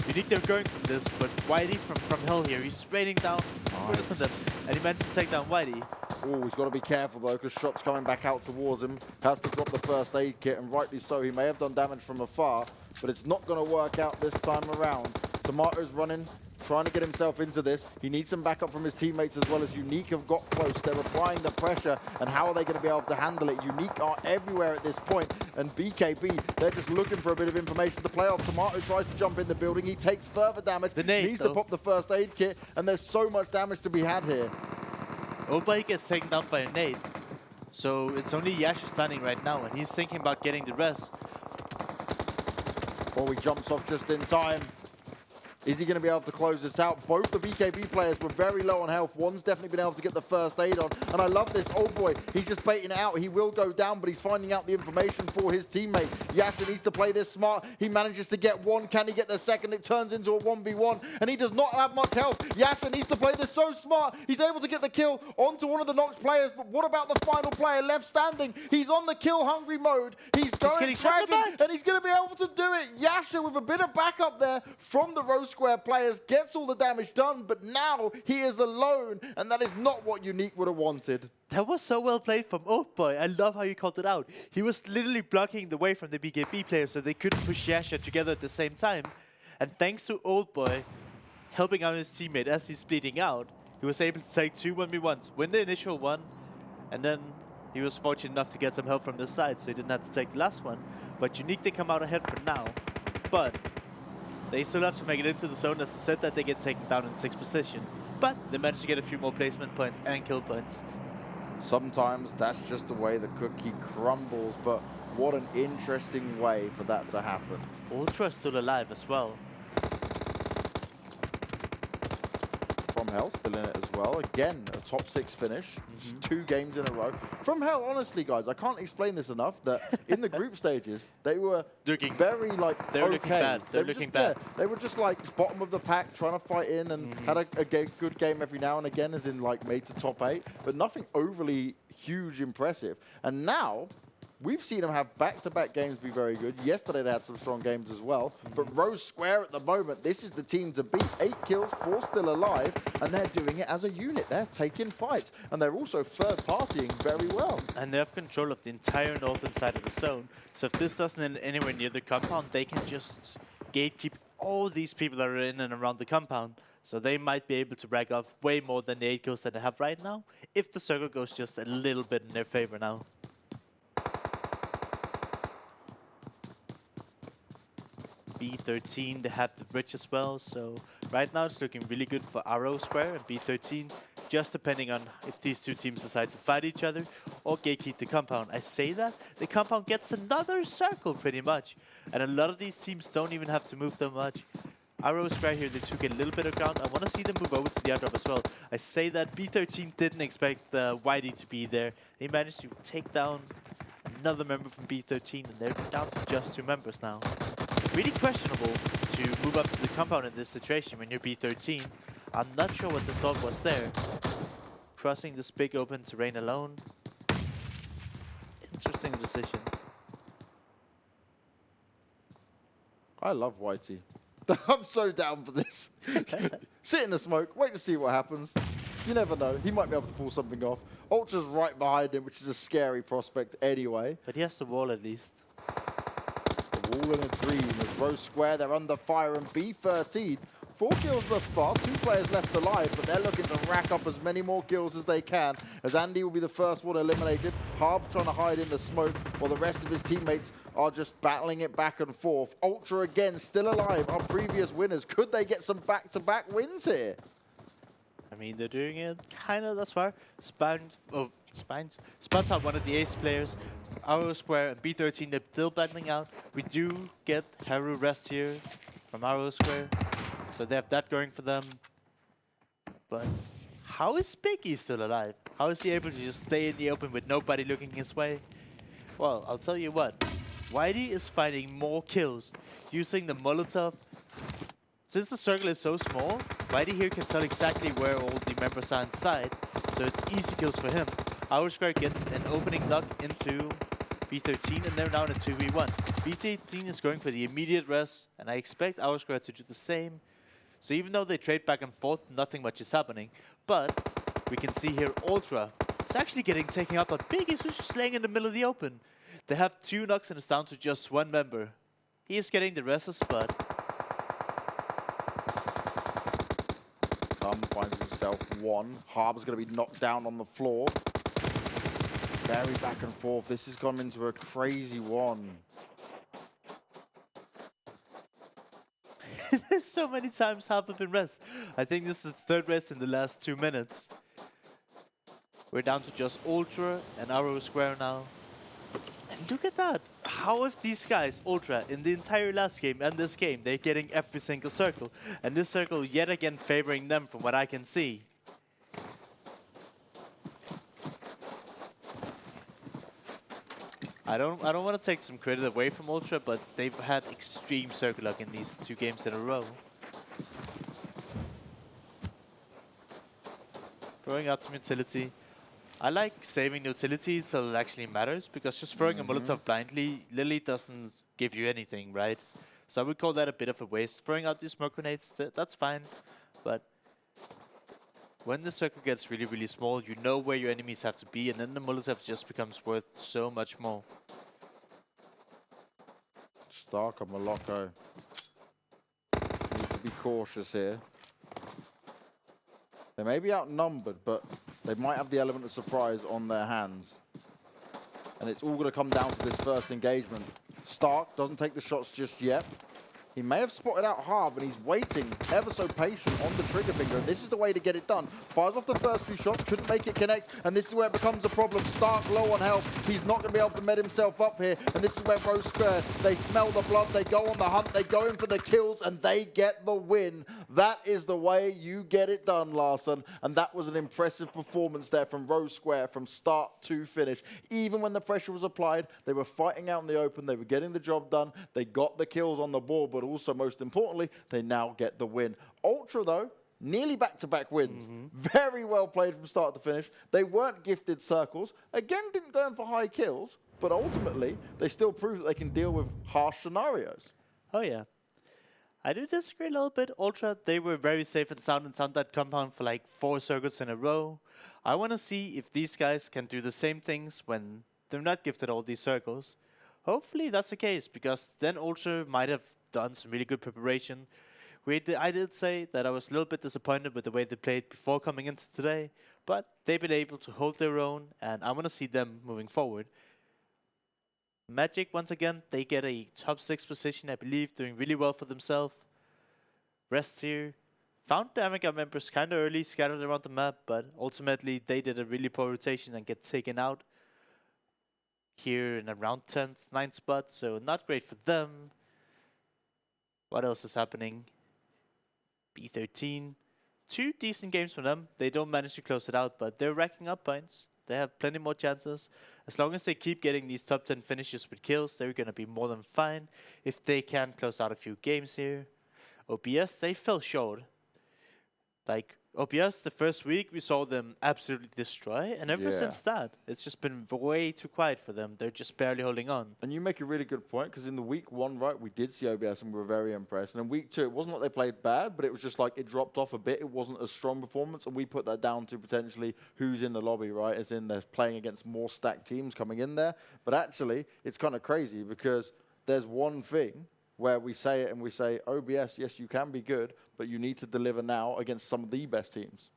Unique, they're going for this, but Whitey from Hell here, he's raining down. Nice. And he managed to take down Whitey. Oh, he's got to be careful though, because shots coming back out towards him. Has to drop the first aid kit, and rightly so. He may have done damage from afar, but it's not going to work out this time around. Tomato's running, trying to get himself into this. He needs some backup from his teammates as well, as Unique have got close. They're applying the pressure, and how are they going to be able to handle it? Unique are everywhere at this point, and BKB, they're just looking for a bit of information to play off. Tomato tries to jump in the building. He takes further damage. Needs to pop the first aid kit, and there's so much damage to be had here. Oldboy gets taken down by a nade. So it's only Yasha standing right now, and he's thinking about getting the rest. Oh, he jumps off just in time. Is he going to be able to close this out? Both the BKB players were very low on health. One's definitely been able to get the first aid on. And I love this old boy. He's just baiting it out. He will go down, but he's finding out the information for his teammate. Yasha needs to play this smart. He manages to get 1. Can he get the second? It turns into a 1v1. And he does not have much health. Yasha needs to play this so smart. He's able to get the kill onto one of the knocked players. But what about the final player left standing? He's on the kill-hungry mode. He's going fragging, and he's going to be able to do it. Yasha with a bit of backup there from the Rosq players gets all the damage done, but now he is alone, and that is not what Unique would have wanted. That was so well played from Oldboy. I love how you called it out. He was literally blocking the way from the BKB players so they couldn't push Yasha together at the same time. And thanks to Oldboy helping out his teammate as he's bleeding out, he was able to take 2 1v1s, win the initial one, and then he was fortunate enough to get some help from the side, so he didn't have to take the last one. But Unique, they come out ahead for now. But they still have to make it into the zone. As I said, that they get taken down in 6th position. But they managed to get a few more placement points and kill points. Sometimes that's just the way the cookie crumbles, but what an interesting way for that to happen. Ultra still alive as well. FromHell still in it as well. Again, a top 6 finish. 2 games in a row. FromHell, honestly, guys, I can't explain this enough, that in the group stages, they were very, like, They're looking bad. They're looking bad. They were just, like, bottom of the pack, trying to fight in, and had a good game every now and again, as in, like, made to top 8, but nothing overly huge impressive. And now, we've seen them have back-to-back games be very good. Yesterday they had some strong games as well. But Rosq at the moment, this is the team to beat. 8 kills, 4 still alive, and they're doing it as a unit. They're taking fights, and they're also third-partying very well. And they have control of the entire northern side of the zone. So if this doesn't end anywhere near the compound, they can just gatekeep all these people that are in and around the compound. So they might be able to rack off way more than the 8 kills that they have right now, if the circle goes just a little bit in their favor now. B13, they have the bridge as well, so right now it's looking really good for Arrow Square and B13, just depending on if these 2 teams decide to fight each other or gatekeep the compound. I say that, the compound gets another circle pretty much, and a lot of these teams don't even have to move that much. Arrow Square here, they took a little bit of ground. I want to see them move over to the airdrop as well. I say that B13 didn't expect Whitey to be there. They managed to take down another member from B13, and they're down to just 2 members now. Really questionable to move up to the compound in this situation when you're B13. I'm not sure what the thought was there. Crossing this big open terrain alone. Interesting decision. I love Whitey. I'm so down for this. Sit in the smoke, wait to see what happens. You never know, he might be able to pull something off. Ultra's right behind him, which is a scary prospect anyway. But he has the wall at least. The wall in a dream as Rosq, they're under fire, and B13. 4 kills thus far, 2 players left alive, but they're looking to rack up as many more kills as they can, as Andy will be the first one eliminated. Harb's trying to hide in the smoke, while the rest of his teammates are just battling it back and forth. Ultra again, still alive, our previous winners. Could they get some back-to-back wins here? I mean, they're doing it kind of thus far. Spans out one of the ace players. Rosq and B13, they're still battling out. We do get Haru rest here from Rosq. So they have that going for them. But how is Biggie still alive? How is he able to just stay in the open with nobody looking his way? Well, I'll tell you what. Whitey is finding more kills using the Molotov. Since the circle is so small, Whitey here can tell exactly where all the members are inside. So it's easy kills for him. Rosq gets an opening knock into B13 and they're now in a 2v1. B13 is going for the immediate rest and I expect Rosq to do the same. So even though they trade back and forth, nothing much is happening. But we can see here Ultra. It's actually getting taken out by Biggie, who's just laying in the middle of the open. They have 2 knocks and it's down to just 1 member. He is getting the rest of the spot. Finds himself 1. Harb's going to be knocked down on the floor. Very back and forth. This has gone into a crazy one. There's so many times Harp have been rest. I think this is the 3rd rest in the last 2 minutes. We're down to just Ultra and Rosq now. And look at that. How have these guys, Ultra, in the entire last game and this game, they're getting every single circle. And this circle yet again favoring them from what I can see. I don't want to take some credit away from Ultra, but they've had extreme circle luck in these 2 games in a row. Throwing out some utility. I like saving the utility till it actually matters, because just throwing a Molotov blindly literally doesn't give you anything, right? So I would call that a bit of a waste. Throwing out these smoke grenades, that's fine, but when the circle gets really, really small, you know where your enemies have to be, and then the Molotov just becomes worth so much more. Stark and Moloko need to be cautious here. They may be outnumbered, but they might have the element of surprise on their hands. And it's all going to come down to this first engagement. Stark doesn't take the shots just yet. He may have spotted out Harb, and he's waiting, ever so patient, on the trigger finger. This is the way to get it done. Fires off the first few shots, couldn't make it connect, and this is where it becomes a problem. Stark low on health. He's not going to be able to med himself up here, and this is where Rosq, they smell the blood, they go on the hunt, they go in for the kills, and they get the win. That is the way you get it done, Larson, and that was an impressive performance there from Rosq from start to finish. Even when the pressure was applied, they were fighting out in the open, they were getting the job done, they got the kills on the board, but also, most importantly, they now get the win. Ultra, though, nearly back-to-back wins. Very well played from start to finish. They weren't gifted circles. Again, didn't go in for high kills, but ultimately, they still proved that they can deal with harsh scenarios. Oh, yeah. I do disagree a little bit. Ultra, they were very safe and sound that compound for like 4 circuits in a row. I want to see if these guys can do the same things when they're not gifted all these circles. Hopefully that's the case, because then Ultra might have done some really good preparation. I did say that I was a little bit disappointed with the way they played before coming into today, but they've been able to hold their own, and I want to see them moving forward. Magic, once again, they get a top 6 position, I believe, doing really well for themselves. Rest here. Found the Avangar members kind of early, scattered around the map, but ultimately they did a really poor rotation and get taken out here in around 10th, 9th spot, so not great for them. What else is happening? B13. 2 decent games for them. They don't manage to close it out, but they're racking up points. They have plenty more chances. As long as they keep getting these top 10 finishes with kills, they're going to be more than fine if they can close out a few games here. OBS, they fell short. Like, OBS, the first week, we saw them absolutely destroy. And ever since that, it's just been way too quiet for them. They're just barely holding on. And you make a really good point, because in the week 1, right, we did see OBS and we were very impressed. And in week 2, it wasn't like they played bad, but it was just like it dropped off a bit. It wasn't a strong performance. And we put that down to potentially who's in the lobby, right? As in they're playing against more stacked teams coming in there. But actually, it's kind of crazy, because there's one thing where we say it and we say, OBS, yes, you can be good, but you need to deliver now against some of the best teams.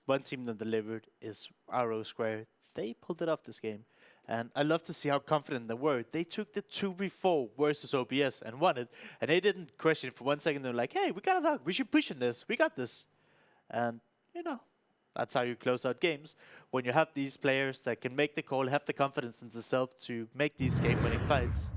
One team that delivered is Rosq. They pulled it off this game. And I love to see how confident they were. They took the 2v4 versus OBS and won it. And they didn't question it for 1 second. They're like, hey, we got a dog. We should push in this. We got this. And, you know, that's how you close out games. When you have these players that can make the call, have the confidence in themselves to make these game-winning fights.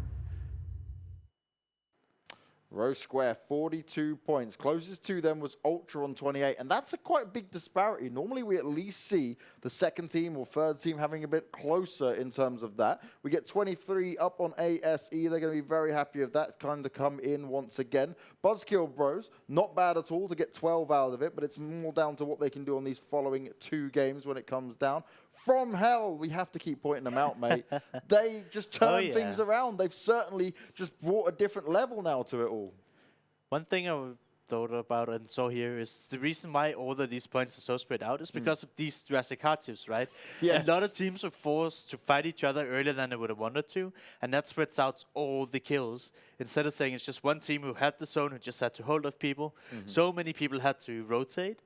Rosq, 42 points. Closest to them was Ultra on 28, and that's a quite big disparity. Normally, we at least see the second team or third team having a bit closer in terms of that. We get 23 up on ASE. They're going to be very happy if that kind of come in once again. BuzzKillBros, not bad at all to get 12 out of it, but it's more down to what they can do on these following 2 games when it comes down. FromHell, we have to keep pointing them out, mate. They just turn things around. They've certainly just brought a different level now to it all. One thing I thought about and saw here is the reason why all of these points are so spread out is because of these Jurassic Heart tips, right? Yes. A lot of teams are forced to fight each other earlier than they would have wanted to, and that spreads out all the kills. Instead of saying it's just one team who had the zone, who just had to hold off people, so many people had to rotate.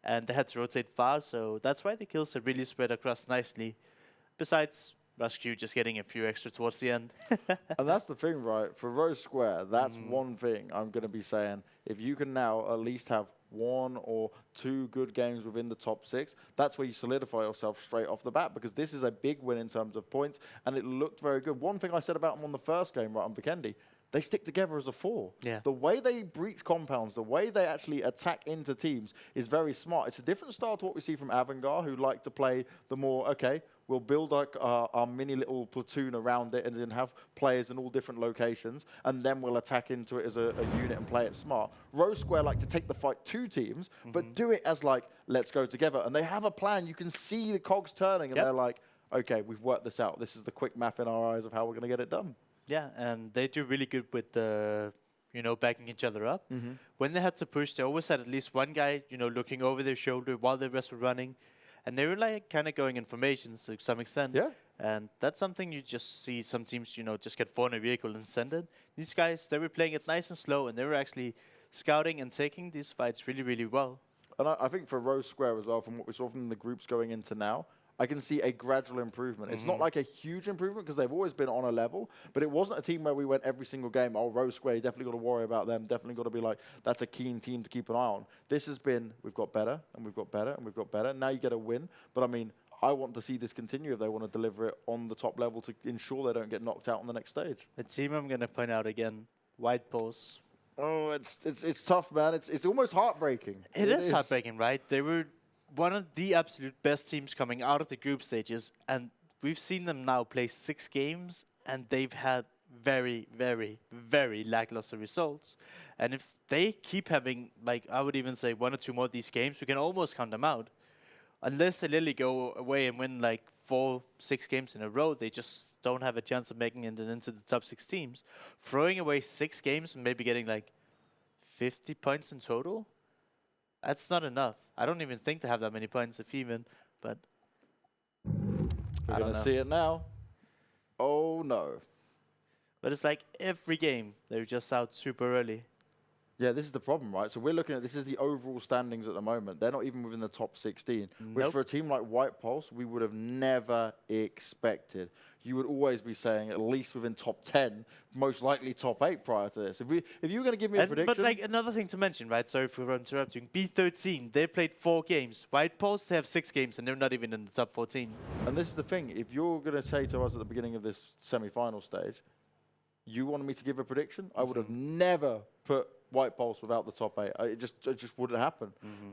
And they had to rotate far, so that's why the kills have really spread across nicely. Besides Rosq just getting a few extra towards the end. And that's the thing, right? For Rosq, that's one thing I'm going to be saying. If you can now at least have 1 or 2 good games within the top 6, that's where you solidify yourself straight off the bat, because this is a big win in terms of points, and it looked very good. One thing I said about them on the first game, right, on Vikendi, they stick together as a 4. Yeah. The way they breach compounds, the way they actually attack into teams is very smart. It's a different style to what we see from Avangar, who like to play the more, okay, we'll build like our mini little platoon around it and then have players in all different locations, and then we'll attack into it as a unit and play it smart. Rosq like to take the fight 2 teams, but do it as like, let's go together. And they have a plan. You can see the cogs turning, and they're like, okay, we've worked this out. This is the quick map in our eyes of how we're going to get it done. Yeah, and they do really good with, you know, backing each other up. When they had to push, they always had at least one guy, you know, looking over their shoulder while the rest were running. And they were like kind of going in formations to some extent. Yeah. And that's something you just see some teams, you know, just get phone a vehicle and send it. These guys, they were playing it nice and slow, and they were actually scouting and taking these fights really, really well. And I think for Rosq as well, from what we saw from the groups going into now, I can see a gradual improvement. It's not like a huge improvement because they've always been on a level, but it wasn't a team where we went every single game, oh, Rosq, definitely got to worry about them, definitely got to be like, that's a keen team to keep an eye on. This has been, we've got better, and we've got better, and we've got better. Now you get a win, but I mean, I want to see this continue if they want to deliver it on the top level to ensure they don't get knocked out on the next stage. The team I'm going to point out again, White Pulse. Oh, it's tough, man. It's almost heartbreaking. It is heartbreaking, right? They were one of the absolute best teams coming out of the group stages, and we've seen them now play 6 games, and they've had very, very, very lackluster results. And if they keep having, like, I would even say 1 or 2 more of these games, we can almost count them out. Unless they literally go away and win like 4, 6 games in a row, they just don't have a chance of making it into the top 6 teams. Throwing away 6 games and maybe getting like 50 points in total, that's not enough. I don't even think they have that many points, if even, but we're going to see it now. Oh, no. But it's like every game, they're just out super early. Yeah, this is the problem, right? So we're looking at, this is the overall standings at the moment. They're not even within the top 16. Which for a team like White Pulse, we would have never expected. You would always be saying at least within top 10, most likely top 8 prior to this. If you were going to give me a prediction... But like another thing to mention, right? Sorry for interrupting. B13, they played 4 games. White Pulse, they have 6 games, and they're not even in the top 14. And this is the thing. If you're going to say to us at the beginning of this semi-final stage, you wanted me to give a prediction, I would have never put White Pulse without the top 8. It just wouldn't happen.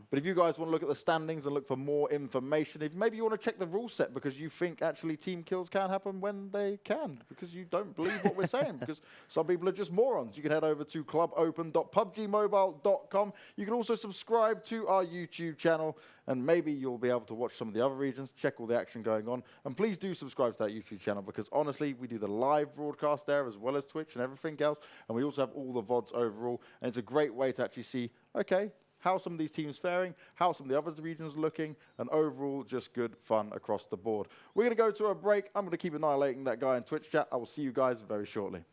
But if you guys want to look at the standings and look for more information, if maybe you want to check the rule set because you think actually team kills can happen when they can, because you don't believe what we're saying, because some people are just morons, you can head over to clubopen.pubgmobile.com. You can also subscribe to our YouTube channel, and maybe you'll be able to watch some of the other regions, check all the action going on. And please do subscribe to that YouTube channel, because honestly, we do the live broadcast there as well as Twitch and everything else. And we also have all the VODs overall. And it's a great way to actually see, okay, how some of these teams faring, how some of the other regions looking, and overall just good fun across the board. We're going to go to a break. I'm going to keep annihilating that guy in Twitch chat. I will see you guys very shortly.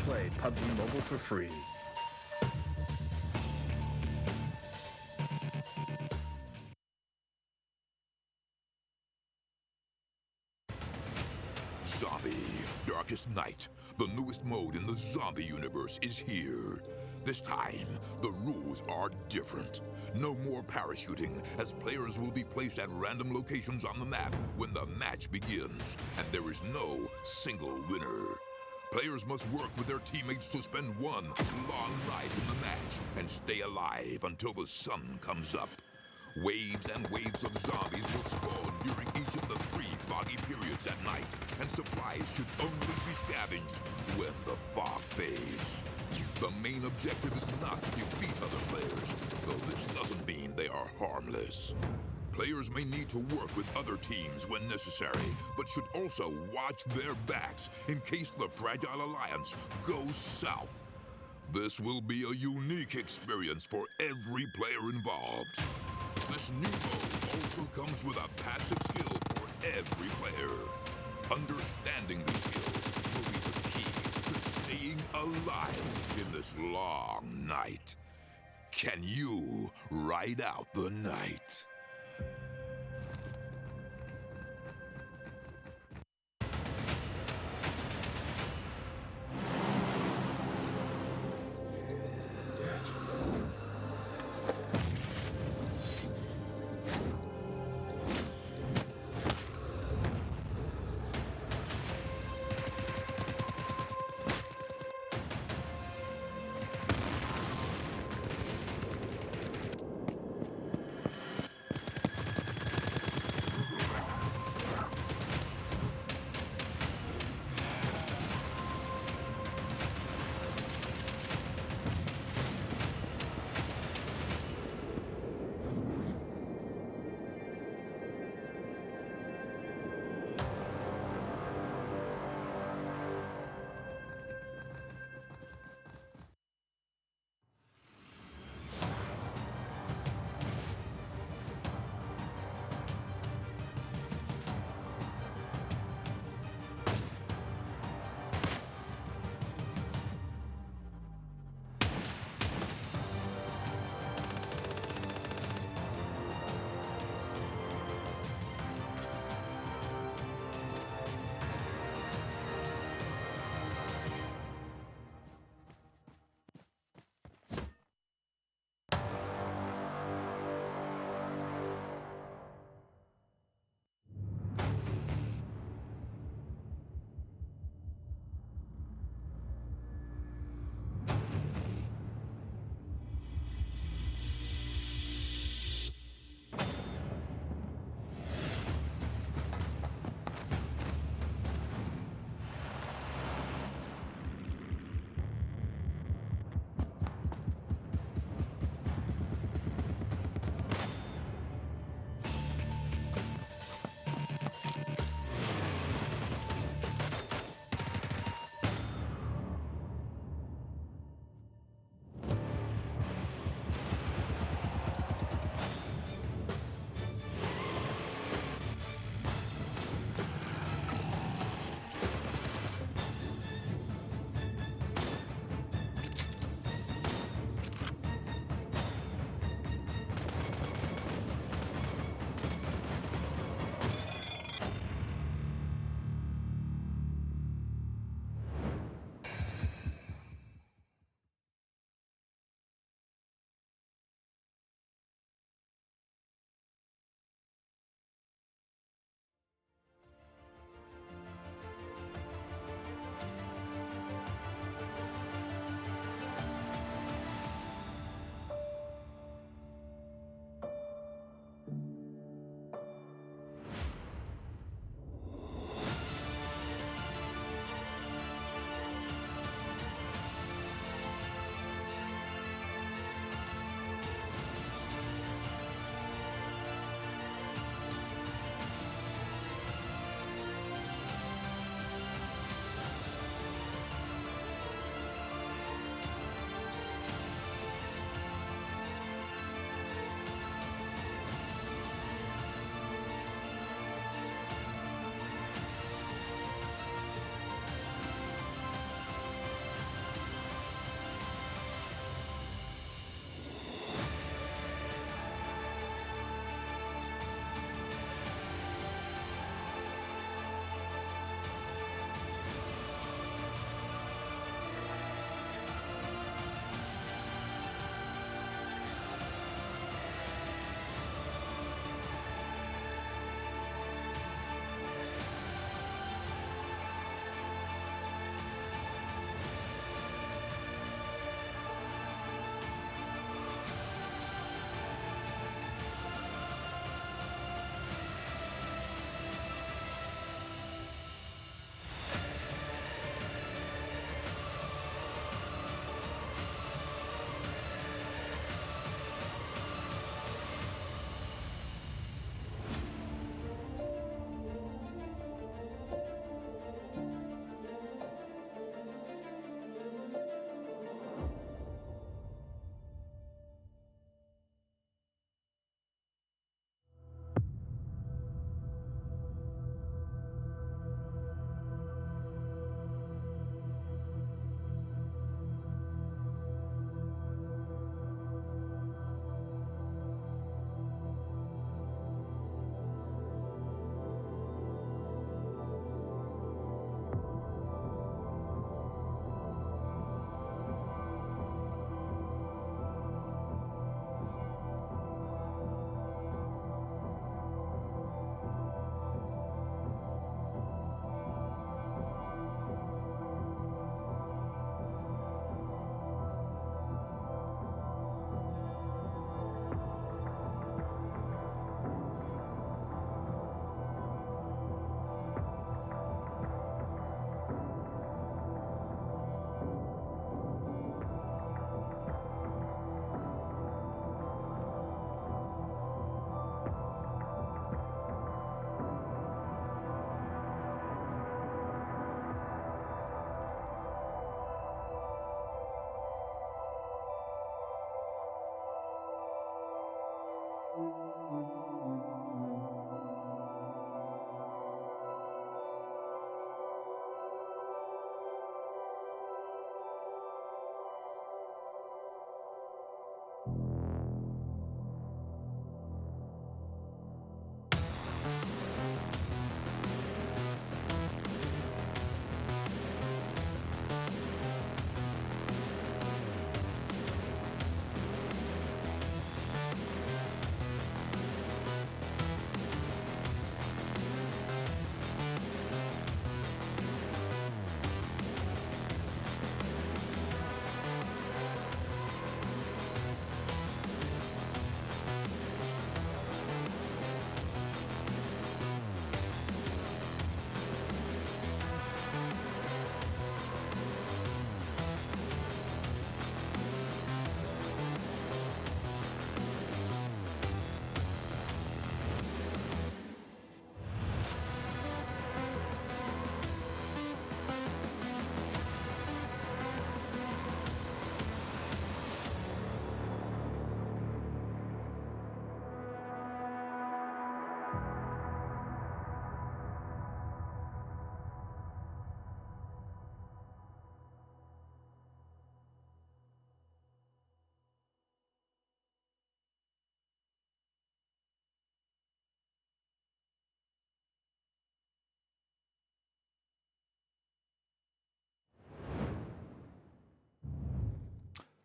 Play PUBG Mobile for free. Zombie, Darkest Night, the newest mode in the zombie universe, is here. This time, the rules are different. No more parachuting, as players will be placed at random locations on the map when the match begins, and there is no single winner. Players must work with their teammates to spend one long night in the match and stay alive until the sun comes up. Waves and waves of zombies will spawn during each of the 3 foggy periods at night, and supplies should only be scavenged when the fog fades. The main objective is not to defeat other players, though this doesn't mean they are harmless. Players may need to work with other teams when necessary, but should also watch their backs in case the Fragile Alliance goes south. This will be a unique experience for every player involved. This new mode also comes with a passive skill for every player. Understanding these skills will be the key to staying alive in this long night. Can you ride out the night?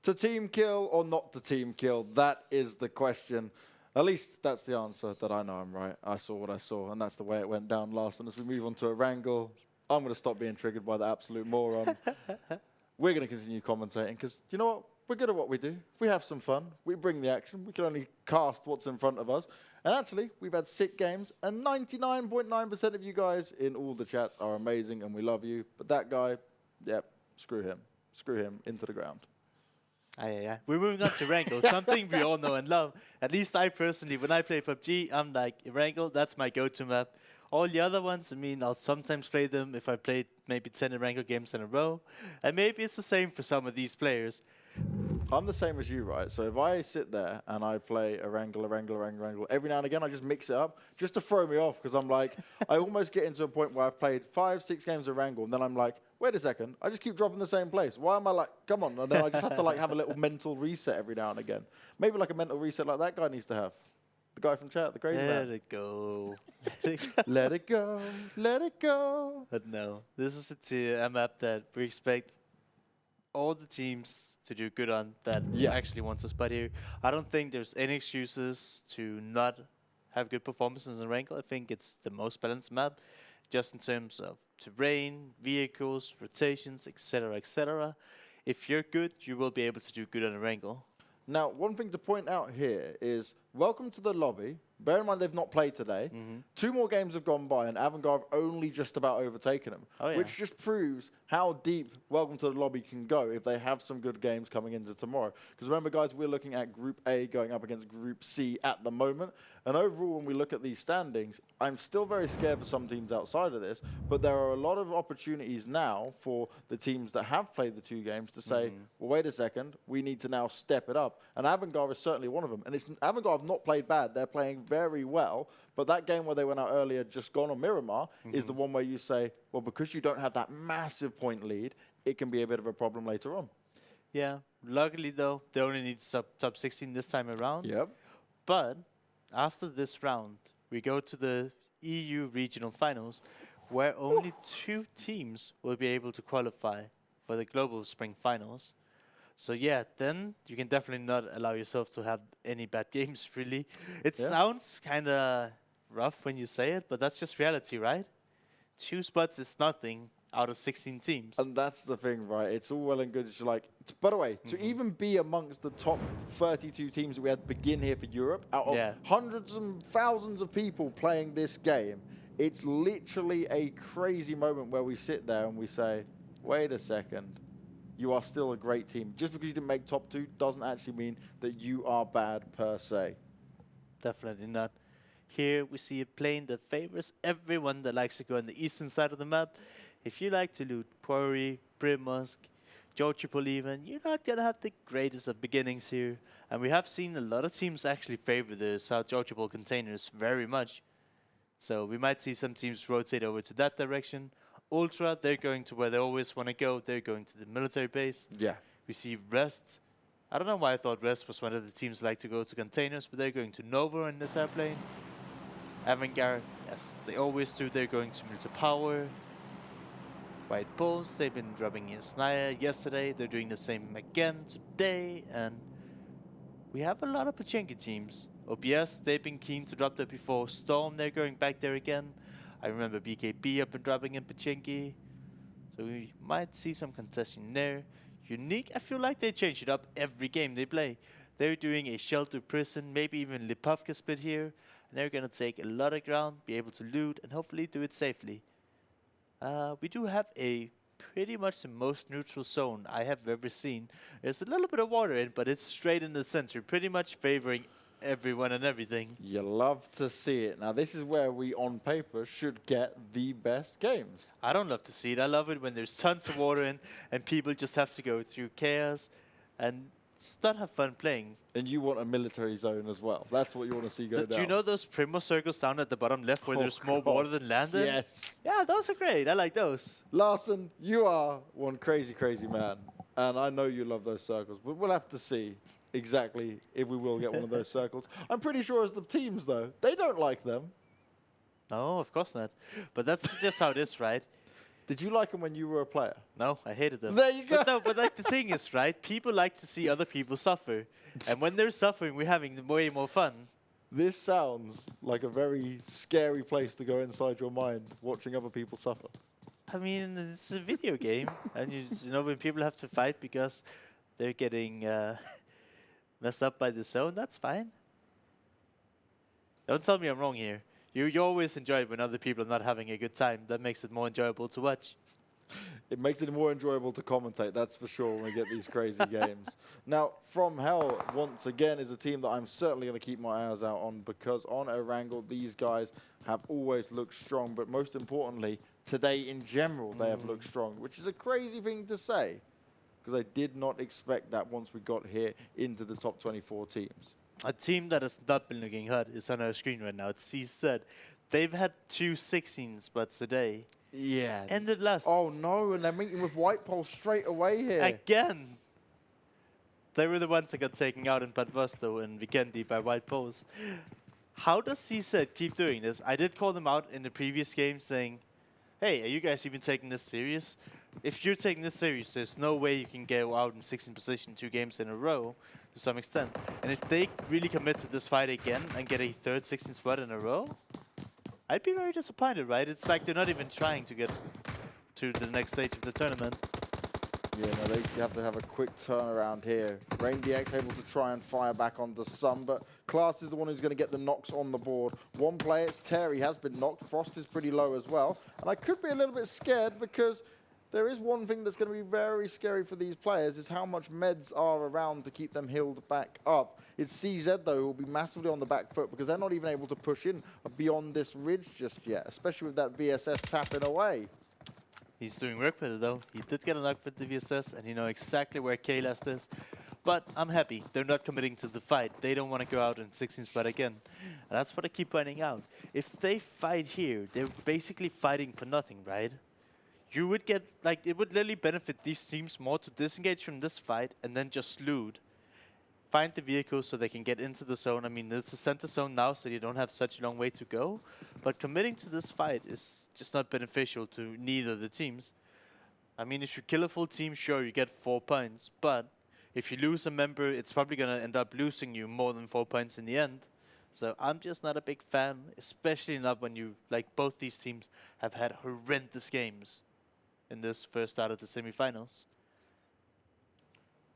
To team kill or not to team kill? That is the question. At least that's the answer that I know I'm right. I saw what I saw, and that's the way it went down last. And as we move on to Erangel, I'm going to stop being triggered by the absolute moron. We're going to continue commentating because, you know what? We're good at what we do. We have some fun. We bring the action. We can only cast what's in front of us. And actually, we've had sick games, and 99.9% of you guys in all the chats are amazing, and we love you. But that guy, yep, screw him. Screw him into the ground. Yeah. We're moving on to Erangel, something we all know and love. At least I personally, when I play PUBG, I'm like, Erangel, that's my go-to map. All the other ones, I mean, I'll sometimes play them if I played maybe 10 Erangel games in a row. And maybe it's the same for some of these players. I'm the same as you, right? So if I sit there and I play Erangel, every now and again I just mix it up just to throw me off because I'm like, I almost get into a point where I've played 5-6 games of Erangel and then I'm like, wait a second, I just keep dropping the same place. Why am I like, come on? And then I just have to like have a little mental reset every now and again. Maybe like a mental reset like that guy needs to have. The guy from chat, the crazy man. Let it go. Let it go. Let it go. But no, this is a map that we expect all the teams to do good on that actually wants a spot here. I don't think there's any excuses to not have good performances in Erangel. I think it's the most balanced map, just in terms of terrain, vehicles, rotations, etc., etc. If you're good, you will be able to do good on Erangel. Now, one thing to point out here is, welcome to the lobby. Bear in mind they've not played today. 2 more games have gone by and Avangar have only just about overtaken them. Which just proves how deep Welcome to the Lobby can go if they have some good games coming into tomorrow. Because remember, guys, we're looking at Group A going up against Group C at the moment. And overall, when we look at these standings, I'm still very scared for some teams outside of this. But there are a lot of opportunities now for the teams that have played the 2 games to say, well, wait a second, we need to now step it up. And Avangar is certainly one of them. And Avangar have not played bad. They're playing very well. But that game where they went out earlier, just gone on Miramar, is the one where you say, well, because you don't have that massive point lead, it can be a bit of a problem later on. Yeah. Luckily, though, they only need top 16 this time around. Yep. But after this round, we go to the EU regional finals, where only 2 teams will be able to qualify for the global spring finals. So yeah, then you can definitely not allow yourself to have any bad games, really. It sounds kind of rough when you say it, but that's just reality, right? 2 spots is nothing out of 16 teams. And that's the thing, right? It's all well and good. It's like, by the way, to even be amongst the top 32 teams that we had begin here for Europe, out of hundreds and thousands of people playing this game, it's literally a crazy moment where we sit there and we say, wait a second. You are still a great team. Just because you didn't make top 2 doesn't actually mean that you are bad per se. Definitely not. Here we see a plane that favors everyone that likes to go on the eastern side of the map. If you like to loot Quarry, Rosq, Georgiopol even, you're not going to have the greatest of beginnings here. And we have seen a lot of teams actually favor the South Georgiopol containers very much. So we might see some teams rotate over to that direction. Ultra, they're going to where they always want to go. They're going to the military base. Yeah. We see Rest. I don't know why I thought Rest was one of the teams like to go to containers, but they're going to Nova in this airplane. Avangar, yes, they always do. They're going to military power. White Bulls, they've been dropping in Snaya yesterday. They're doing the same again today. And we have a lot of Pachinko teams. OBS, they've been keen to drop there before. Storm, they're going back there again. I remember BKB up and dropping in Pachinko. So we might see some contesting there. Unique, I feel like they change it up every game they play. They're doing a shelter prison, maybe even Lipovka split here. And they're going to take a lot of ground, be able to loot, and hopefully do it safely. We do have a pretty much the most neutral zone I have ever seen. There's a little bit of water in, but it's straight in the center, pretty much favoring everyone and everything. You love to see it. Now, this is where we, on paper, should get the best games. I don't love to see it. I love it when there's tons of water in and people just have to go through chaos and still have fun playing. And you want a military zone as well. That's what you want to see go down. Do you know those Primo circles down at the bottom left where there's more water than land in? Yes. Yeah, those are great. I like those. Larson, you are one crazy, crazy man. And I know you love those circles. But we'll have to see exactly if we will get one of those circles. I'm pretty sure as the teams, though, they don't like them. No, of course not. But that's just how it is, right? Did you like them when you were a player? No, I hated them. There you go. But no, but like the thing is, right? People like to see other people suffer. And when they're suffering, we're having way more fun. This sounds like a very scary place to go inside your mind, watching other people suffer. I mean, it's a video game. And you know, when people have to fight because they're getting messed up by the zone, that's fine. Don't tell me I'm wrong here. You always enjoy it when other people are not having a good time. That makes it more enjoyable to watch. It makes it more enjoyable to commentate, that's for sure, when we get these crazy games. Now, FromHell, once again, is a team that I'm certainly going to keep my eyes out on, because on Erangel, these guys have always looked strong. But most importantly, today in general, they have looked strong, which is a crazy thing to say, because I did not expect that once we got here into the top 24 teams. A team that has not been looking hot is on our screen right now. It's CZ. They've had 2 16 spots today. Yeah. Ended last. Oh no, and they're meeting with White Pole straight away here. Again. They were the ones that got taken out in Padvosto and Vikendi by White Poles. How does CZ keep doing this? I did call them out in the previous game saying, hey, are you guys even taking this serious? If you're taking this serious, there's no way you can go out in 16th position 2 games in a row to some extent. And if they really commit to this fight again and get a third 16th spot in a row, I'd be very disappointed, right? It's like they're not even trying to get to the next stage of the tournament. Yeah, no, they have to have a quick turnaround here. RainDX able to try and fire back onto some, but Class is the one who's going to get the knocks on the board. One player, it's Terry, has been knocked. Frost is pretty low as well. And I could be a little bit scared because there is one thing that's going to be very scary for these players is how much meds are around to keep them healed back up. It's CZ, though, who will be massively on the back foot because they're not even able to push in beyond this ridge just yet, especially with that VSS tapping away. He's doing work with it, though. He did get a knock with the VSS, and you know exactly where K-Last is. But I'm happy. They're not committing to the fight. They don't want to go out in 16th spot again. And that's what I keep pointing out. If they fight here, they're basically fighting for nothing, right? You would get, like, it would literally benefit these teams more to disengage from this fight and then just loot. Find the vehicles so they can get into the zone. I mean, it's a center zone now, so you don't have such a long way to go. But committing to this fight is just not beneficial to neither of the teams. I mean, if you kill a full team, sure, you get 4 points. But if you lose a member, it's probably going to end up losing you more than 4 points in the end. So I'm just not a big fan, especially not when you, like, both these teams have had horrendous games in this first start of the semifinals.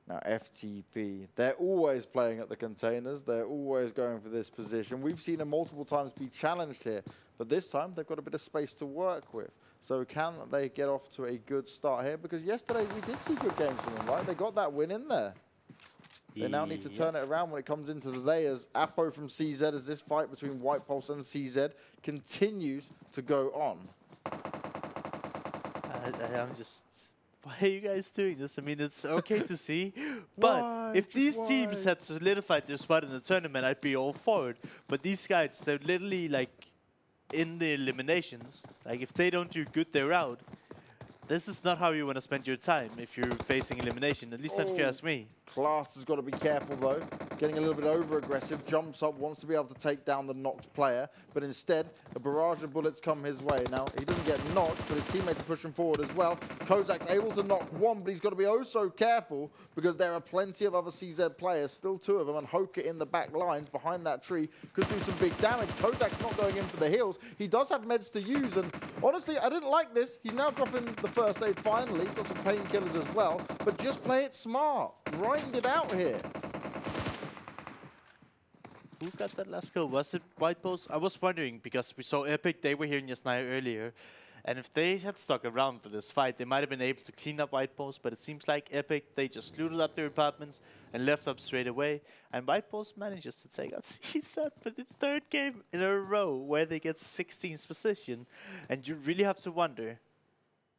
Now, FTP, they're always playing at the containers. They're always going for this position. We've seen them multiple times be challenged here, but this time they've got a bit of space to work with. So can they get off to a good start here? Because yesterday we did see good games from them, right? They got that win in there. They now need to turn it around when it comes into the layers. Apo from CZ as this fight between White Pulse and CZ continues to go on. why are you guys doing this? I mean, it's okay to see, but if these teams had solidified their spot in the tournament, I'd be all for it. But these guys, they're literally like in the eliminations. Like if they don't do good, they're out. This is not how you want to spend your time if you're facing elimination, at least if you ask me. Class has got to be careful though. Getting a little bit over-aggressive, jumps up, wants to be able to take down the knocked player, but instead, a barrage of bullets come his way. Now, he doesn't get knocked, but his teammates are pushing forward as well. Kozak's able to knock one, but he's got to be oh so careful because there are plenty of other CZ players, still two of them, and Hoka in the back lines behind that tree could do some big damage. Kozak's not going in for the heals. He does have meds to use, and honestly, I didn't like this. He's now dropping the first aid finally. He's got some painkillers as well, but just play it smart. Grind it out here. Who got that last kill? Was it White Post? I was wondering because we saw Epic, they were here in Yasnaya earlier. And if they had stuck around for this fight, they might have been able to clean up White Post. But it seems like Epic, they just looted up their apartments and left up straight away. And White Post manages to take out CZ for the third game in a row where they get 16th position. And you really have to wonder,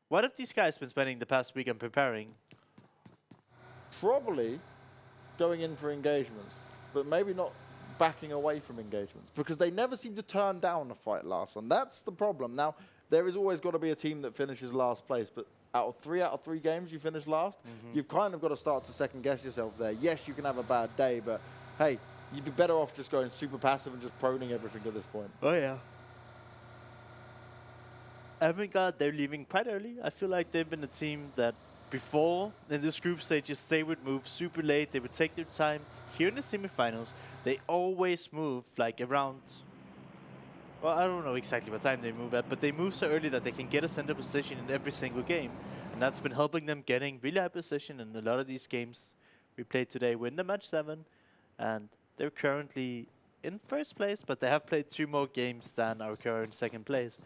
what have these guys been spending the past weekend preparing? Probably going in for engagements, but maybe not backing away from engagements because they never seem to turn down a fight last, and that's the problem. Now, there is always got to be a team that finishes last place, but out of three games you finish last, you've kind of got to start to second guess yourself there. Yes, you can have a bad day, but hey, you'd be better off just going super passive and just proning everything at this point. Oh yeah. Avangar, they're leaving quite early. I feel like they've been a team that before, in this group stages, they would move super late, they would take their time. Here in the semifinals, they always move like around, well, I don't know exactly what time they move at, but they move so early that they can get a center position in every single game. And that's been helping them getting really high position in a lot of these games we played today. We're in the match 7, and they're currently in first place, but they have played 2 more games than our current second place.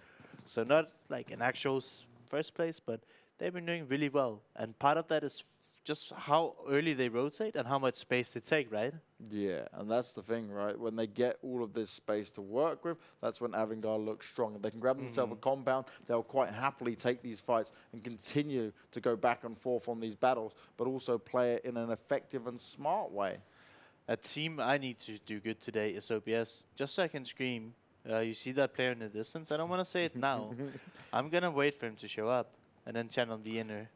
So not like an actual first place, but they've been doing really well. And part of that is just how early they rotate and how much space they take, right? Yeah, and that's the thing, right? When they get all of this space to work with, that's when Avangar looks strong. If they can grab themselves a compound, they'll quite happily take these fights and continue to go back and forth on these battles, but also play it in an effective and smart way. A team I need to do good today is OBS. Just so I can scream, you see that player in the distance? I don't want to say it now. I'm going to wait for him to show up and then channel the inner.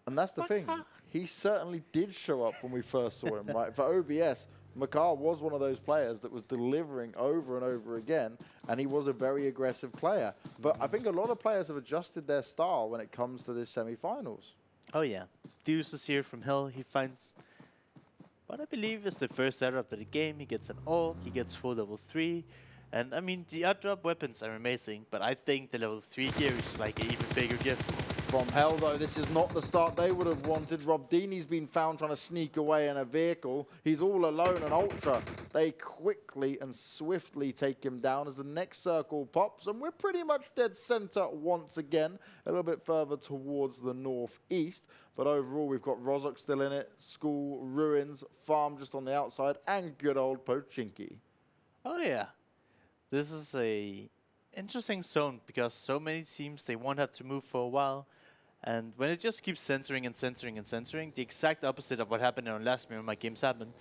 And that's the thing. He certainly did show up when we first saw him, right? For OBS, Makar was one of those players that was delivering over and over again, and he was a very aggressive player. But I think a lot of players have adjusted their style when it comes to this semi-finals. Oh, yeah. Deuce is here from Hell. He finds what I believe is the first setup of the game. He gets an AUG, he gets full level 3. And I mean, the airdrop weapons are amazing, but I think the level 3 gear is like an even bigger gift. FromHell, though, this is not the start they would have wanted. Rob Deeney's been found trying to sneak away in a vehicle. He's all alone and Ultra. They quickly and swiftly take him down as the next circle pops, and we're pretty much dead center once again, a little bit further towards the northeast. But overall, we've got Rosq still in it, School, Ruins, Farm just on the outside, and good old Pochinki. Oh, yeah. This is a interesting zone because so many teams, they won't have to move for a while. And when it just keeps censoring and censoring and censoring, the exact opposite of what happened in our last Miramar games happened,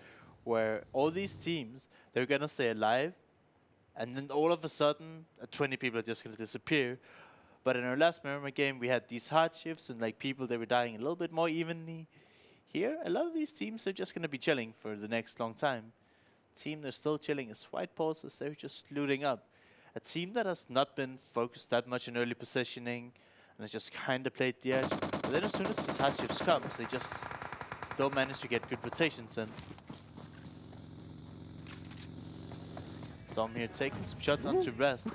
where all these teams, they're going to stay alive, and then all of a sudden, 20 people are just going to disappear. But in our last Miramar game, we had these hard shifts and like people, they were dying a little bit more evenly. Here, a lot of these teams are just going to be chilling for the next long time. Team they're still chilling is White Post, as they're just looting up. A team that has not been focused that much on early positioning, and has just kind of played the edge. But then as soon as these high shifts comes, they just don't manage to get good rotations in. Dom here taking some shots onto Rest.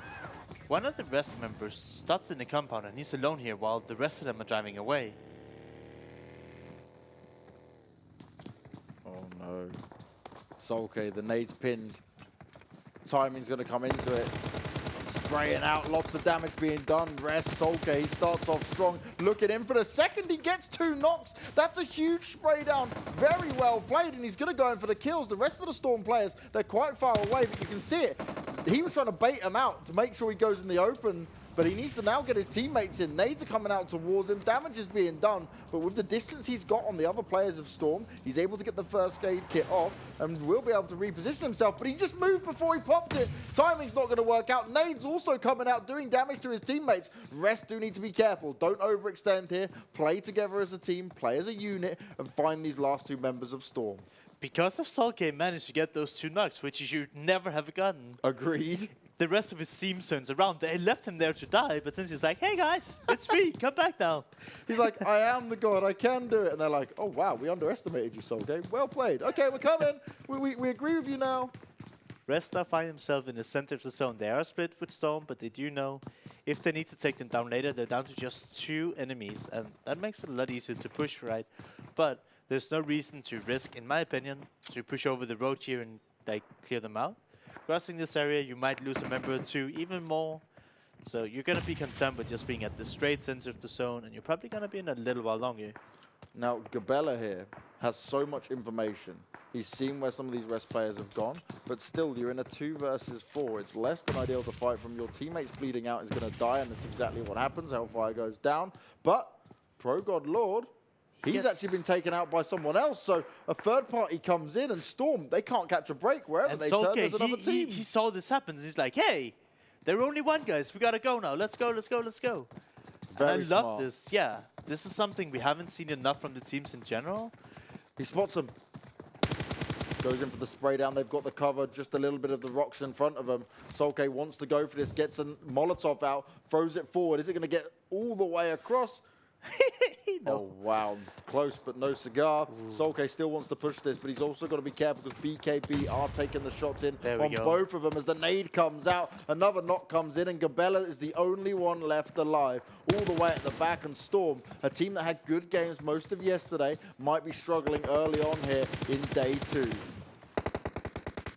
One of the Rest members stopped in the compound and he's alone here while the rest of them are driving away. Oh no. Solke, the nade's pinned. Timing's going to come into it. Spraying out, lots of damage being done. Rest, Solke, he starts off strong. Looking in for the second, he gets 2 knocks. That's a huge spray down. Very well played, and he's going to go in for the kills. The rest of the Storm players, they're quite far away, but you can see it. He was trying to bait him out to make sure he goes in the open but he needs to now get his teammates in. Nades are coming out towards him, damage is being done, but with the distance he's got on the other players of Storm, he's able to get the first aid kit off and will be able to reposition himself, but he just moved before he popped it. Timing's not going to work out. Nades also coming out doing damage to his teammates. Rest do need to be careful. Don't overextend here. Play together as a team, play as a unit, and find these last two members of Storm. Because of Sulke managed to get those 2 knocks, which he should never have gotten. Agreed. The rest of his team turns around. They left him there to die, but then he's like, hey guys, it's free, come back now. He's like, I am the god, I can do it. And they're like, oh wow, we underestimated you, Sulke. Well played. Okay, we're coming. We agree with you now. Resta find himself in the center of the zone. They are split with Storm, but they do know if they need to take them down later, they're down to just 2 enemies. And that makes it a lot easier to push, right? But there's no reason to risk, in my opinion, to push over the road here and like clear them out. Crossing this area, you might lose a member or 2, even more. So you're going to be content with just being at the straight center of the zone, and you're probably going to be in a little while longer. Now, Gabella here has so much information. He's seen where some of these rest players have gone, but still, you're in a 2 versus 4. It's less than ideal to fight from. Your teammates bleeding out is going to die, and that's exactly what happens. Hellfire goes down, but Pro God Lord, he's actually been taken out by someone else, so a third party comes in, and Storm, they can't catch a break wherever and they Sulke, turn. There's another team. He saw this happen. He's like, hey, there are only 1 guys. We got to go now. Let's go, let's go, let's go. Very and I smart. love this. Yeah, this is something we haven't seen enough from the teams in general. He spots him. Goes in for the spray down. They've got the cover. Just a little bit of the rocks in front of him. Sulke wants to go for this. Gets a Molotov out. Throws it forward. Is it going to get all the way across? No. Oh, wow. Close, but no cigar. Sulke still wants to push this, but he's also got to be careful because BKB are taking the shots in on both of them as the nade comes out. Another knock comes in, and Gabella is the only one left alive. All the way at the back, and Storm, a team that had good games most of yesterday, might be struggling early on here in day 2.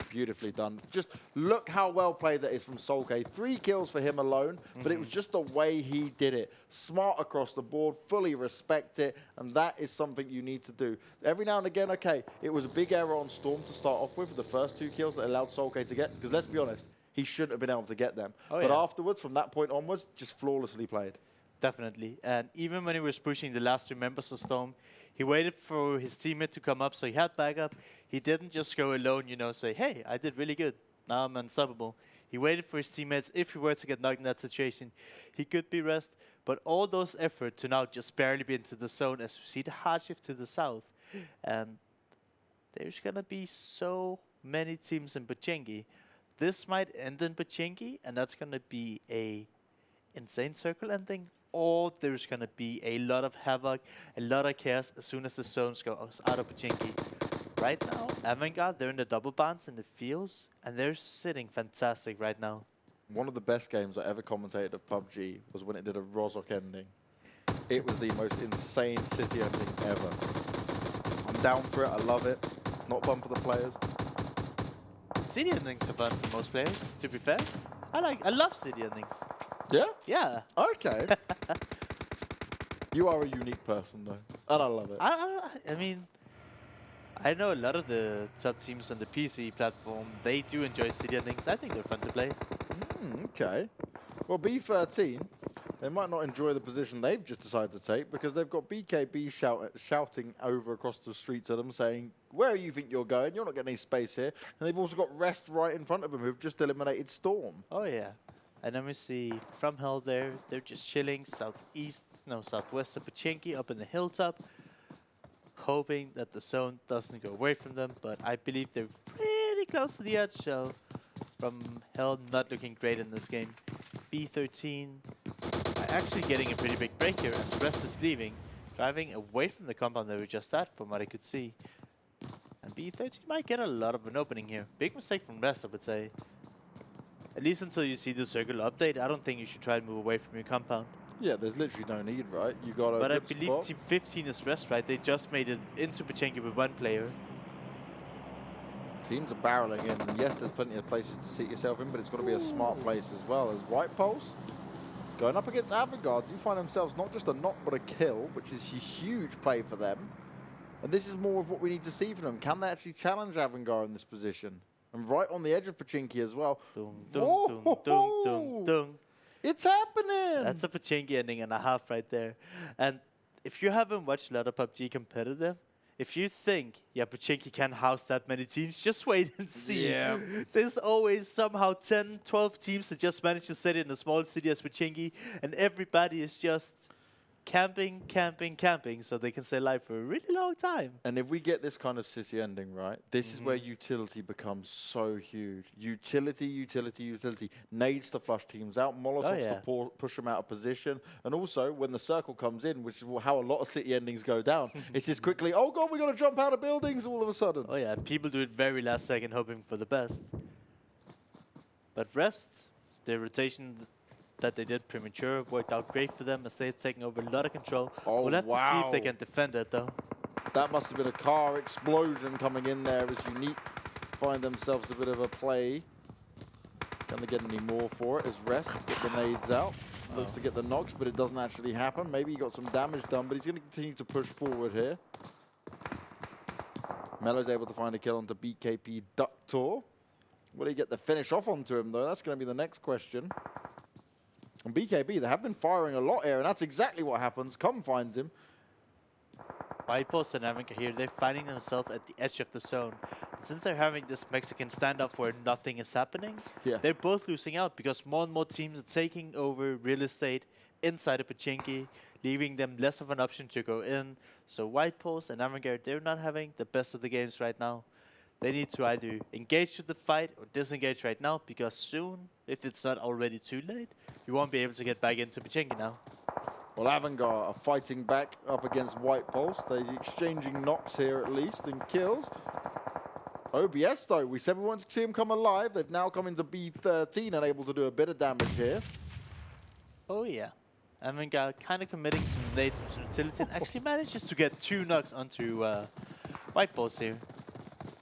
Beautifully done. Just look how well played that is from Sulke. 3 kills for him alone, but it was just the way he did it. Smart across the board, fully respect it, and that is something you need to do. Every now and again, okay, it was a big error on Storm to start off with the first 2 kills that allowed Sulke to get, because let's be honest, he shouldn't have been able to get them. But afterwards, from that point onwards, just flawlessly played. Definitely. And even when he was pushing the last 2 members of Storm, he waited for his teammate to come up, so he had backup. He didn't just go alone, you know, say, hey, I did really good. Now I'm unstoppable. He waited for his teammates. If he were to get knocked in that situation, he could be rest. But all those efforts to now just barely be into the zone as you see the hard shift to the south. And there's going to be so many teams in Pochinki. This might end in Pochinki, and that's going to be a insane circle ending. Or there's going to be a lot of havoc, a lot of chaos as soon as the zones go out of Pochinki. Right now, Avangar, they're in the double bounce in the fields, and they're sitting fantastic right now. One of the best games I ever commentated of PUBG was when it did a Rosq ending. It was the most insane city ending ever. I'm down for it, I love it. It's not fun for the players. City endings are fun for most players, to be fair. I love city endings. Yeah? Yeah. Okay. You are a unique person, though, and I love it. I mean, I know a lot of the top teams on the PC platform, they do enjoy city endings. I think they're fun to play. Okay. Well, B13, they might not enjoy the position they've just decided to take because they've got BKB shouting over across the streets at them saying, where do you think you're going? You're not getting any space here. And they've also got Rest right in front of them who've just eliminated Storm. Oh, yeah. And then we see FromHell there. They're just chilling southwest of Pochinki up in the hilltop, hoping that the zone doesn't go away from them. But I believe they're pretty close to the edge, so FromHell not looking great in this game. B13 are actually getting a pretty big break here as Rest is leaving, driving away from the compound they were just at, from what I could see. And B13 might get a lot of an opening here. Big mistake from Rest, I would say. At least until you see the circular update, I don't think you should try and move away from your compound. Yeah, there's literally no need, right? You got a But I good believe spot. Team 15 is Rest, right? They just made it into Pochinki with 1 player. Teams are barreling in, and yes, there's plenty of places to sit yourself in, but it's got to be a smart place as well. As White Pulse going up against Avangar do find themselves not just a knock, but a kill, which is a huge play for them. And this is more of what we need to see from them. Can they actually challenge Avangar in this position? And right on the edge of Pochinki as well. Dum, dum, dum, dum, dum, dum. It's happening! That's a Pochinki ending and a half right there. And if you haven't watched a lot of PUBG competitive, if you think, yeah, Pochinki can house that many teams, just wait and see. Yeah. There's always somehow 10, 12 teams that just manage to set it in a small city as Pochinki, and everybody is just camping, so they can stay alive for a really long time. And if we get this kind of city ending, right, this is where utility becomes so huge. Utility. Nades to flush teams out, Molotovs to push them out of position. And also, when the circle comes in, which is how a lot of city endings go down, it's just quickly, oh god, we got to jump out of buildings all of a sudden. Oh yeah, and people do it very last second, hoping for the best. But Rest, their rotation that they did premature worked out great for them as they've taken over a lot of control. We'll have to see if they can defend it though. That must have been a car explosion coming in there as Unique find themselves a bit of a play. Can they get any more for it as Rest get the nades out? Looks to get the knocks, but it doesn't actually happen. Maybe he got some damage done, but he's going to continue to push forward here. Melo's able to find a kill onto BKP Ductor. Will he get the finish off onto him though? That's going to be the next question. And BKB, they have been firing a lot here, and that's exactly what happens. Come finds him. Whitepost and Avangar here, they're finding themselves at the edge of the zone. And since they're having this Mexican standoff where nothing is happening, they're both losing out because more and more teams are taking over real estate inside of Pochinki, leaving them less of an option to go in. So Whitepost and Avangar, they're not having the best of the games right now. They need to either engage to the fight or disengage right now because soon, if it's not already too late, you won't be able to get back into Pochinki now. Well, Avangar are fighting back up against White Pulse. They're exchanging knocks here at least and kills. OBS though, we said we wanted to see him come alive. They've now come into B13 and able to do a bit of damage here. Oh yeah. Avangar kind of committing some nades, some utility, and actually manages to get 2 knocks onto White Pulse here.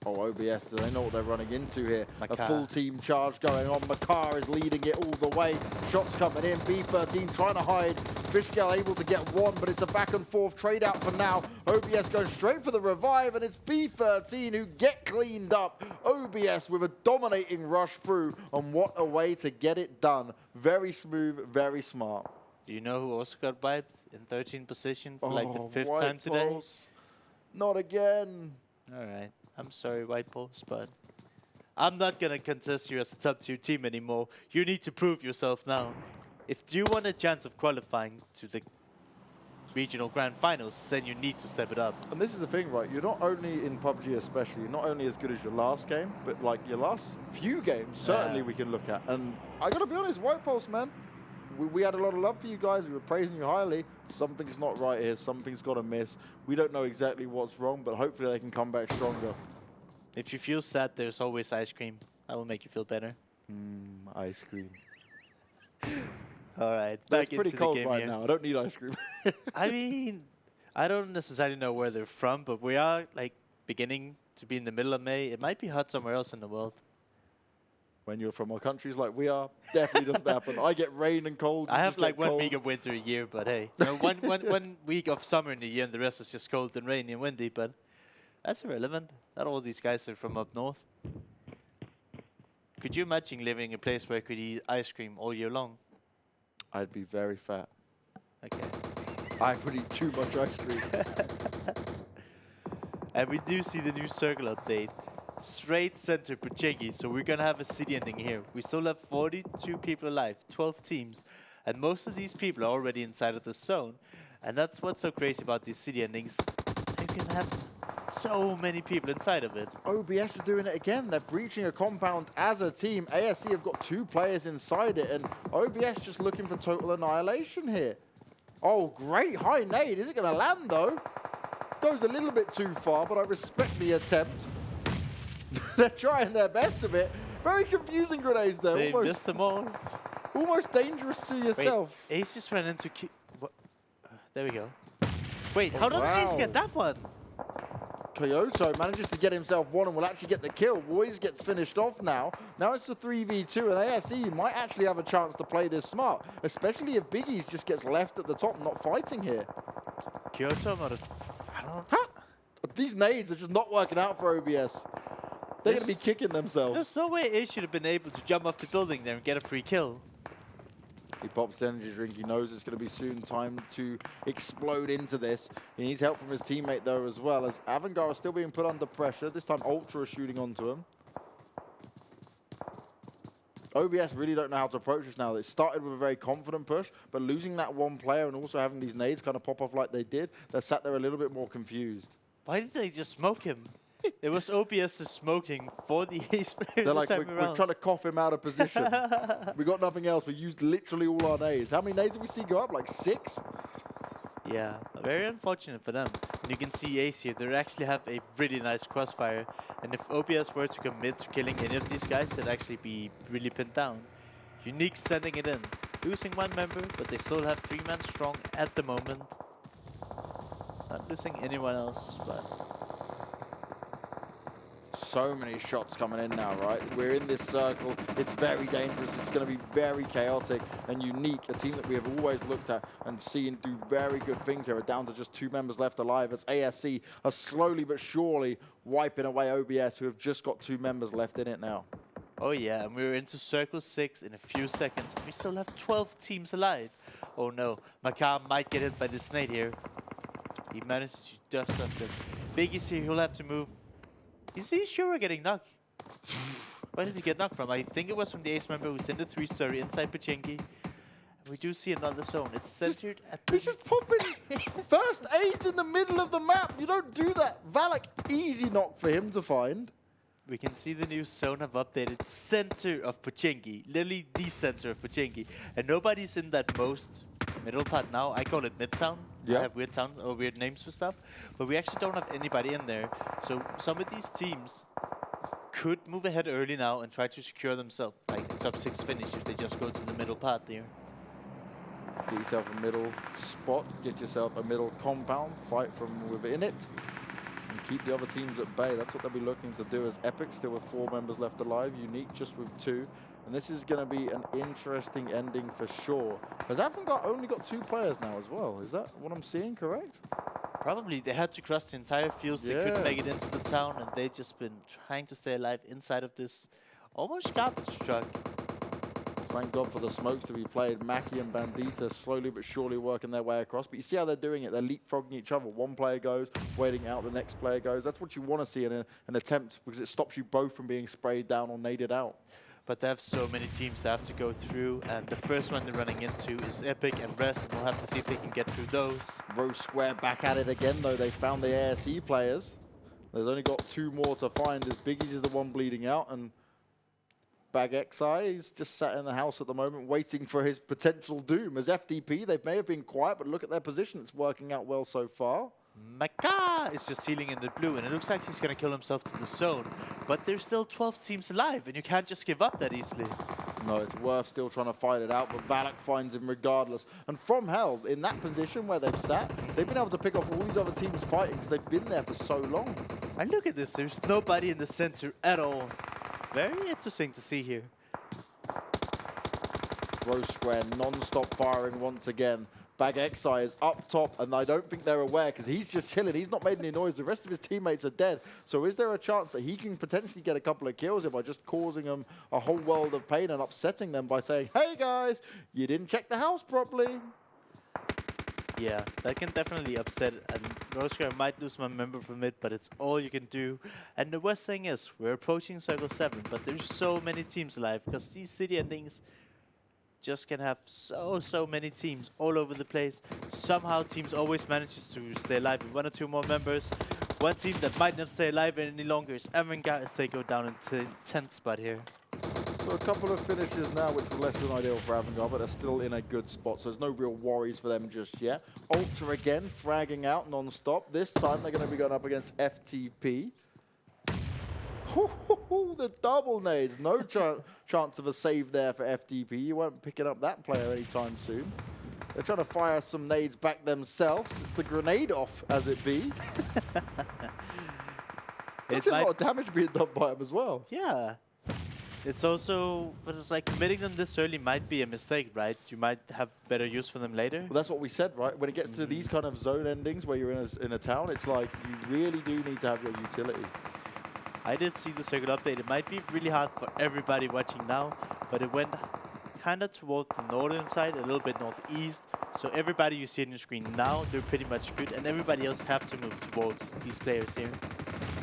Oh, OBS, do they know what they're running into here? Makar. A full team charge going on. Makar is leading it all the way. Shots coming in. B13 trying to hide. Fishgale able to get 1, but it's a back and forth trade out for now. OBS goes straight for the revive, and it's B13 who get cleaned up. OBS with a dominating rush through, and what a way to get it done. Very smooth, very smart. Do you know who also got wiped in 13th position for like the 5th time today? Not again. All right. I'm sorry, White Pulse, but I'm not going to contest you as a top 2 team anymore. You need to prove yourself now. If you want a chance of qualifying to the regional grand finals, then you need to step it up. And this is the thing, right? You're not only in PUBG especially, you're not only as good as your last game, but like your last few games, certainly we can look at. And I got to be honest, White Pulse, man, we had a lot of love for you guys. We were praising you highly. Something's not right here. Something's got to miss. We don't know exactly what's wrong, but hopefully they can come back stronger. If you feel sad, there's always ice cream. That will make you feel better. Ice cream. All right, back into pretty the cold game right here. now. I don't need ice cream. I mean, I don't necessarily know where they're from, but we are like beginning to be in the middle of May. It might be hot somewhere else in the world. When you're from our countries like we are, definitely doesn't happen. I get rain and cold. I have like 1 week of winter a year, but hey, you know, one week of summer in a year, and the rest is just cold and rainy and windy. But that's irrelevant. Not all these guys are from up north. Could you imagine living in a place where you could eat ice cream all year long? I'd be very fat. Okay. I would eat too much ice cream. And we do see the new circle update. Straight center Pochinki, so we're gonna have a city ending here. We still have 42 people alive, 12 teams, and most of these people are already inside of the zone. And that's what's so crazy about these city endings. They can have so many people inside of it. OBS is doing it again. They're breaching a compound as a team. ASC have got 2 players inside it, and OBS just looking for total annihilation here. Oh, great high nade. Is it gonna land though? Goes a little bit too far, but I respect the attempt. They're trying their best of it. Very confusing grenades there. They missed them all. Almost dangerous to yourself. Wait, Ace just ran into... there we go. Wait, how does Ace get that one? Kyoto manages to get himself 1 and will actually get the kill. Boys gets finished off now. Now it's a 3v2, and ASE might actually have a chance to play this smart, especially if Biggies just gets left at the top, not fighting here. Kyoto might have... I don't know. Huh? These nades are just not working out for OBS. They're going to be kicking themselves. There's no way Ace should have been able to jump off the building there and get a free kill. He pops the energy drink. He knows it's going to be soon time to explode into this. He needs help from his teammate, though, as well, as Avangar is still being put under pressure. This time, Ultra is shooting onto him. OBS really don't know how to approach this now. They started with a very confident push, but losing that one player and also having these nades kind of pop off like they did, they're sat there a little bit more confused. Why did they just smoke him? It was OBS's smoking for the ace player. They're like, we're trying to cough him out of position. We got nothing else. We used literally all our nades. How many nades did we see go up? Like 6? Yeah, very unfortunate for them. And you can see Ace here, they actually have a really nice crossfire. And if OBS were to commit to killing any of these guys, they'd actually be really pinned down. Unique sending it in. Losing one member, but they still have 3-man strong at the moment. Not losing anyone else, but... So many shots coming in now, right? We're in this circle. It's very dangerous. It's going to be very chaotic and unique. A team that we have always looked at and seen do very good things here. We're down to just 2 members left alive. It's ASC are slowly but surely wiping away OBS, who have just got 2 members left in it now. Oh yeah, and we're into Circle 6 in a few seconds. We still have 12 teams alive. Oh no, Makar might get hit by this nade here. He managed to just dust it. Biggie's here, he'll have to move. Is he sure getting knocked? Where did he get knocked from? I think it was from the ace member who's in the 3-story inside Pachinki. We do see another zone. It's centered at the... He's just popping first aids in the middle of the map. You don't do that. Valak, easy knock for him to find. We can see the new zone have updated. Center of Pachinki. Literally the center of Pachinki. And nobody's in that most middle part now. I call it Midtown. Yeah. I have weird sounds or weird names for stuff. But we actually don't have anybody in there. So some of these teams could move ahead early now and try to secure themselves. Like a top 6 finish if they just go to the middle part there. Get yourself a middle spot. Get yourself a middle compound. Fight from within it. And keep the other teams at bay. That's what they'll be looking to do, as Epic still with 4 members left alive. Unique just with 2. And this is going to be an interesting ending for sure. Has Avangar only got 2 players now as well? Is that what I'm seeing correct? Probably. They had to cross the entire field. So they couldn't make it into the town. And they've just been trying to stay alive inside of this almost garbage truck. Thank God for the smokes to be played. Maki and Bandita slowly but surely working their way across. But you see how they're doing it. They're leapfrogging each other. One player goes, waiting out, the next player goes. That's what you want to see in an attempt, because it stops you both from being sprayed down or naded out. But they have so many teams they have to go through, and the first one they're running into is Epic and Rosq, and we'll have to see if they can get through those. Rosq back at it again, though. They found the ASE players. There's only got 2 more to find, as Biggie's is the one bleeding out, and Bag XI is just sat in the house at the moment waiting for his potential doom. As FDP, they may have been quiet, but look at their position. It's working out well so far. Maka is just healing in the blue, and it looks like he's going to kill himself to the zone. But there's still 12 teams alive, and you can't just give up that easily. No, it's worth still trying to fight it out, but Valak finds him regardless. And FromHell, in that position where they've sat, they've been able to pick off all these other teams fighting because they've been there for so long. And look at this, there's nobody in the center at all. Very interesting to see here. Rosq non-stop firing once again. Bag XI is up top, and I don't think they're aware because he's just chilling. He's not made any noise. The rest of his teammates are dead. So is there a chance that he can potentially get a couple of kills here by just causing them a whole world of pain and upsetting them by saying, hey guys, you didn't check the house properly? Yeah, that can definitely upset, and Rosq might lose my member from it, but it's all you can do. And the worst thing is, we're approaching Circle 7, but there's so many teams alive, because these city endings just can have so many teams all over the place. Somehow teams always manages to stay alive with 1 or 2 more members. One team that might not stay alive any longer is Avangar, as they go down into 10th spot here. So a couple of finishes now, which were less than ideal for Avangar, but they're still in a good spot, so there's no real worries for them just yet. Ultra again, fragging out non-stop. This time they're going to be going up against FTP. The double nades. No chance of a save there for FTP. You won't picking up that player anytime soon. They're trying to fire some nades back themselves. It's the grenade off, as it be. That's a lot of damage being done by him as well. Yeah. It's also, but it's like committing them this early might be a mistake, right? You might have better use for them later. Well, that's what we said, right? When it gets to these kind of zone endings where you're in a town, it's like you really do need to have your utility. I did see the circuit update. It might be really hard for everybody watching now, but it went kind of towards the northern side, a little bit northeast. So everybody you see on your screen now, they're pretty much good, and everybody else have to move towards these players here.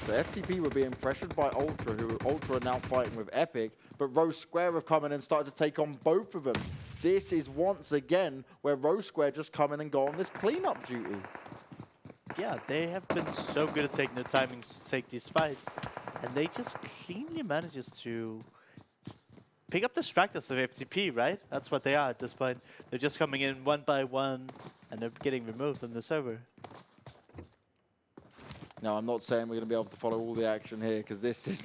So FTP were being pressured by Ultra, who Ultra are now fighting with Epic, but Rosq have come in and started to take on both of them. This is once again where Rosq just come in and go on this cleanup duty. Yeah, they have been so good at taking their timings to take these fights, and they just cleanly manages to pick up the distractors of FTP, right? That's what they are at this point. They're just coming in one by one, and they're getting removed from the server. Now, I'm not saying we're going to be able to follow all the action here, because this is,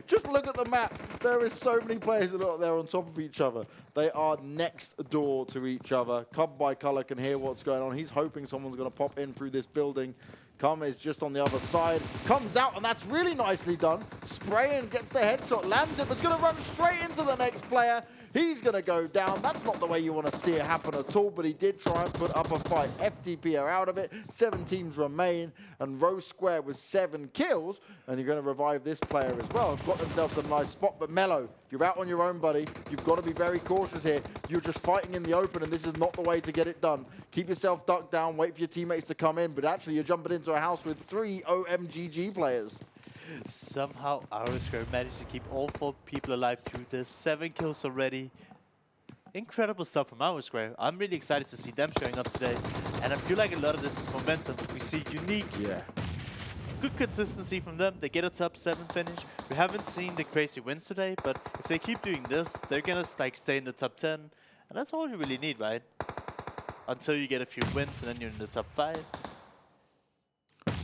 just look at the map. There is so many players that are there on top of each other. They are next door to each other. Cub by Color can hear what's going on. He's hoping someone's going to pop in through this building. Kuma is just on the other side. Comes out, and that's really nicely done. Spraying, gets the headshot, lands it, but it's going to run straight into the next player. He's going to go down. That's not the way you want to see it happen at all, but he did try and put up a fight. FTP are out of it. 7 teams remain, and Rosq with 7 kills, and you're going to revive this player as well. Got themselves a nice spot, but Melo, you're out on your own, buddy. You've got to be very cautious here. You're just fighting in the open, and this is not the way to get it done. Keep yourself ducked down, wait for your teammates to come in, but actually you're jumping into a house with 3 OMGG players. Somehow Rosq managed to keep all 4 people alive through this. 7 kills already. Incredible stuff from Rosq. I'm really excited to see them showing up today. And I feel like a lot of this is momentum. We see unique, good consistency from them. They get a top 7 finish. We haven't seen the crazy wins today, but if they keep doing this, they're gonna like stay in the top 10. And that's all you really need, right? Until you get a few wins and then you're in the top 5.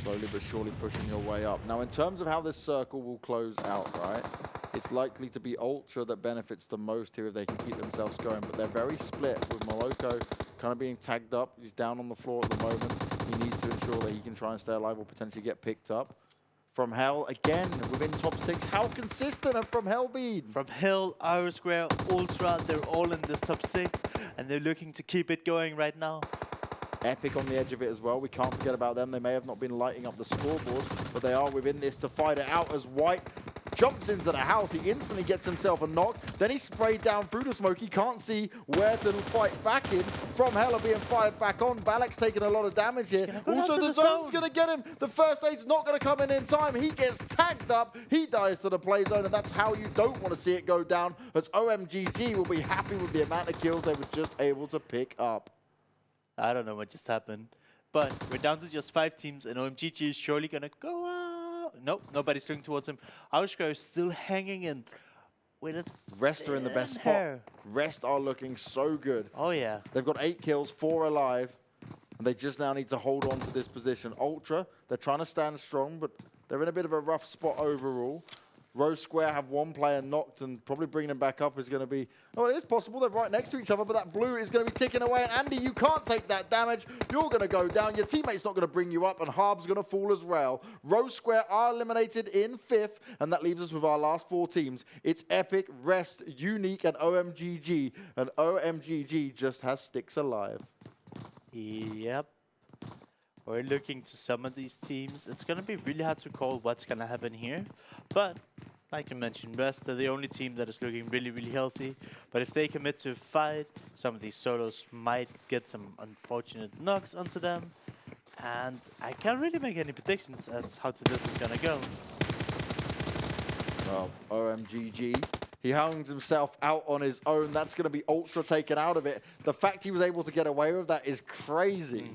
Slowly but surely pushing your way up. Now, in terms of how this circle will close out, right, it's likely to be Ultra that benefits the most here if they can keep themselves going, but they're very split with Moloko kind of being tagged up. He's down on the floor at the moment. He needs to ensure that he can try and stay alive or potentially get picked up. FromHell, again, within top 6. How consistent have FromHell been? FromHell, Rosq, Ultra, they're all in the top 6, and they're looking to keep it going right now. Epic on the edge of it as well. We can't forget about them. They may have not been lighting up the scoreboard, but they are within this to fight it out as White jumps into the house. He instantly gets himself a knock. Then he's sprayed down through the smoke. He can't see where to fight back in. FromHell are being fired back on. Balak's taking a lot of damage here. Also, the zone's going to get him. The first aid's not going to come in time. He gets tagged up. He dies to the play zone, and that's how you don't want to see it go down, as OMGG will be happy with the amount of kills they were just able to pick up. I don't know what just happened, but we're down to just 5 teams, and OMGG is surely gonna go out. Nope, nobody's looking towards him. Rosq is still hanging in with a Rest are in the best spot. Rest are looking so good. Oh yeah. They've got 8 kills, 4 alive, and they just now need to hold on to this position. Ultra, they're trying to stand strong, but they're in a bit of a rough spot overall. Rosq have 1 player knocked, and probably bringing them back up is going to be... Oh, it is possible. They're right next to each other, but that blue is going to be ticking away. And Andy, you can't take that damage. You're going to go down. Your teammate's not going to bring you up, and Harb's going to fall as well. Rosq are eliminated in 5th, and that leaves us with our last 4 teams. It's Epic, Rest, Unique, and OMGG. And OMGG just has sticks alive. Yep. We're looking to some of these teams. It's going to be really hard to call what's going to happen here. But, like you mentioned, Rest, they're the only team that is looking really, really healthy. But if they commit to a fight, some of these solos might get some unfortunate knocks onto them. And I can't really make any predictions as how this is going to go. Well, OMGG. He hangs himself out on his own. That's going to be Ultra taken out of it. The fact he was able to get away with that is crazy.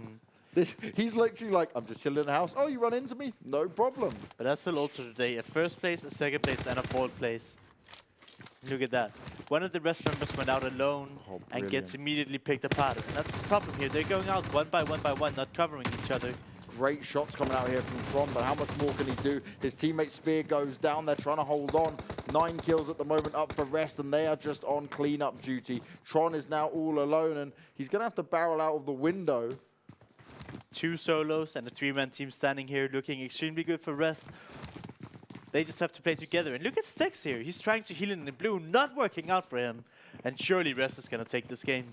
He's literally like, I'm just chilling in the house. Oh, you run into me? No problem. But that's still Ultra today. A 1st place, a 2nd place, and a 4th place. Look at that. One of the Rest members went out alone and gets immediately picked apart. And that's the problem here. They're going out one by one, not covering each other. Great shots coming out here from Tron, but how much more can he do? His teammate Spear goes down. They're trying to hold on. 9 kills at the moment up for Rest, and they are just on cleanup duty. Tron is now all alone, and he's going to have to barrel out of the window. 2 solos and a 3-man team standing here looking extremely good for Rest. They just have to play together. And look at Stix here. He's trying to heal in the blue, not working out for him. And surely Rest is going to take this game.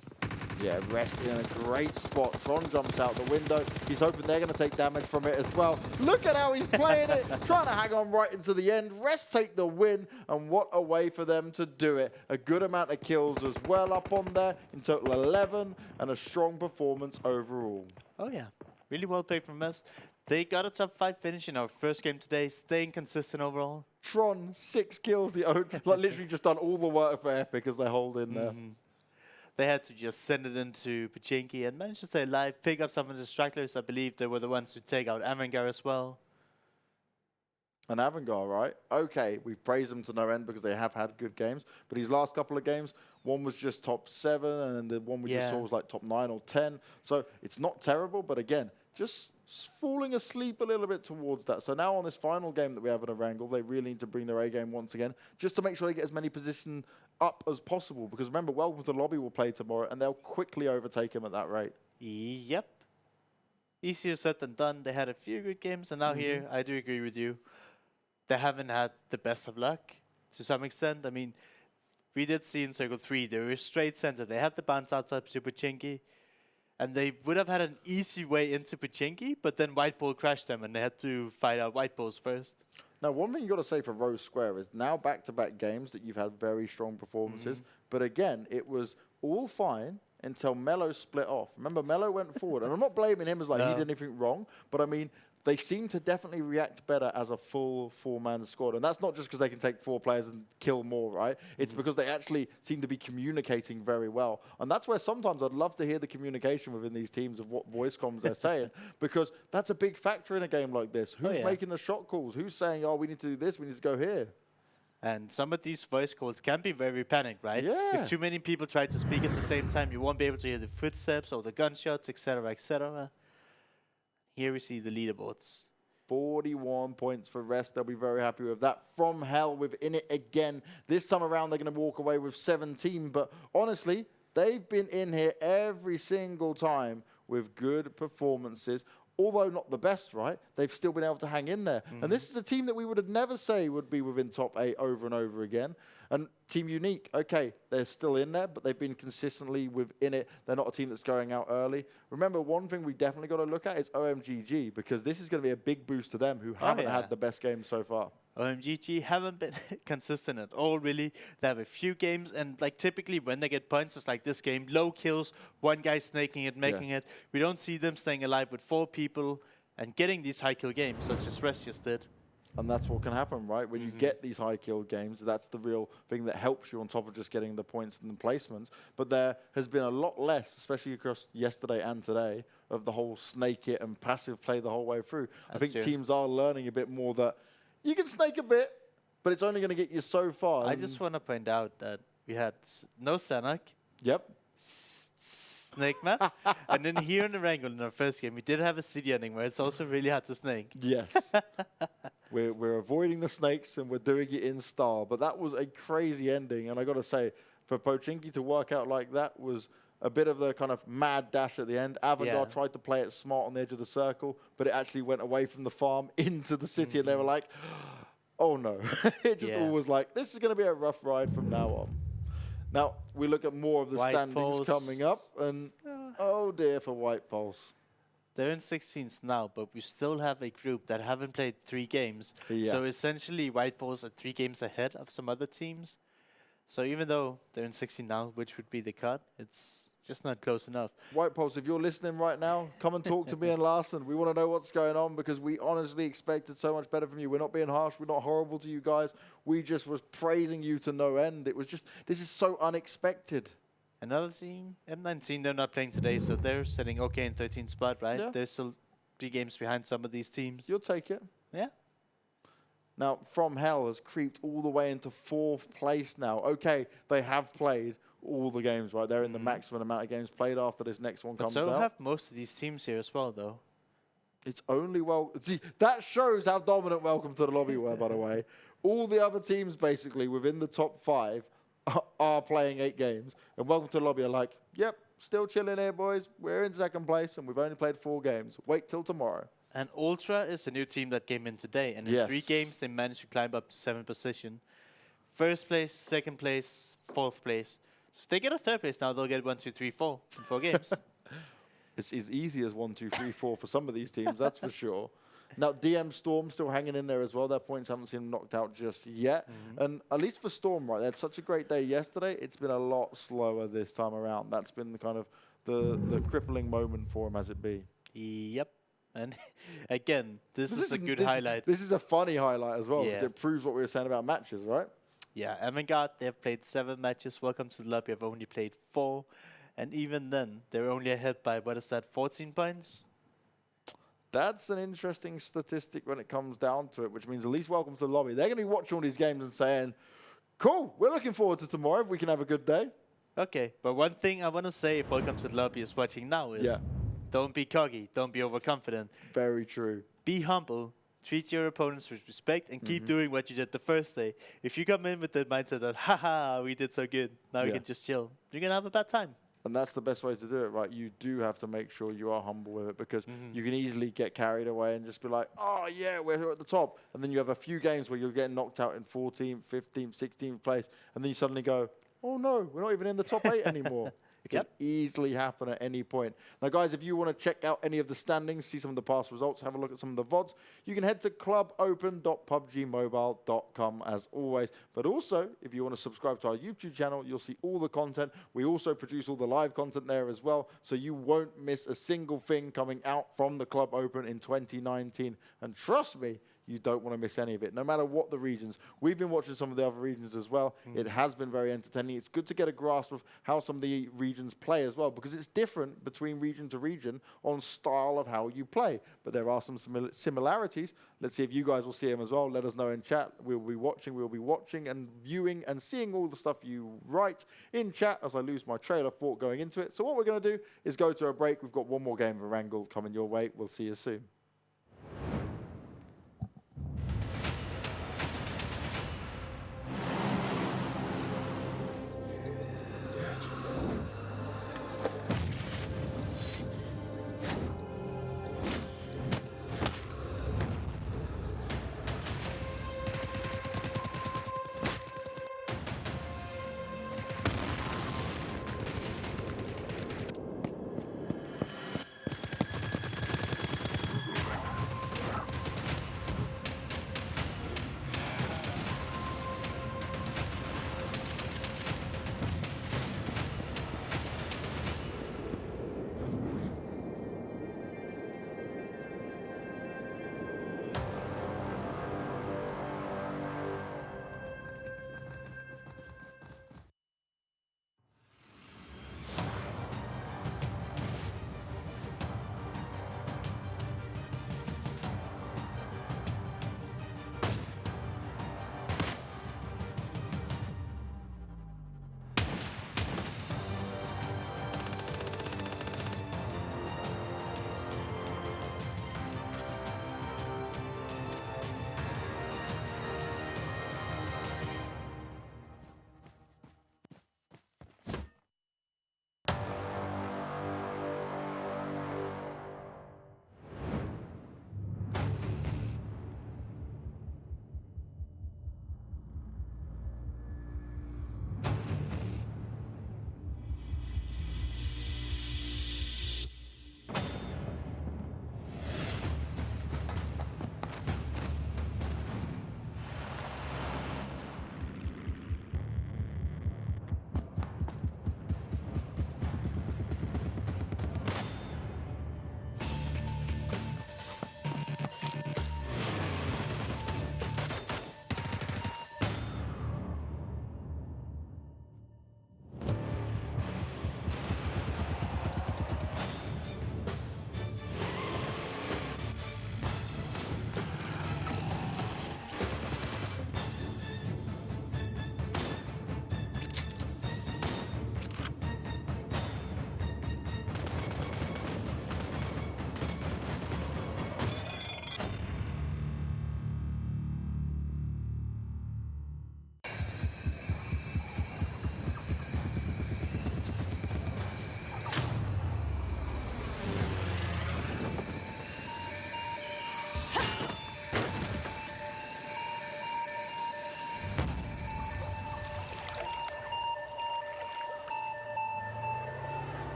Yeah, Rest in a great spot. Tron jumps out the window. He's hoping they're going to take damage from it as well. Look at how he's playing it, trying to hang on right into the end. Rest take the win, and what a way for them to do it. A good amount of kills as well up on there. In total 11, and a strong performance overall. Oh yeah, really well played from us. They got a top 5 finish in our first game today, staying consistent overall. Tron, 6 kills, like literally just done all the work for Epic as they hold in there. They had to just send it into Pachinki and manage to stay alive, pick up some of the stragglers. I believe they were the ones to take out Avangar as well. And Avangar, right? Okay, we've praised them to no end because they have had good games. But these last couple of games, one was just top 7, and then the one we just saw was like top 9 or 10. So it's not terrible, but again, just falling asleep a little bit towards that. So now on this final game that we have in Erangel, they really need to bring their A game once again, just to make sure they get as many positions up as possible. Because remember, Welcome to the Lobby will play tomorrow, and they'll quickly overtake them at that rate. Yep. Easier said than done. They had a few good games, and now here, I do agree with you. They haven't had the best of luck to some extent. I mean, we did see in Circle 3, they were straight center. They had the bounce outside to Pachinki, and they would have had an easy way into Pachinki, but then White Bull crashed them, and they had to fight out White Bulls first. Now, one thing you got to say for Rosq is now back-to-back games that you've had very strong performances. But again, it was all fine until Melo split off. Remember, Melo went forward, and I'm not blaming him as like he did anything wrong, but I mean, they seem to definitely react better as a full 4-man squad. And that's not just because they can take 4 players and kill more, right? It's because they actually seem to be communicating very well. And that's where sometimes I'd love to hear the communication within these teams of what voice comms they're saying, because that's a big factor in a game like this. Who's making the shot calls? Who's saying, oh, we need to do this, we need to go here? And some of these voice calls can be very panicked, right? Yeah. If too many people try to speak at the same time, you won't be able to hear the footsteps or the gunshots, etc., etc. Here we see the leaderboards. 41 points for Rest. They'll be very happy with that. FromHell within it again. This time around, they're going to walk away with 17. But honestly, they've been in here every single time with good performances. Although not the best, right? They've still been able to hang in there. And this is a team that we would have never say would be within top 8 over and over again. And Team Unique, okay, they're still in there, but they've been consistently within it. They're not a team that's going out early. Remember, one thing we definitely got to look at is OMGG, because this is going to be a big boost to them, who haven't had the best game so far. OMGG haven't been consistent at all, really. They have a few games, and like typically when they get points, it's like this game, low kills, one guy snaking it, making it. We don't see them staying alive with 4 people and getting these high kill games. That's just Rest just did. And that's what can happen, right? When you get these high kill games, that's the real thing that helps you on top of just getting the points and the placements. But there has been a lot less, especially across yesterday and today, of the whole snake it and passive play the whole way through. I think teams are learning a bit more that you can snake a bit, but it's only going to get you so far. I just want to point out that we had no Sanak. Yep. Snake map. And then here in Erangel in our first game, we did have a city ending where it's also really hard to snake. Yes. We're avoiding the snakes and we're doing it in style. But that was a crazy ending. And I got to say, for Pochinki to work out like that was a bit of the kind of mad dash at the end. Avangar tried to play it smart on the edge of the circle, but it actually went away from the farm into the city. And they were like, oh no. It just all was like, this is going to be a rough ride from now on. Now, we look at more of the standings coming up, and oh dear for White Pulse. They're in 16th now, but we still have a group that haven't played 3 games. So essentially, White Pulse are 3 games ahead of some other teams. So even though they're in 16 now, which would be the cut, it's just not close enough. White Pulse, if you're listening right now, come and talk to me and Larson. We want to know what's going on because we honestly expected so much better from you. We're not being harsh. We're not horrible to you guys. We just was praising you to no end. It was just, this is so unexpected. Another team, M19, they're not playing today, so they're sitting okay in 13th spot, right? Yeah. They're still 3 games behind some of these teams. You'll take it. Yeah. Now, FromHell has creeped all the way into 4th place now. Okay, they have played all the games, right? They're in the maximum amount of games played after this next one comes out. So have most of these teams here as well, though. It's only see, that shows how dominant Welcome to the Lobby were, by the way. All the other teams, basically, within the top 5 are playing 8 games. And Welcome to the Lobby are like, yep, still chilling here, boys. We're in 2nd place, and we've only played 4 games. Wait till tomorrow. And Ultra is a new team that came in today. And in 3 games, they managed to climb up to 7th position. 1st place, 2nd place, 4th place. So if they get a third place now, they'll get 1, 2, 3, 4 in 4 games. It's as easy as 1, 2, 3, 4 for some of these teams, that's for sure. Now, DMStorm still hanging in there as well. Their points haven't seen them knocked out just yet. And at least for Storm, right, they had such a great day yesterday. It's been a lot slower this time around. That's been the kind of the crippling moment for them as it be. Yep. And again, this is a good highlight. This is a funny highlight as well, because it proves what we were saying about matches, right? Yeah, Avangar, they've played 7 matches. Welcome to the lobby. I've only played 4. And even then, they're only ahead by, what is that, 14 points? That's an interesting statistic when it comes down to it, which means at least welcome to the lobby. They're going to be watching all these games and saying, cool, we're looking forward to tomorrow if we can have a good day. Okay, but one thing I want to say if Welcome to the Lobby is watching now is don't be cocky, don't be overconfident. Very true. Be humble, treat your opponents with respect, and keep doing what you did the first day. If you come in with the mindset that, haha, we did so good, now we can just chill, you're going to have a bad time. And that's the best way to do it, right? You do have to make sure you are humble with it, because you can easily get carried away and just be like, oh, yeah, we're at the top. And then you have a few games where you're getting knocked out in 14th, 15th, 16th place. And then you suddenly go, oh, no, we're not even in the top 8 anymore. It can easily happen at any point. Now, guys, if you want to check out any of the standings, see some of the past results, have a look at some of the VODs, you can head to clubopen.pubgmobile.com as always. But also, if you want to subscribe to our YouTube channel, you'll see all the content. We also produce all the live content there as well, so you won't miss a single thing coming out from the Club Open in 2019. And trust me, you don't want to miss any of it, no matter what the regions. We've been watching some of the other regions as well. It has been very entertaining. It's good to get a grasp of how some of the regions play as well, because it's different between region to region on style of how you play. But there are some similarities. Let's see if you guys will see them as well. Let us know in chat. We'll be watching and viewing and seeing all the stuff you write in chat as I lose my trailer thought going into it. So what we're going to do is go to a break. We've got one more game of Erangel coming your way. We'll see you soon.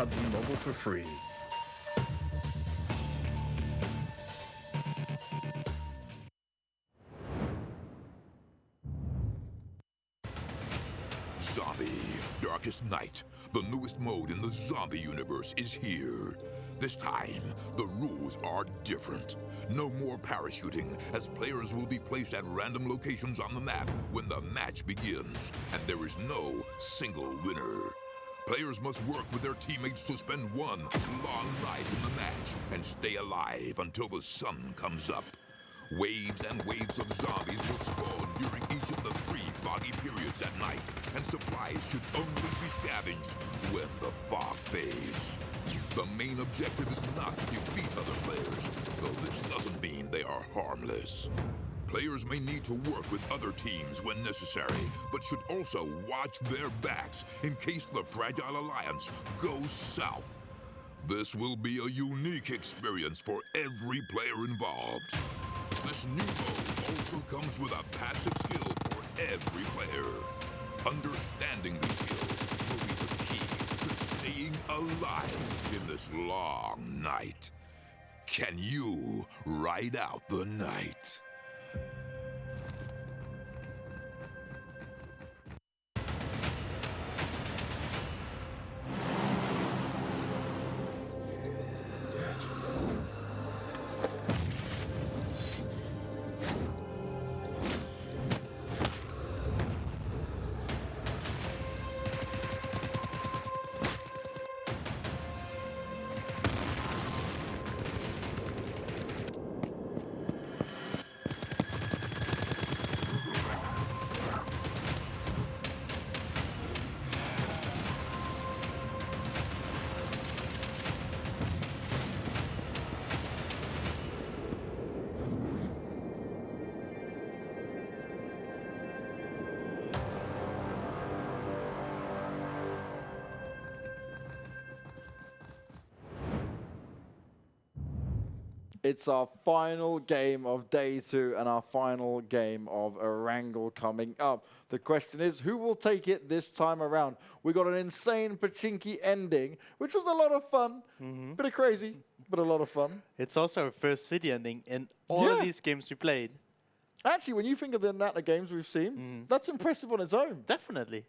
PUBG Mobile for free. Zombie, Darkest Night, the newest mode in the zombie universe is here. This time, the rules are different. No more parachuting, as players will be placed at random locations on the map when the match begins, and there is no single winner. Players must work with their teammates to spend one long night in the match and stay alive until the sun comes up. Waves and waves of zombies will spawn during each of the 3 foggy periods at night, and supplies should only be scavenged when the fog fades. The main objective is not to defeat other players, though this doesn't mean they are harmless. Players may need to work with other teams when necessary, but should also watch their backs in case the Fragile Alliance goes south. This will be a unique experience for every player involved. This new mode also comes with a passive skill for every player. Understanding these skills will be the key to staying alive in this long night. Can you ride out the night? It's our final game of day 2 and our final game of Erangel coming up. The question is, who will take it this time around? We got an insane Pachinki ending, which was a lot of fun. Bit of crazy, but a lot of fun. It's also our first city ending in all of these games we played. Actually, when you think of the amount of games we've seen, that's impressive on its own. Definitely.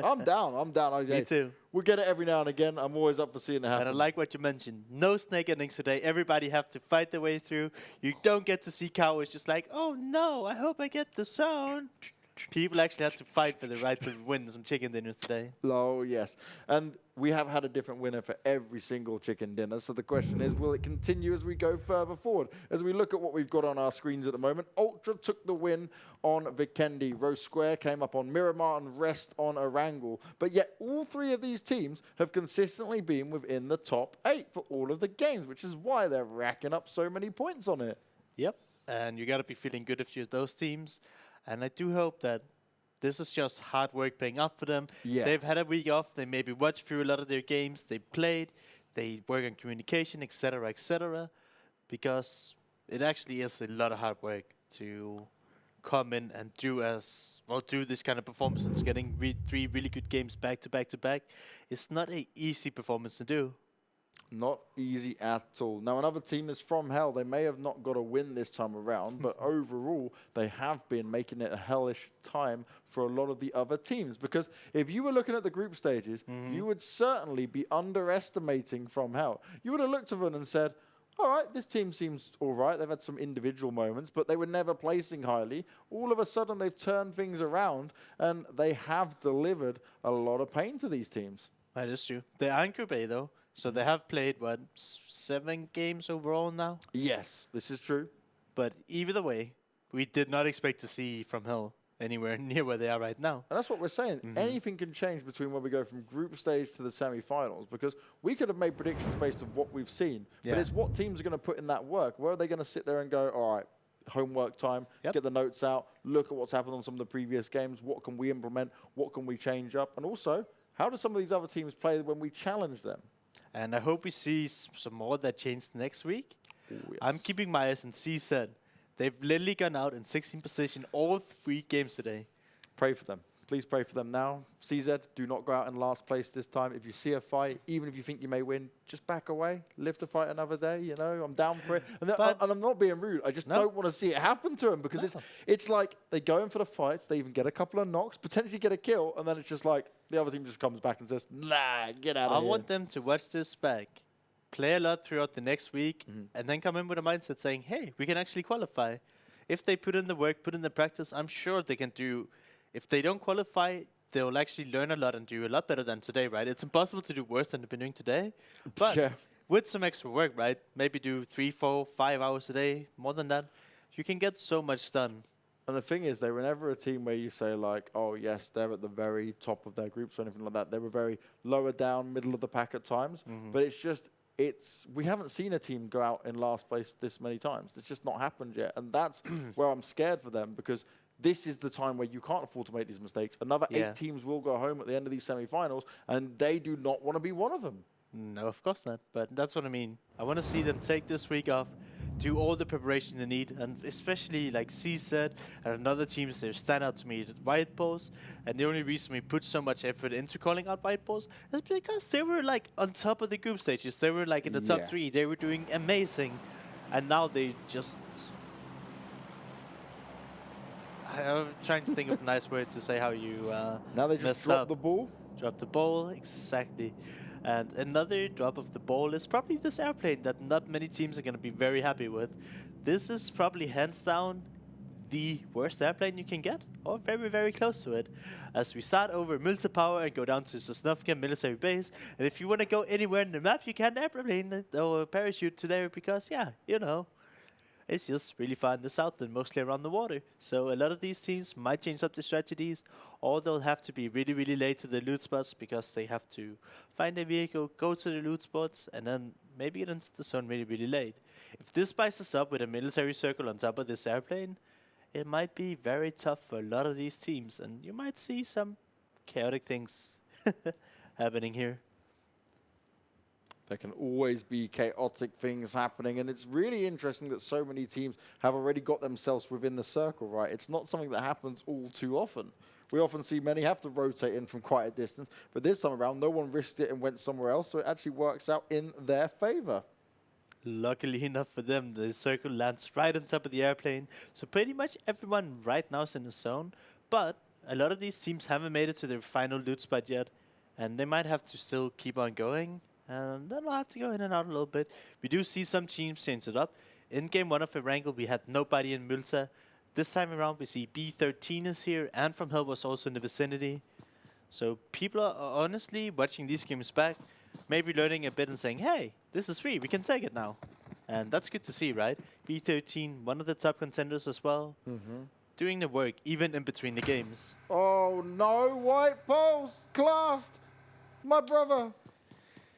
I'm down. Okay. Me too. We'll get it every now and again. I'm always up for seeing it happen. And I like what you mentioned. No snake endings today. Everybody have to fight their way through. You don't get to see cowards just like, oh no, I hope I get the zone. People actually have to fight for the right to win some chicken dinners today. Oh, yes. And we have had a different winner for every single chicken dinner. So the question is, will it continue as we go further forward? As we look at what we've got on our screens at the moment, Ultra took the win on Vikendi. Rosq came up on Miramar and Rest on Erangel. But yet all 3 of these teams have consistently been within the top 8 for all of the games, which is why they're racking up so many points on it. Yep. And you got to be feeling good if you're those teams. And I do hope that this is just hard work paying off for them. Yeah. They've had a week off. They maybe watched through a lot of their games. They played. They work on communication, etc., because it actually is a lot of hard work to come in and do this kind of performance. And getting 3 really good games back to back to back. It's not an easy performance to do. Not easy at all. Now, another team is FromHell. They may have not got a win this time around, but overall, they have been making it a hellish time for a lot of the other teams. Because if you were looking at the group stages, you would certainly be underestimating FromHell. You would have looked at them and said, all right, this team seems all right. They've had some individual moments, but they were never placing highly. All of a sudden, they've turned things around, and they have delivered a lot of pain to these teams. That is true. They are in Group A, though. So they have played, 7 games overall now? Yes, this is true. But either way, we did not expect to see FromHell anywhere near where they are right now. And that's what we're saying. Anything can change between when we go from group stage to the semi-finals, because we could have made predictions based on what we've seen. Yeah. But it's what teams are going to put in that work. Where are they going to sit there and go, all right, homework time, get the notes out, look at what's happened on some of the previous games, what can we implement, what can we change up, and also, how do some of these other teams play when we challenge them? And I hope we see some more of that change next week. Ooh, yes. I'm keeping my eyes on CZ. They've literally gone out in 16th position all 3 games today. Pray for them. Please pray for them now. CZ, do not go out in last place this time. If you see a fight, even if you think you may win, just back away. Live to fight another day, you know. I'm down for it. And I'm not being rude. I just don't want to see it happen to them because it's like they go in for the fights, they even get a couple of knocks, potentially get a kill, and then it's just like the other team just comes back and says, nah, get out of here. I want them to watch this back, play a lot throughout the next week, and then come in with a mindset saying, hey, we can actually qualify. If they put in the work, put in the practice, I'm sure they can do. If they don't qualify, they'll actually learn a lot and do a lot better than today, right? It's impossible to do worse than they've been doing today. But with some extra work, right? Maybe do 3, 4, 5 hours a day, more than that. You can get so much done. And the thing is, they were never a team where you say like, oh yes, they're at the very top of their groups or anything like that. They were very lower down, middle of the pack at times. But it's just, we haven't seen a team go out in last place this many times. It's just not happened yet. And that's where I'm scared for them because this is the time where you can't afford to make these mistakes. Another 8 teams will go home at the end of these semi-finals, and they do not want to be one of them. No, of course not. But that's what I mean. I want to see them take this week off, do all the preparation they need, and especially like CZ and another teams, they stand out to me at White Balls. And the only reason we put so much effort into calling out White Balls is because they were like on top of the group stages. They were like in the top 3. They were doing amazing. And now they just... I'm trying to think of a nice word to say how you now they just drop the ball? Drop the ball, exactly. And another drop of the ball is probably this airplane that not many teams are going to be very happy with. This is probably hands down the worst airplane you can get, or very, very close to it. As we start over multi-power and go down to Sosnovka military base. And if you want to go anywhere in the map, you can airplane or parachute to there because, yeah, you know. It's just really far in the south and mostly around the water. So a lot of these teams might change up their strategies, or they'll have to be really, really late to the loot spots because they have to find a vehicle, go to the loot spots, and then maybe get into the zone really, really late. If this spices up with a military circle on top of this airplane, it might be very tough for a lot of these teams, and you might see some chaotic things happening here. There can always be chaotic things happening, and it's really interesting that so many teams have already got themselves within the circle, right? It's not something that happens all too often. We often see many have to rotate in from quite a distance, but this time around, no one risked it and went somewhere else, so it actually works out in their favor. Luckily enough for them, the circle lands right on top of the airplane, so pretty much everyone right now is in the zone, but a lot of these teams haven't made it to their final loot spot yet, and they might have to still keep on going. And then we'll have to go in and out a little bit. We do see some teams change it up. In game 1 of Erangel, we had nobody in Multa. This time around, we see B13 is here, and FromHell was also in the vicinity. So people are honestly watching these games back, maybe learning a bit and saying, hey, this is free, we can take it now. And that's good to see, right? B13, one of the top contenders as well, doing the work, even in between the games. Oh no, White Pulse, classed, my brother.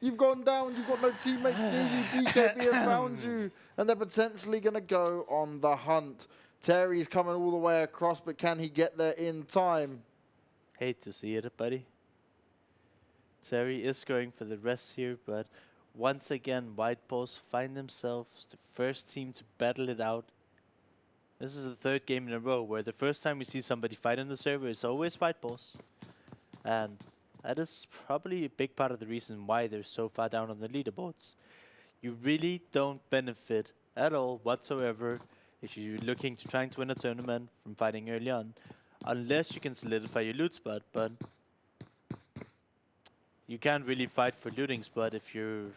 You've gone down, you've got no teammates near you, BKB have found you, and they're potentially going to go on the hunt. Terry's coming all the way across, but can he get there in time? Hate to see it, buddy. Terry is going for the rest here, but once again, White Balls find themselves the first team to battle it out. This is the 3rd game in a row where the first time we see somebody fight on the server is always White Balls. And that is probably a big part of the reason why they're so far down on the leaderboards. You really don't benefit at all whatsoever if you're looking to trying to win a tournament from fighting early on, unless you can solidify your loot spot, but you can't really fight for looting spot if you're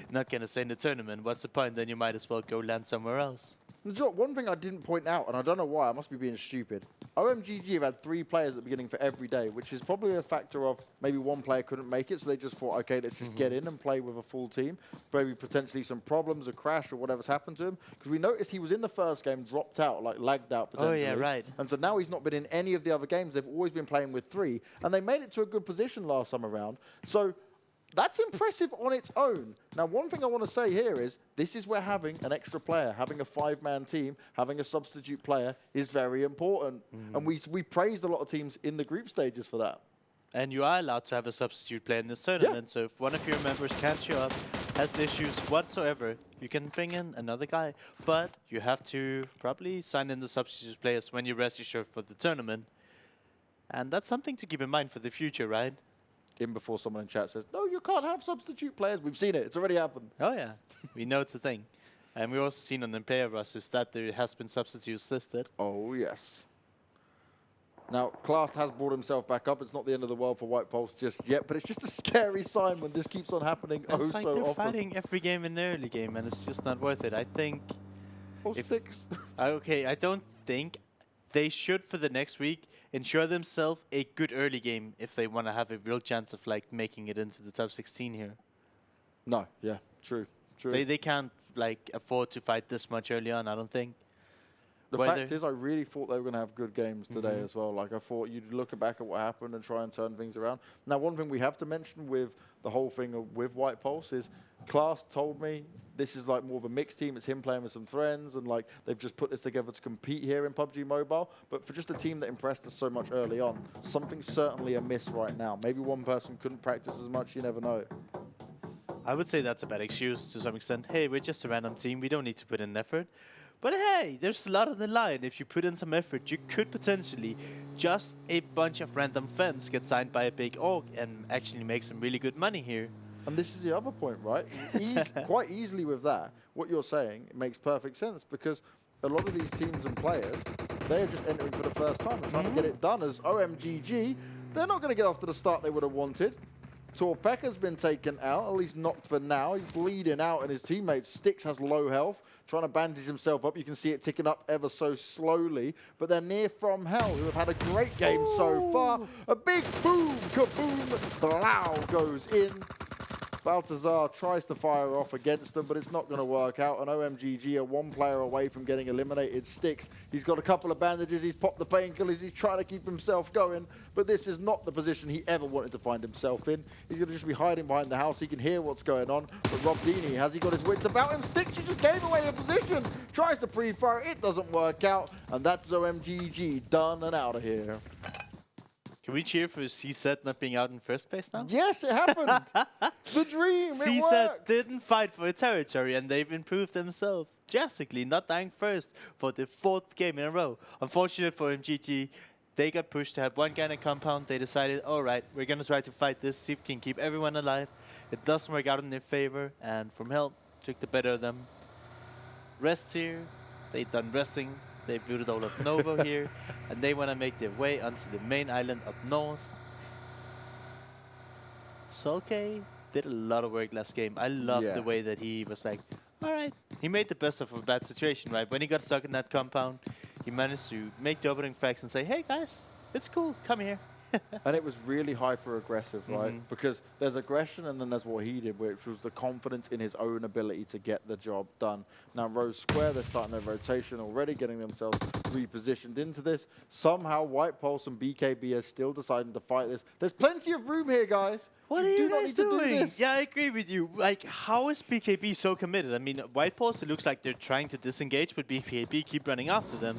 not going to stay in the tournament. What's the point? Then you might as well go land somewhere else. One thing I didn't point out, and I don't know why, I must be being stupid. OMGG have had 3 players at the beginning for every day, which is probably a factor of maybe one player couldn't make it, so they just thought, okay, let's just get in and play with a full team. Maybe potentially some problems, a crash, or whatever's happened to him. Because we noticed he was in the first game, dropped out, like lagged out potentially. Oh, yeah, right. And so now he's not been in any of the other games. They've always been playing with 3. And they made it to a good position last time around. So that's impressive on its own. Now, one thing I want to say here is this is where having an extra player, having a 5-man team, having a substitute player is very important. And we praised a lot of teams in the group stages for that. And you are allowed to have a substitute player in this tournament. So if one of your members can't show up, has issues whatsoever, you can bring in another guy. But you have to probably sign in the substitute players when you rest your shirt for the tournament. And that's something to keep in mind for the future, right? In before someone in chat says, no, you can't have substitute players. We've seen it. It's already happened. Oh, yeah. We know it's a thing. And we've also seen on the player rosters that there has been substitutes listed. Oh, yes. Now, Class has brought himself back up. It's not the end of the world for White Pulse just yet, but it's just a scary sign when this keeps on happening It's like they're often. fighting every game in the early game, and it's just not worth it. I think... Or sticks. Okay, I don't think they should, for the next week, ensure themselves a good early game if they want to have a real chance of like making it into the top 16 here. No, yeah, true. They can't like afford to fight this much early on, I don't think. The fact is, I really thought they were going to have good games today as well. Like, I thought you'd look back at what happened and try and turn things around. Now, one thing we have to mention with the whole thing with White Pulse is Class told me this is like more of a mixed team. It's him playing with some friends, and like they've just put this together to compete here in PUBG Mobile. But for just a team that impressed us so much early on, something's certainly amiss right now. Maybe one person couldn't practice as much. You never know. I would say that's a bad excuse to some extent. Hey, we're just a random team. We don't need to put in effort. But hey, there's a lot on the line. If you put in some effort, you could potentially just a bunch of random fans get signed by a big org and actually make some really good money here. And this is the other point, right? Quite easily with that, what you're saying makes perfect sense, because a lot of these teams and players, they are just entering for the first time and trying to get it done as OMGG. They're not going to get off to the start they would have wanted. Torpeka's been taken out, at least knocked for now. He's bleeding out, and his teammate Styx has low health, trying to bandage himself up. You can see it ticking up ever so slowly. But they're near FromHell, who have had a great game so far. A big boom, kaboom, blow goes in. Baltazar tries to fire off against them, but it's not going to work out. And OMGG are one player away from getting eliminated. Styx, he's got a couple of bandages. He's popped the painkillers. He's trying to keep himself going. But this is not the position he ever wanted to find himself in. He's going to just be hiding behind the house. He can hear what's going on. But Rob Deeney, has he got his wits about him? Styx, you just gave away a position. Tries to pre-fire. It doesn't work out. And that's OMGG done and out of here. Can we cheer for CZ not being out in first place now? Yes, it happened. The dream, it CZ worked. didn't fight for a territory, and they've improved themselves drastically, not dying first for the 4th game in a row. Unfortunate for MGG, they got pushed to have one guy in a compound. They decided, all right, we're going to try to fight this, see if we can keep everyone alive. It doesn't work out in their favor, and FromHell took the better of them. Rest here. They done resting. They booted all of Novo here, and they want to make their way onto the main island up north. Sulke did a lot of work last game. I love the way that he was like, all right. He made the best of a bad situation, right? When he got stuck in that compound, he managed to make the opening frags and say, hey guys, it's cool, come here. And it was really hyper-aggressive, right? Because there's aggression and then there's what he did, which was the confidence in his own ability to get the job done. Now, Rosq, they're starting their rotation already, getting themselves repositioned into this. Somehow, White Pulse and BKB are still deciding to fight this. There's plenty of room here, guys. What are you guys doing? Yeah, I agree with you. Like, how is BKB so committed? I mean, White Pulse, it looks like they're trying to disengage, but BKB keep running after them.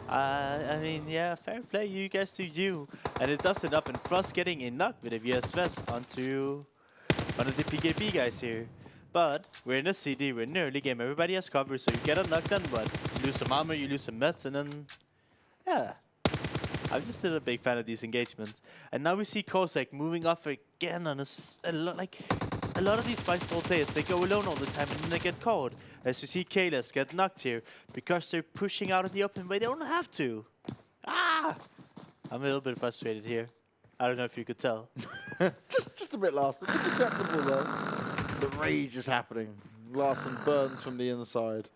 I mean, yeah, fair play. You guys do you. And it does end up in Frost getting a knock with a VS Vest onto one of the PKB guys here. But we're in a CD, we're in an early game. Everybody has cover, so you get a knock done, but you lose some armor, you lose some meds, and then, yeah. I'm just still a big fan of these engagements. And now we see Kozak moving off again on a lot of these fightball players, they go alone all the time and then they get caught. As you see Kalis get knocked here because they're pushing out in the open way they don't have to. Ah! I'm a little bit frustrated here. I don't know if you could tell. just a bit, Larson. It's acceptable though. The rage is happening. Larson burns from the inside.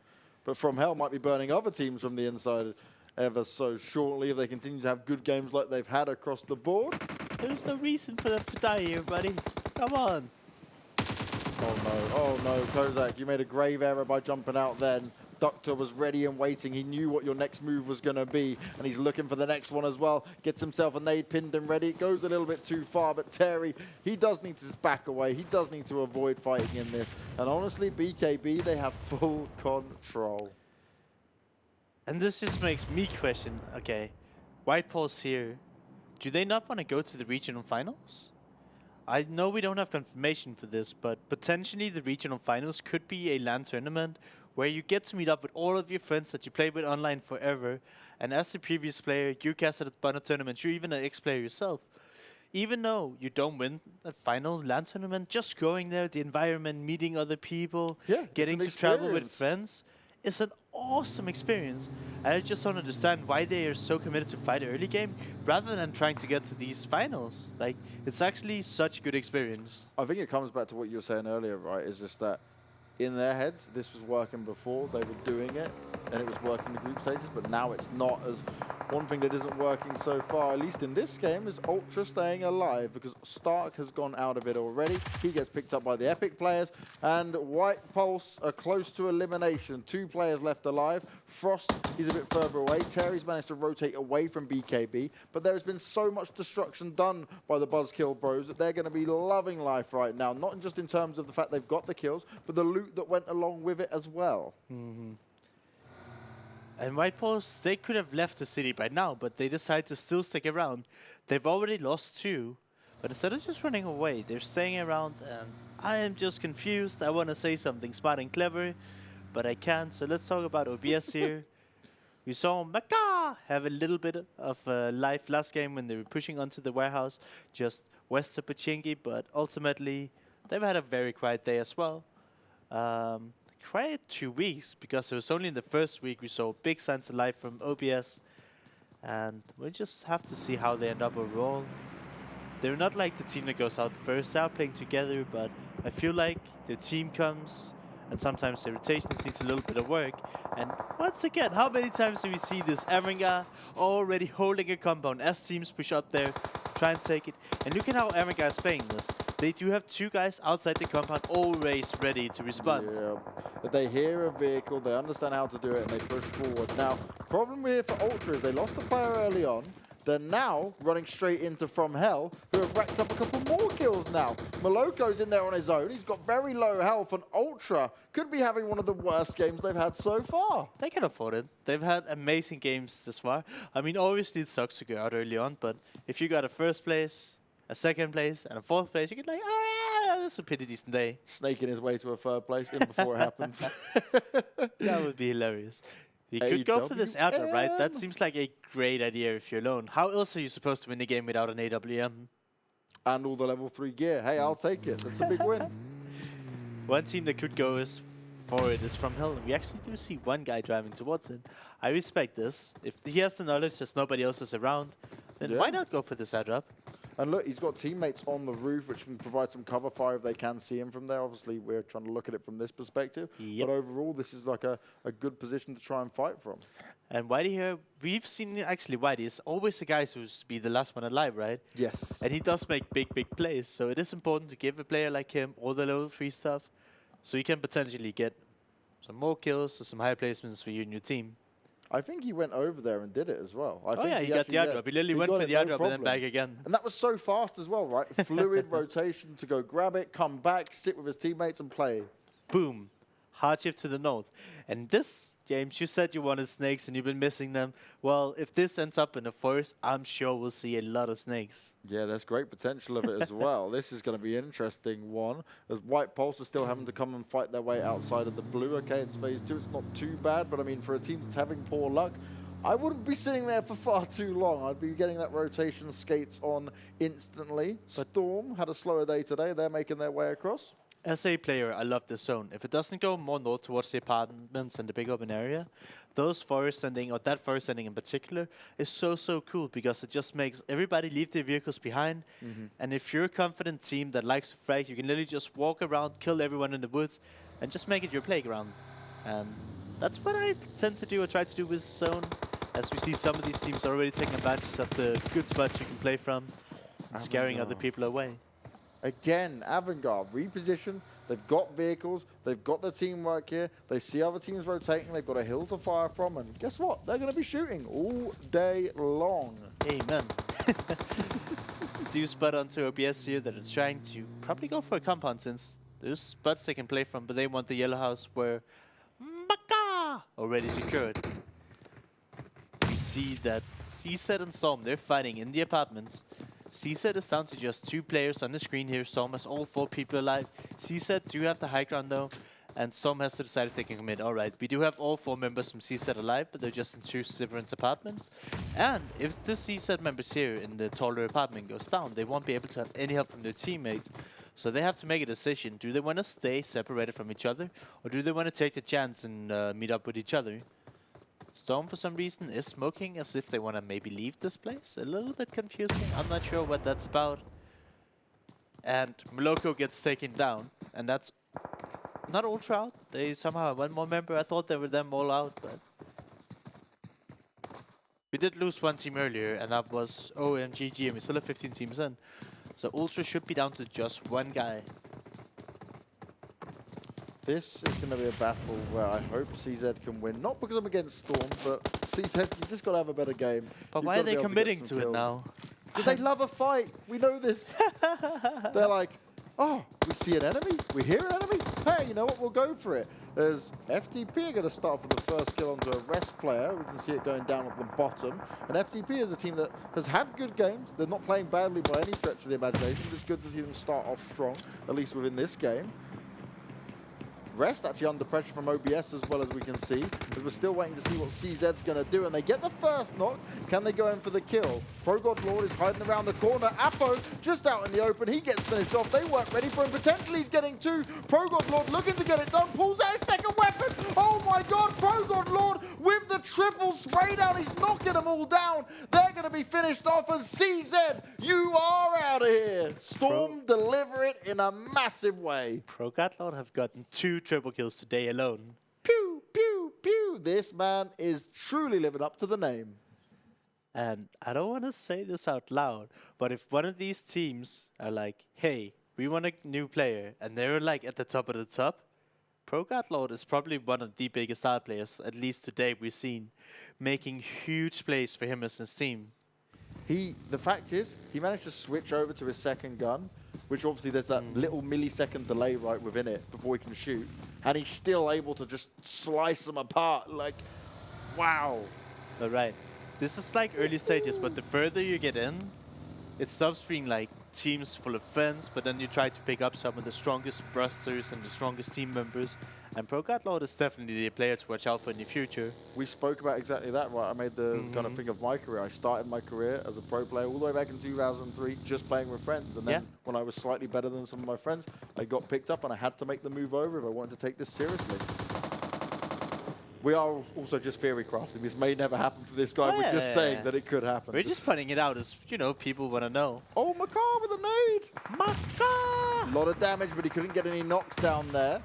But FromHell might be burning other teams from the inside ever so shortly if they continue to have good games like they've had across the board. There's no reason for them to die here, buddy. Come on. Oh no, Kozak, you made a grave error by jumping out then. Doctor was ready and waiting. He knew what your next move was going to be, and he's looking for the next one as well. Gets himself a nade pinned and ready. Goes a little bit too far, but Terry, he does need to back away. He does need to avoid fighting in this. And honestly, BKB, they have full control. And this just makes me question, okay, White Pulse here, do they not want to go to the regional finals? I know we don't have confirmation for this, but potentially the regional finals could be a LAN tournament where you get to meet up with all of your friends that you played with online forever. And as the previous player, you cast at a banner tournament, you're even an ex-player yourself. Even though you don't win a final LAN tournament, just going there, the environment, meeting other people, getting to travel with friends, is an awesome experience. And I just don't understand why they are so committed to fight early game rather than trying to get to these finals. Like, it's actually such a good experience. I think it comes back to what you were saying earlier, right? Is just that in their heads, this was working before, they were doing it, and it was working in the group stages, but now it's not. As one thing that isn't working so far, at least in this game, is Ultra staying alive, because Stark has gone out of it already. He gets picked up by the Epic players, and White Pulse are close to elimination. 2 players left alive. Frost, he's a bit further away. Terry's managed to rotate away from BKB, but there has been so much destruction done by the BuzzKillBros that they're going to be loving life right now, not just in terms of the fact they've got the kills, but the loot that went along with it as well. And White Pulse, they could have left the city by now, but they decide to still stick around. They've already lost 2, but instead of just running away, they're staying around, and I am just confused. I want to say something smart and clever, but I can't. So let's talk about OBS here. We saw Maka have a little bit of life last game when they were pushing onto the warehouse just west of Pochinki, but ultimately they've had a very quiet day as well. Quiet 2 weeks, because it was only in the first week we saw big signs of life from OBS, and we'll just have to see how they end up overall. They're not like the team that goes out first out playing together, but I feel like the team comes, and sometimes the rotations needs a little bit of work. And once again, how many times do we see this Avangar already holding a compound as teams push up there, try and take it? And look at how Avangar is playing this. They do have 2 guys outside the compound always ready to respond. Yeah, but they hear a vehicle, they understand how to do it, and they push forward. Now, problem here for Ultra is they lost a player early on. They're now running straight into FromHell, who have racked up a couple more kills now. Moloko's in there on his own. He's got very low health, and Ultra could be having one of the worst games they've had so far. They can afford it. They've had amazing games this far. I mean, obviously it sucks to go out early on, but if you got a first place, a second place, and a fourth place, you can like, that's a pretty decent day. Snaking his way to a third place in before it happens. That would be hilarious. You could go for this airdrop, right? That seems like a great idea if you're alone. How else are you supposed to win the game without an AWM? And all the level 3 gear. Hey, I'll take it. That's a big win. One team that could go for it is FromHell, and we actually do see one guy driving towards it. I respect this. If he has the knowledge that nobody else is around, then why not go for this airdrop? And look, he's got teammates on the roof, which can provide some cover fire if they can see him from there. Obviously, we're trying to look at it from this perspective. But overall, this is like a good position to try and fight from. And Whitey here, we've seen actually Whitey is always the guy who's be the last one alive, right? Yes. And he does make big plays. So it is important to give a player like him all the level 3 stuff, so you can potentially get some more kills or some high placements for you and your team. I think he went over there and did it as well. I think he got the airdrop. He literally went for the airdrop and then back again. And that was so fast as well, right? Fluid rotation to go grab it, come back, sit with his teammates and play. Boom. Hardship to the north. And this, James, you said you wanted snakes and you've been missing them. Well, if this ends up in a forest, I'm sure we'll see a lot of snakes. Yeah, there's great potential of it as well. This is going to be an interesting one, as White Pulse are still having to come and fight their way outside of the blue. Okay, it's phase 2. It's not too bad, but I mean, for a team that's having poor luck, I wouldn't be sitting there for far too long. I'd be getting that rotation skates on instantly. But Storm had a slower day today. They're making their way across. As a player, I love this zone. If it doesn't go more north towards the apartments and the big open area, those forest ending, or that forest ending in particular, is so cool because it just makes everybody leave their vehicles behind. And if you're a confident team that likes to frag, you can literally just walk around, kill everyone in the woods, and just make it your playground. And that's what I tend to do or try to do with zone, as we see some of these teams already taking advantage of the good spots you can play from and scaring other people away. Again, Avangar, reposition. They've got vehicles. They've got the teamwork here. They see other teams rotating. They've got a hill to fire from. And guess what? They're going to be shooting all day long. Amen. Do spot onto OBS here that are trying to probably go for a compound, since there's spots they can play from, but they want the yellow house where Maka already secured. You see that CZ and Storm, they're fighting in the apartments. CZ is down to just 2 players on the screen here. Storm has all 4 people alive. CZ do have the high ground though, And Storm has to decide if they can commit. All right, we do have all 4 members from CZ alive, but they're just in 2 different apartments. And if the CZ members here in the taller apartment goes down, they won't be able to have any help from their teammates. So they have to make a decision. Do they want to stay separated from each other? Or do they want to take the chance and meet up with each other? Storm, for some reason, is smoking as if they want to maybe leave this place. A little bit confusing. I'm not sure what that's about. And Moloko gets taken down. And that's not Ultra out. They somehow have 1 more member. I thought they were them all out, but... We did lose 1 team earlier, and that was OMGG, and we still have 15 teams in. So Ultra should be down to just 1 guy. This is going to be a battle where I hope CZ can win. Not because I'm against Storm, but CZ, you just got to have a better game. But why are they committing to it now? Because they love a fight. We know this. They're like, oh, we see an enemy, we hear an enemy. Hey, you know what? We'll go for it. As FTP are going to start for the first kill onto a Rosq player. We can see it going down at the bottom. And FTP is a team that has had good games. They're not playing badly by any stretch of the imagination, but it's good to see them start off strong, at least within this game. Rosq actually under pressure from OBS as well, as we can see, because we're still waiting to see what CZ's going to do, and they get the first knock. Can they go in for the kill? ProGodLord is hiding around the corner. Apo just out in the open. He gets finished off. They weren't ready for him. Potentially he's getting 2. ProGodLord looking to get it done. Pulls out his second weapon. Oh my god, ProGodLord with the triple spray down. He's knocking them all down. They're going to be finished off, and CZ, you are out of here. Storm deliver it in a massive way. ProGodLord have gotten 2 triple kills today alone. Pew, pew, pew. This man is truly living up to the name. And I don't want to say this out loud, but if one of these teams are like, hey, we want a new player, and they're like at the top of the top, ProGodLord is probably one of the biggest star players, at least today we've seen, making huge plays for him as his team. The fact is, he managed to switch over to his second gun, which obviously there's that little millisecond delay right within it before he can shoot. And he's still able to just slice them apart. Like, wow. All right. This is like early stages, but the further you get in, it stops being like teams full of friends, but then you try to pick up some of the strongest brusters and the strongest team members. And ProGodLord is definitely the player to watch out for in the future. We spoke about exactly that, right? I made the kind of thing of my career. I started my career as a pro player all the way back in 2003, just playing with friends. And then when I was slightly better than some of my friends, I got picked up and I had to make the move over if I wanted to take this seriously. We are also just theory crafting. This may never happen for this guy. We're just saying that it could happen. We're just putting it out as, you know, people want to know. Oh, Makar with a nade. Makar! A lot of damage, but he couldn't get any knocks down there.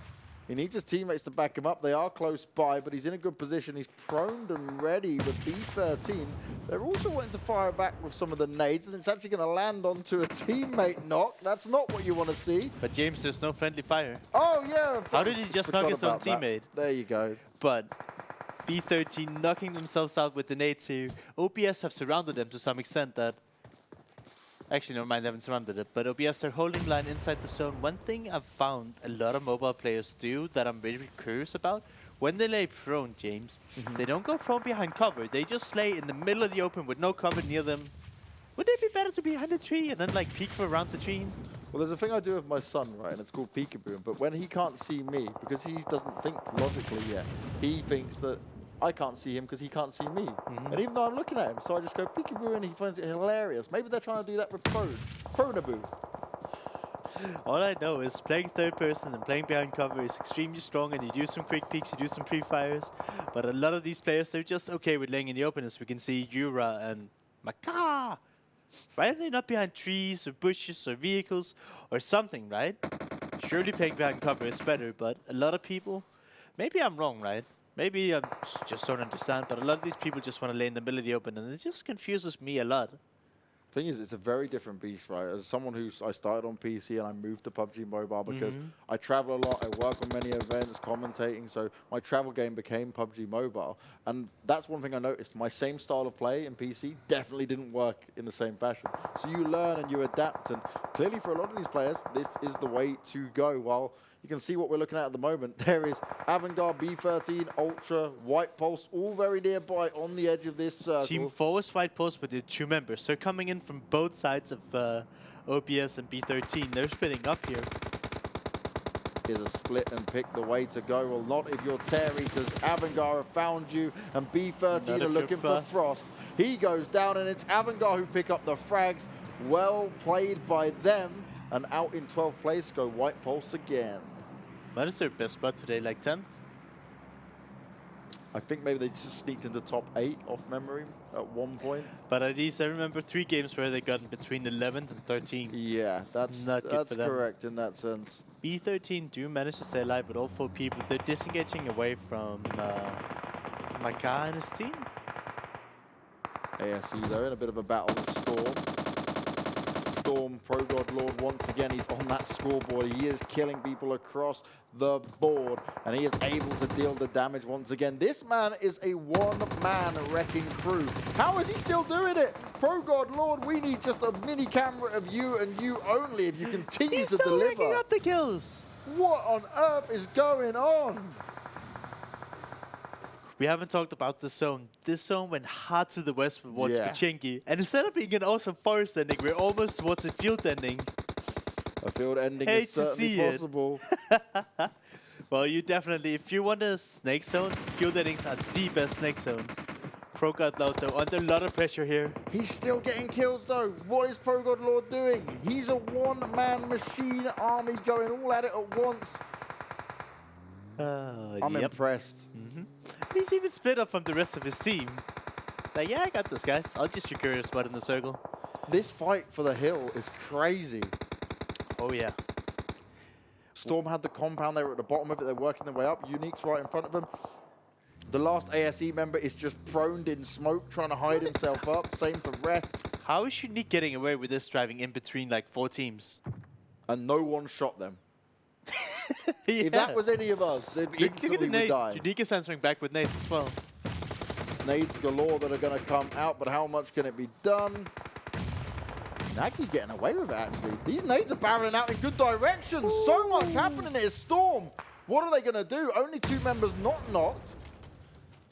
He needs his teammates to back him up. They are close by, but he's in a good position. He's prone and ready with B13. They're also wanting to fire back with some of the nades, and it's actually going to land onto a teammate knock. That's not what you want to see. But James, there's no friendly fire. Oh, yeah. How did he just knock his own teammate? There you go. But B13 knocking themselves out with the nades here. OBS have surrounded them to some extent that... Actually, never mind, they haven't surrounded it. But OBS are holding line inside the zone. One thing I've found a lot of mobile players do that I'm very curious about, when they lay prone, James, they don't go prone behind cover. They just lay in the middle of the open with no cover near them. Would it be better to be behind a tree and then like peek for around the tree? Well, there's a thing I do with my son, right, and it's called peekaboo. But when he can't see me, because he doesn't think logically yet, he thinks that I can't see him because he can't see me. And even though I'm looking at him, so I just go peekaboo and he finds it hilarious. Maybe they're trying to do that with prone. Pronaboo. All I know is playing third person and playing behind cover is extremely strong, and you do some quick peeks, you do some pre-fires. But a lot of these players, they're just okay with laying in the open, as we can see Yura and Makar. Why are they not behind trees or bushes or vehicles or something, right? Surely playing behind cover is better, but a lot of people, maybe I'm wrong, right? Maybe I just don't understand, but a lot of these people just want to lay in the middle of the open, and it just confuses me a lot. Thing is, it's a very different beast, right? As someone I started on PC and I moved to PUBG Mobile because I travel a lot, I work on many events, commentating, so my travel game became PUBG Mobile. And that's one thing I noticed. My same style of play in PC definitely didn't work in the same fashion. So you learn and you adapt, and clearly for a lot of these players, this is the way to go. While you can see what we're looking at the moment. There is Avangar, B13, Ultra, White Pulse, all very nearby on the edge of this circle. Team 4 is White Pulse with the 2 members. They're coming in from both sides of OBS and B13. They're splitting up here. is a split and pick the way to go. Well, not if you're Terry, because Avangar have found you, and B13 are looking for Frost. He goes down, and it's Avangar who pick up the frags. Well played by them, and out in 12th place go White Pulse again. What is their best spot today, like 10th? I think maybe they just sneaked into top 8 off memory at one point. But at least I remember 3 games where they got between 11th and 13th. Yeah, that's correct in that sense. B13 do manage to stay alive with all 4 people. They're disengaging away from Maka and his team. ASE though in a bit of a battle with Storm. Storm, Pro God Lord, once again, he's on that scoreboard. He is killing people across the board, and he is able to deal the damage once again. This man is a one-man wrecking crew. How is he still doing it? Pro God Lord, we need just a mini camera of you and you only if you continue to deliver. He's still racking up the kills. What on earth is going on? We haven't talked about the zone. This zone went hard to the west with Vikendi. And instead of being an awesome forest ending, we're almost towards a field ending. A field ending is certainly possible. Well, you definitely, if you want a snake zone, field endings are the best snake zone. Pro God Lord, though, under a lot of pressure here. He's still getting kills, though. What is Pro God Lord doing? He's a one-man machine army going all at it at once. I'm impressed. He's even split up from the rest of his team. It's like, yeah, I got this, guys. I'll just secure your spot in the circle. This fight for the hill is crazy. Oh, yeah. Storm had the compound. They were at the bottom of it. They're working their way up. Unique's right in front of them. The last ASE member is just proned in smoke, trying to hide himself up. Same for Rest. How is Unique getting away with this driving in between, like, 4 teams? And no one shot them. Yeah. If that was any of us, they'd instantly would die. Unique is answering back with nades as well. It's nades galore that are going to come out, but how much can it be done? Nagy getting away with it, actually. These nades are barreling out in good directions. Ooh. So much happening here. Storm, what are they going to do? Only 2 members not knocked.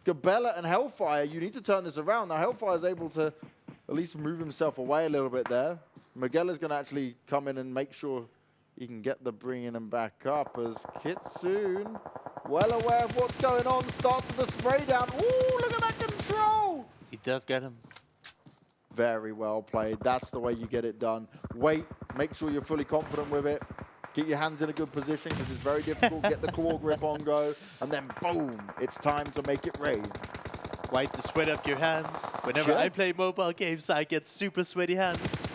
Gabella and Hellfire, you need to turn this around. Now, Hellfire is able to at least move himself away a little bit there. Magella's going to actually come in and make sure he can get the bringing him back up as Kitsune, well aware of what's going on, starts with the spray down. Ooh, look at that control! He does get him. Very well played. That's the way you get it done. Wait, make sure you're fully confident with it. Get your hands in a good position because it's very difficult. Get the claw grip on go, and then boom, it's time to make it rain. Wipe the sweat up your hands. Whenever I play mobile games, I get super sweaty hands.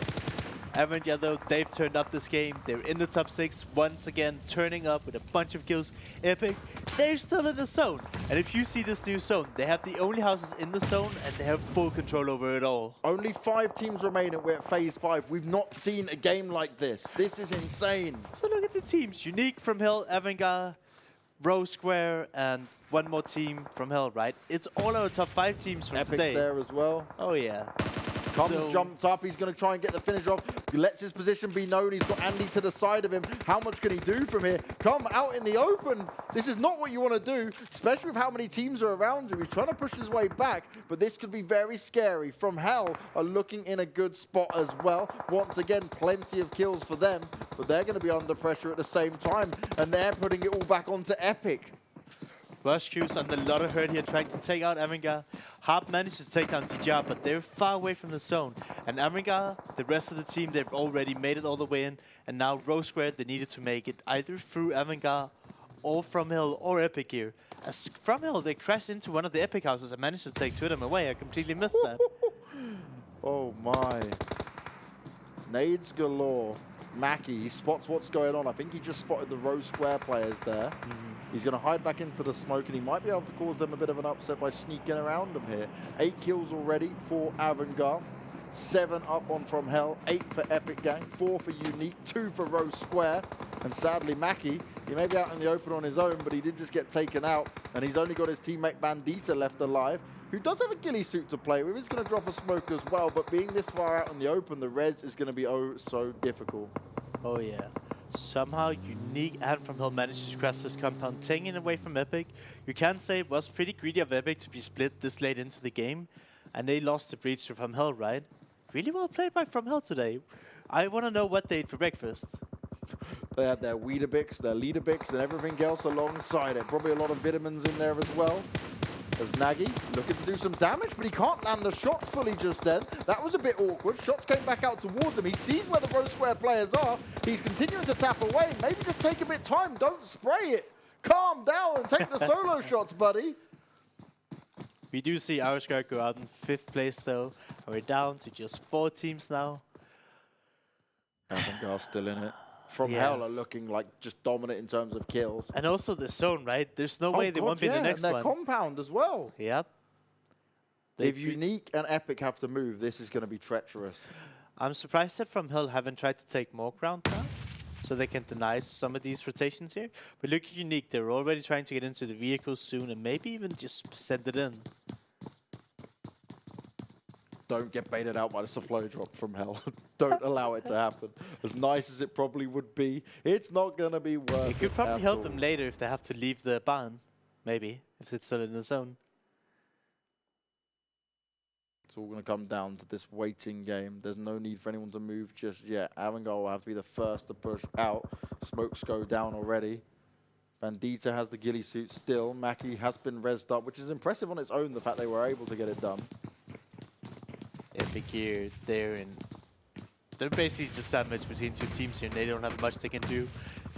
Erangel, though, they've turned up this game. They're in the top 6 once again, turning up with a bunch of kills. Epic, they're still in the zone. And if you see this new zone, they have the only houses in the zone and they have full control over it all. Only 5 teams remain and we're at phase 5. We've not seen a game like this. This is insane. So look at the teams. Unique, FromHell, Avangar, Rosq, and one more team FromHell, right? It's all our top 5 teams from today. Epic's there as well. Oh, yeah. Comes, jumped up, he's going to try and get the finish off. He lets his position be known. He's got Andy to the side of him. How much can he do from here? Come out in the open. This is not what you want to do, especially with how many teams are around you. He's trying to push his way back, but this could be very scary. FromHell are looking in a good spot as well. Once again, plenty of kills for them, but they're going to be under pressure at the same time, and they're putting it all back onto Epic. Rosq's under a lot of hurt here, trying to take out Avangar. Harp manages to take down Djar, but they're far away from the zone. And Avangar, the rest of the team, they've already made it all the way in. And now Rosq, they needed to make it either through Avangar or FromHell or Epic here. As FromHell, they crashed into one of the Epic houses and managed to take 2 of them away. I completely missed that. Oh my. Nades galore. Mackie, he spots what's going on. I think he just spotted the Rosq players there. He's going to hide back into the smoke, and he might be able to cause them a bit of an upset by sneaking around them here. 8 kills already for Avangar. 7 up on FromHell. 8 for EpicGang. 4 for Unique. 2 for Rosq. And sadly, Mackie, he may be out in the open on his own, but he did just get taken out, and he's only got his teammate Bandita left alive, who does have a ghillie suit to play with. He's going to drop a smoke as well, but being this far out in the open, the res is going to be oh so difficult. Oh yeah. Somehow Unique and FromHell managed to crash this compound, taking it away from Epic. You can say it was pretty greedy of Epic to be split this late into the game, and they lost the breach to FromHell, right? Really well played by FromHell today. I want to know what they ate for breakfast. They had their Weetabix, their Leaderbix, and everything else alongside it. Probably a lot of vitamins in there as well. As Nagy looking to do some damage, but he can't land the shots fully just then. That was a bit awkward. Shots came back out towards him. He sees where the Rosq players are. He's continuing to tap away. Maybe just take a bit of time. Don't spray it. Calm down and take the solo shots, buddy. We do see Rosq go out in 5th place, though. And we're down to just 4 teams now. Avangar still in it. FromHell are looking like just dominant in terms of kills. And also the zone, right? There's no way they won't be the next and one. their compound as well. Yep. If Unique and Epic have to move, this is going to be treacherous. I'm surprised that FromHell haven't tried to take more ground now, so they can deny some of these rotations here. But look at Unique, they're already trying to get into the vehicles soon and maybe even just send it in. Don't get baited out by the supply drop from Hell. Don't allow it to happen. As nice as it probably would be, it's not going to be worth it. It could probably help them later if they have to leave the barn, maybe, if it's still in the zone. It's all going to come down to this waiting game. There's no need for anyone to move just yet. Avangar will have to be the first to push out. Smokes go down already. Bandita has the ghillie suit still. Mackie has been rezzed up, which is impressive on its own, the fact they were able to get it done. Epic here, they're basically just sandwiched between 2 teams here and they don't have much they can do.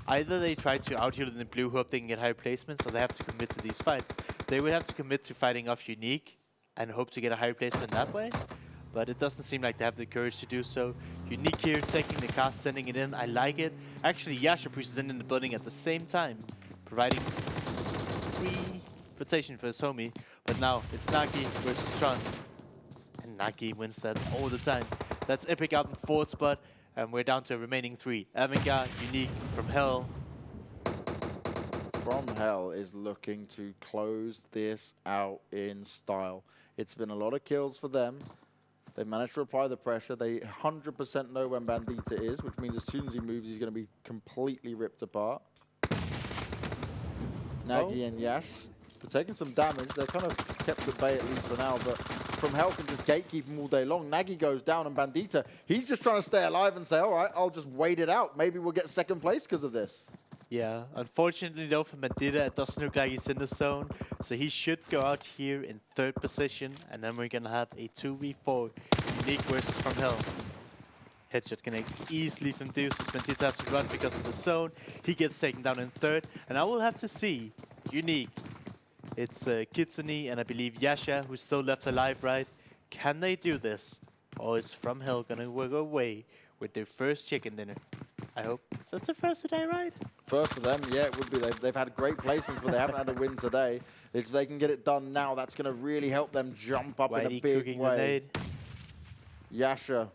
Either they try to out-heal in the blue, hope they can get higher placements, or they have to commit to these fights. They would have to commit to fighting off Unique and hope to get a higher placement that way, but it doesn't seem like they have the courage to do so. Unique here, taking the cast, sending it in, I like it. Actually, Yasha pushes in the building at the same time, providing free rotation for his homie, but now it's Nagi versus Tron. And Nagi wins that all the time. That's Epic out in 4th spot, and we're down to remaining 3. Avangar, Unique, FromHell. FromHell is looking to close this out in style. It's been a lot of kills for them. They managed to apply the pressure. They 100% know when Bandita is, which means as soon as he moves, he's going to be completely ripped apart. Nagy and Yash, they're taking some damage. They're kind of kept at bay at least for now, but FromHell can just gatekeep him all day long. Nagy goes down, and Bandita, he's just trying to stay alive and say, all right, I'll just wait it out. Maybe we'll get 2nd place because of this. Yeah, unfortunately though for Bandita, it doesn't look like he's in the zone, so he should go out here in 3rd position, and then we're gonna have a 2v4 Unique versus FromHell. Headshot connects easily from Deuce as Bandita has to run because of the zone. He gets taken down in 3rd, and I will have to see Unique. It's Kitsune and I believe Yasha who's still left alive, right? Can they do this? Or is FromHell gonna go away with their first chicken dinner? I hope. So that's the first today, right? First for them, yeah, it would be. They've had great placements, but they haven't had a win today. If they can get it done now, that's going to really help them jump up in a big way. Yasha,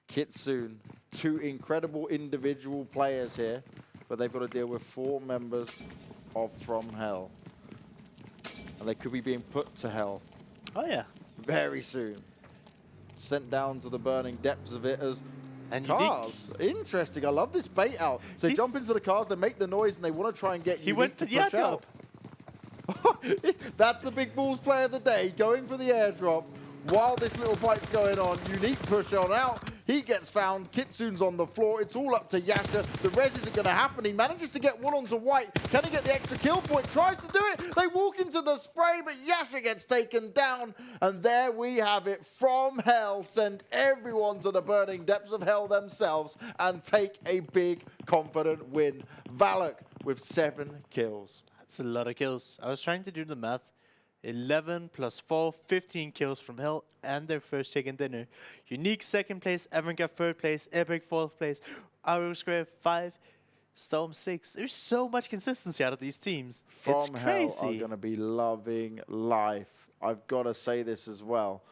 Kitsune, 2 incredible individual players here, but they've got to deal with 4 members of FromHell. And they could be being put to hell. Oh, yeah. Very soon. Sent down to the burning depths of it as and cars. Interesting. I love this bait out. So they jump into the cars, they make the noise, and they want to try and get He went for the airdrop. That's the Big Balls play of the day, going for the airdrop. While this little fight's going on, Unique push on out. He gets found. Kitsune's on the floor. It's all up to Yasha. The res isn't going to happen. He manages to get one onto White. Can he get the extra kill point? Tries to do it. They walk into the spray, but Yasha gets taken down. And there we have it. FromHell send everyone to the burning depths of hell themselves and take a big, confident win. Valak with 7 kills. That's a lot of kills. I was trying to do the math. 11 plus 4, 15 kills from Hell and their first chicken dinner. Unique 2nd place, Avangar 3rd place, Epic 4th place, Rosq 5, Storm 6. There's so much consistency out of these teams. It's crazy. FromHell are going to be loving life. I've got to say this as well.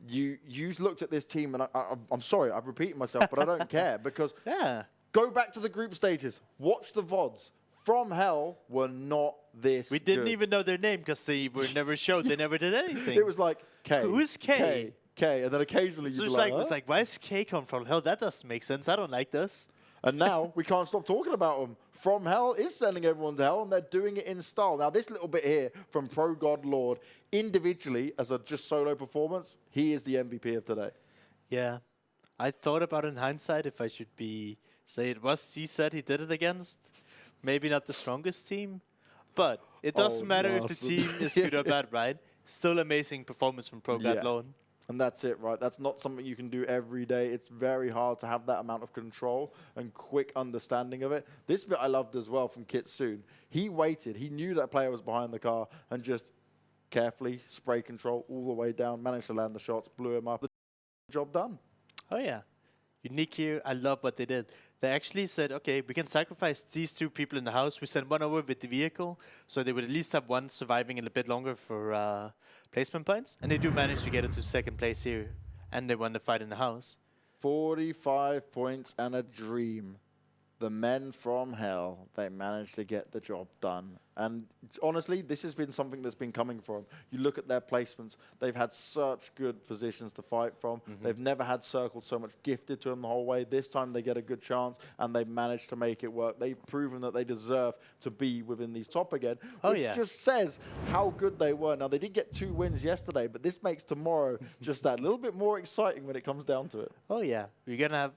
You looked at this team, and I'm sorry, I've repeated myself, but I don't care, because go back to the group stages, watch the VODs. FromHell were not this We didn't good. even know their name because they were never showed. They never did anything. It was like K. Who is K? K, and then occasionally So you'd it's be like, like, it's like, why is K come from Hell? That doesn't make sense. I don't like this. And now we can't stop talking about them. FromHell is sending everyone to hell, and they're doing it in style. Now, this little bit here from Pro God Lord, individually, as a just solo performance, he is the MVP of today. Yeah. I thought about in hindsight if I should be say it was CZ he did it against. Maybe not the strongest team, but it doesn't matter if the team is good or bad, right? Still amazing performance from ProGuard. And that's it, right? That's not something you can do every day. It's very hard to have that amount of control and quick understanding of it. This bit I loved as well from Kitsune. He waited. He knew that player was behind the car and just carefully spray control all the way down, managed to land the shots, blew him up. The job done. Oh, yeah. Unique here. I love what they did. They actually said, okay, we can sacrifice these 2 people in the house. We send one over with the vehicle, so they would at least have one surviving a bit longer for placement points. And they do manage to get it to 2nd place here. And they won the fight in the house. 45 points and a dream. The men from hell, they managed to get the job done. And honestly, this has been something that's been coming from. You look at their placements, they've had such good positions to fight from. They've never had circles so much gifted to them the whole way. This time they get a good chance and they managed to make it work. They've proven that they deserve to be within these top again, which just says how good they were. Now, they did get 2 wins yesterday, but this makes tomorrow just that little bit more exciting when it comes down to it. Oh, yeah. We're going to have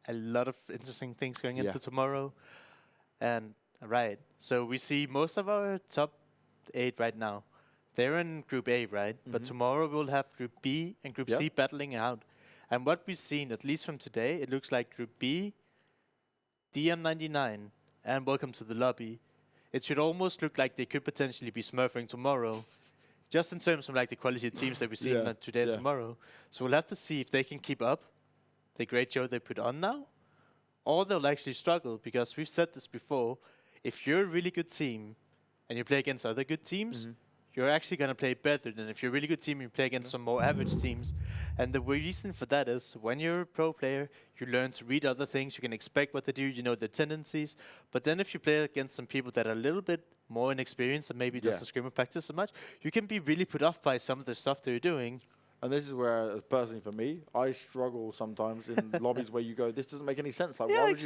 a lot of interesting things going into tomorrow. And right, so we see most of our top 8 right now. They're in Group A, right? But tomorrow we'll have Group B and Group C battling out. And what we've seen, at least from today, it looks like Group B, DM99, and Welcome to the Lobby. It should almost look like they could potentially be smurfing tomorrow, just in terms of like the quality of teams that we're seeing today and tomorrow. So we'll have to see if they can keep up the great show they put on now, or they'll actually struggle, because we've said this before. If you're a really good team and you play against other good teams, you're actually going to play better than if you're a really good team and you play against some more average teams. And the reason for that is when you're a pro player, you learn to read other things, you can expect what they do, you know their tendencies. But then if you play against some people that are a little bit more inexperienced and maybe doesn't scrim and practice so much, you can be really put off by some of the stuff they're doing. And this is where, personally for me, I struggle sometimes in lobbies where you go, this doesn't make any sense. Like, why would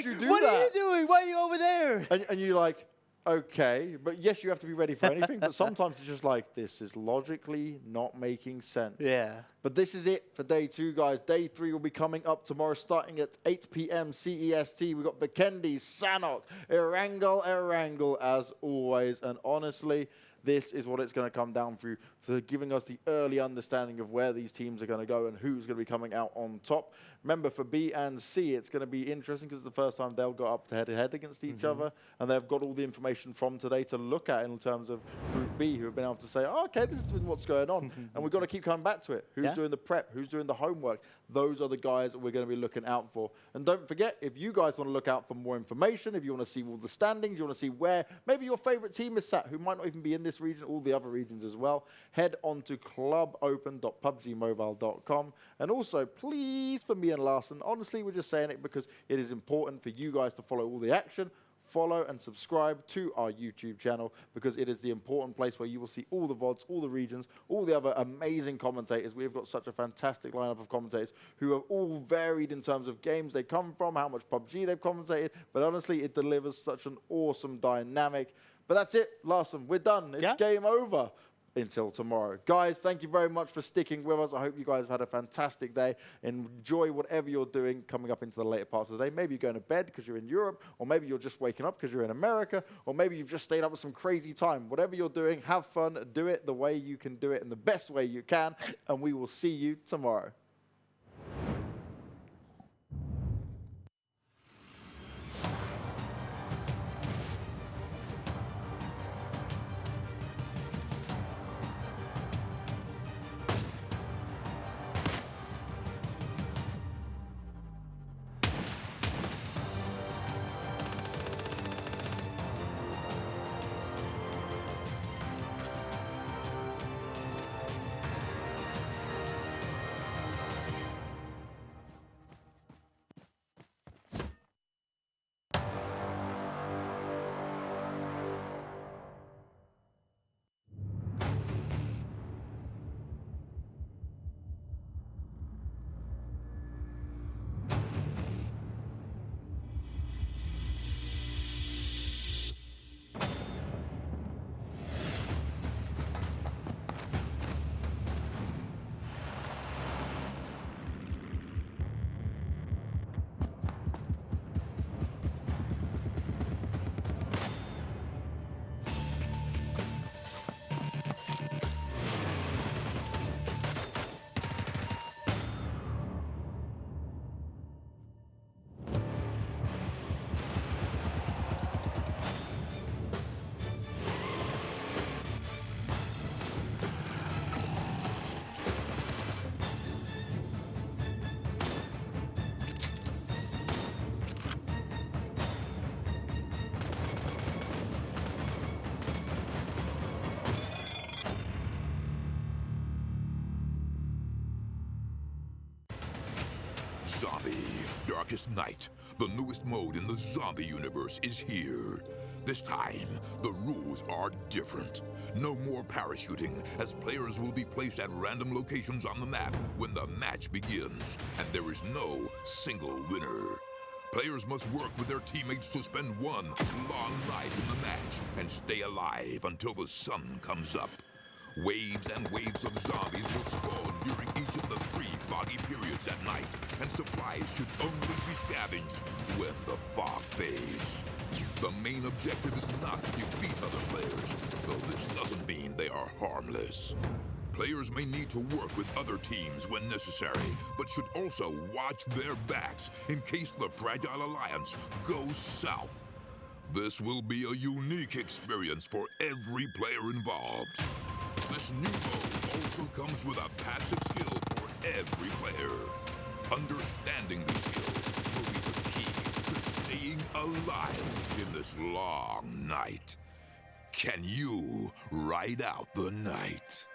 you do what that? Are you doing? Why are you over there? And you're like, okay, but yes, you have to be ready for anything. But sometimes it's just like, this is logically not making sense. Yeah. But this is it for day 2, guys. Day 3 will be coming up tomorrow, starting at 8 p.m. CEST. We've got Vikendi, Sanok, Erangel, as always. And honestly, this is what it's going to come down through for giving us the early understanding of where these teams are going to go and who's going to be coming out on top. Remember, for B and C, it's going to be interesting because it's the first time they'll go up to head-to-head against each other, and they've got all the information from today to look at in terms of Group B, who have been able to say, oh, okay, this is what's going on, and we've got to keep coming back to it. Who's doing the prep? Who's doing the homework? Those are the guys that we're going to be looking out for. And don't forget, if you guys want to look out for more information, if you want to see all the standings, you want to see where maybe your favorite team is sat, who might not even be in this region, all the other regions as well, head on to clubopen.pubgmobile.com. And also, please, for me and Larson, honestly, we're just saying it because it is important for you guys to follow all the action. Follow and subscribe to our YouTube channel because it is the important place where you will see all the VODs, all the regions, all the other amazing commentators. We've got such a fantastic lineup of commentators who are all varied in terms of games they come from, how much PUBG they've commentated, but honestly, it delivers such an awesome dynamic. But that's it, Larson, we're done. It's game over. Until tomorrow. Guys, thank you very much for sticking with us. I hope you guys have had a fantastic day. Enjoy whatever you're doing coming up into the later parts of the day. Maybe you're going to bed because you're in Europe, or maybe you're just waking up because you're in America, or maybe you've just stayed up with some crazy time. Whatever you're doing, have fun. Do it the way you can do it in the best way you can, and we will see you tomorrow. Zombie, Darkest Night, the newest mode in the zombie universe, is here. This time, the rules are different. No more parachuting, as players will be placed at random locations on the map when the match begins, and there is no single winner. Players must work with their teammates to spend one long night in the match and stay alive until the sun comes up. Waves and waves of zombies will spawn during each of the 3 foggy periods at night, and supplies should only be scavenged when the fog fades. The main objective is not to defeat other players, though this doesn't mean they are harmless. Players may need to work with other teams when necessary, but should also watch their backs in case the Fragile Alliance goes south. This will be a unique experience for every player involved. This new mode also comes with a passive skill for every player. Understanding these skills will be the key to staying alive in this long night. Can you ride out the night?